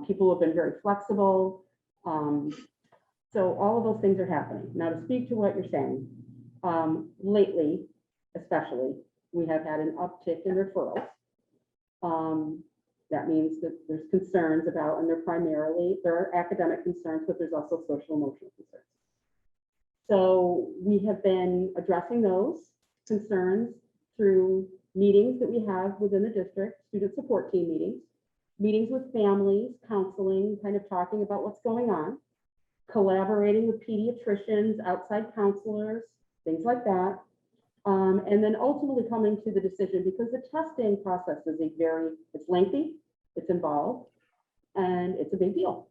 People have been very flexible. So all of those things are happening. Now, to speak to what you're saying, lately, especially, we have had an uptick in referrals. That means that there's concerns about, and there are academic concerns, but there's also social emotional concerns. So we have been addressing those concerns through meetings that we have within the district, student support team meetings with families, counseling, kind of talking about what's going on, collaborating with pediatricians, outside counselors, things like that. And then ultimately coming to the decision, because the testing process is it's lengthy, it's involved, and it's a big deal.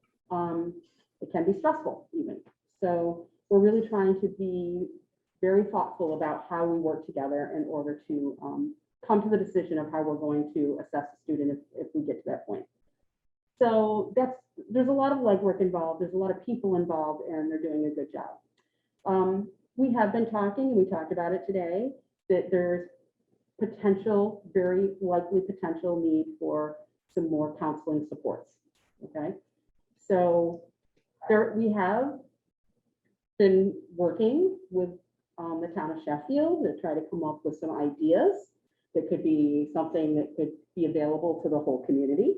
It can be stressful even. So we're really trying to be very thoughtful about how we work together in order to come to the decision of how we're going to assess a student if we get to that point. So there's a lot of legwork involved. There's a lot of people involved, and they're doing a good job. We have been talking, and we talked about it today, that there's potential, very likely potential need for some more counseling supports. Okay, so we have been working with the town of Sheffield to try to come up with some ideas that could be something that could be available to the whole community.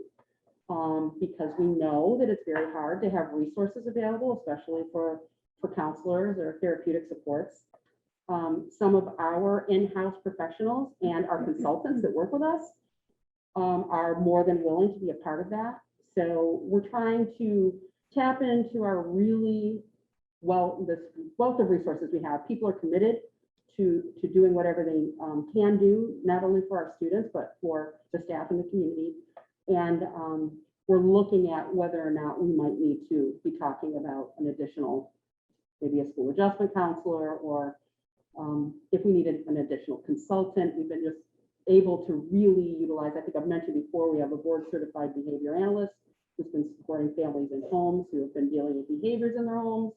Because we know that it's very hard to have resources available, especially for counselors or therapeutic supports. Some of our in-house professionals and our consultants that work with us are more than willing to be a part of that. So we're trying to tap into our really this wealth of resources we have. People are committed to doing whatever they can do, not only for our students, but for the staff in the community. And we're looking at whether or not we might need to be talking about an additional, maybe a school adjustment counselor, or if we needed an additional consultant. We've been just able to really utilize, I think I've mentioned before, we have a board certified behavior analyst who's been supporting families in homes who have been dealing with behaviors in their homes.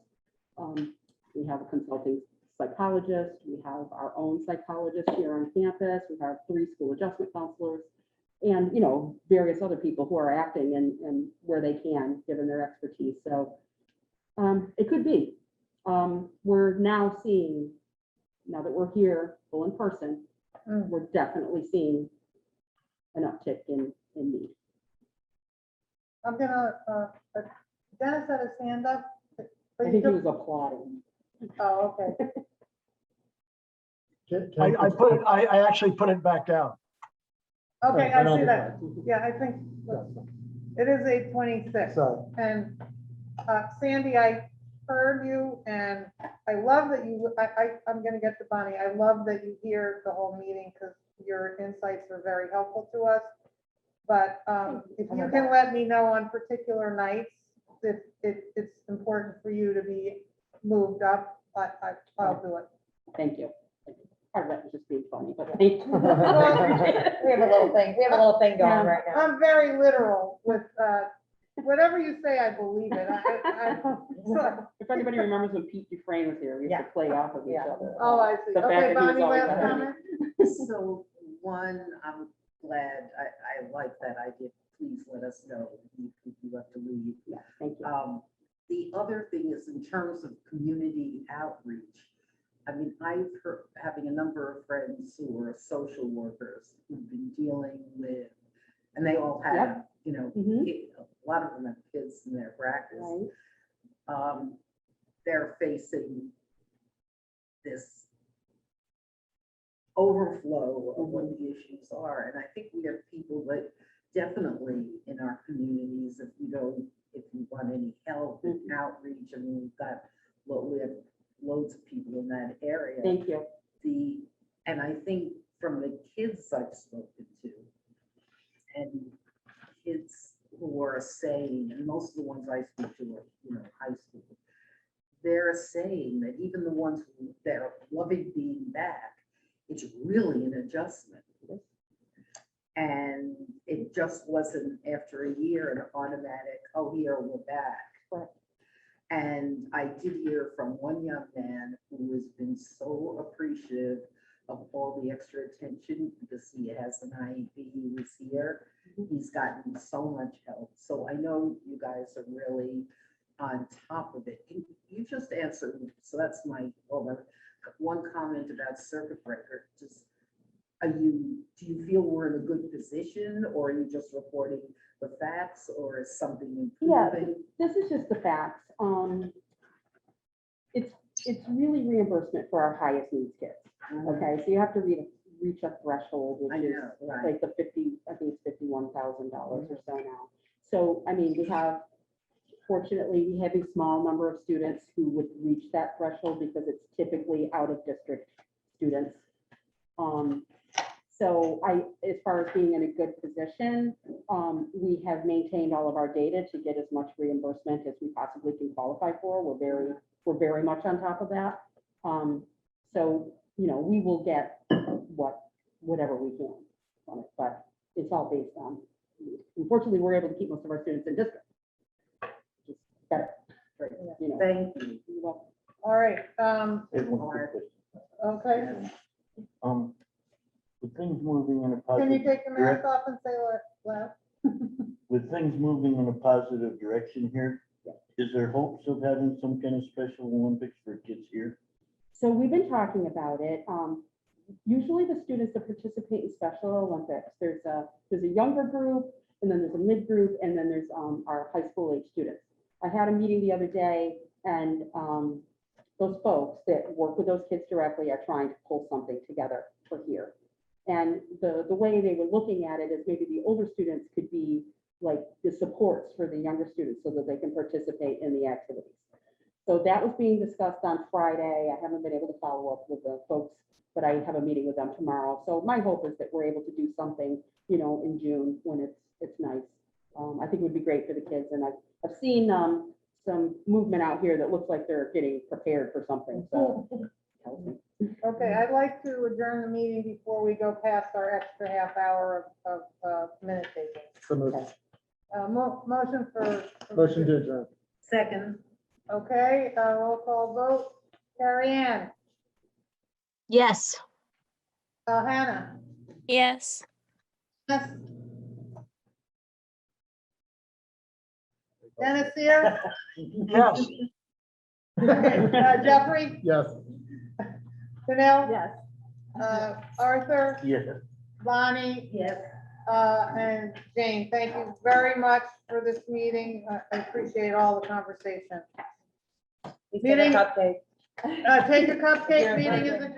We have a consulting psychologist. We have our own psychologist here on campus. We have 3 school adjustment counselors, and various other people who are acting and where they can, given their expertise. So it could be. We're now seeing, now that we're here full in person, we're definitely seeing an uptick in need. I'm gonna, Dennis had his hand up. I think he was applauding. Oh, okay. I actually put it back down. Okay, I see that. Yeah, I think it is 8:26. Sorry. And Sandy, I heard you, and I love that you, I'm gonna get to Bonnie. I love that you hear the whole meeting, because your insights are very helpful to us. But if you can let me know on particular nights if it's important for you to be moved up, I'll do it. Thank you. Part of that was just being funny, but thank you. We have a little thing. We have a little thing going right now. I'm very literal with whatever you say, I believe it. If anybody remembers when Pete Dufresne was here, we used to play off of each other. Oh, I see. The fact Okay, that he was Bonnie, always last ahead of me. comment? So one, I'm glad, I like that idea. Please let us know if you have to leave. Yeah, thank you. The other thing is in terms of community outreach. I mean, I've heard, having a number of friends who are social workers who've been dealing with, and they all have, a lot of them have kids in their practice. Right. They're facing this overflow of what the issues are. And I think we have people that definitely in our communities, if you want any help and outreach, I mean, we have loads of people in that area. Thank you. And I think from the kids I've spoken to, and kids who are saying, and most of the ones I speak to are, high school, they're saying that even the ones who they're loving being back, it's really an adjustment. And it just wasn't after a year an automatic, oh, here we're back. Right. And I did hear from one young man who has been so appreciative of all the extra attention because he has an IEP, he was here. He's gotten so much help. So I know you guys are really on top of it. You just answered, so that's my one comment about circuit breaker. Just do you feel we're in a good position, or are you just reporting the facts, or is something improving? Yeah, this is just the facts. It's really reimbursement for our highest needs kids. Okay, so you have to reach a threshold, which is like the 50, I think it's $51,000 or so now. So, I mean, fortunately, we have a small number of students who would reach that threshold because it's typically out of district students. So as far as being in a good position, we have maintained all of our data to get as much reimbursement as we possibly can qualify for. We're very much on top of that. So, we will get whatever we can on it, but it's all based on, unfortunately, we're able to keep most of our students in district. Just better, right, Thank you. All right, Hey, one quick question. okay. With things moving in a Can positive. you take the mask off and say loud? With things moving in a positive direction here, is there hopes of having some kind of special Olympics for kids here? So we've been talking about it. Usually the students that participate in Special Olympics, there's a younger group, and then there's a mid group, and then there's our high school age students. I had a meeting the other day, and those folks that work with those kids directly are trying to pull something together for here. And the way they were looking at it is maybe the older students could be like the supports for the younger students so that they can participate in the activities. So that was being discussed on Friday. I haven't been able to follow up with the folks, but I have a meeting with them tomorrow. So my hope is that we're able to do something, in June when it's nice. I think it would be great for the kids. And I've seen some movement out here that looks like they're getting prepared for something. So tells me. Okay, I'd like to adjourn the meeting before we go past our extra half hour of minute taking. So moved. Motion for. Motion to adjourn. Second. Okay, roll call vote. Carrie Ann, Yes. Hannah, Yes. Dennis. Dennis here? Yes. Jeffrey, Yes. Danelle, Yes. Arthur, Yes. Bonnie, Yes. and Jane. Thank you very much for this meeting. I appreciate all the conversation. We get a cupcake. Take a cupcake, meeting is adjourned.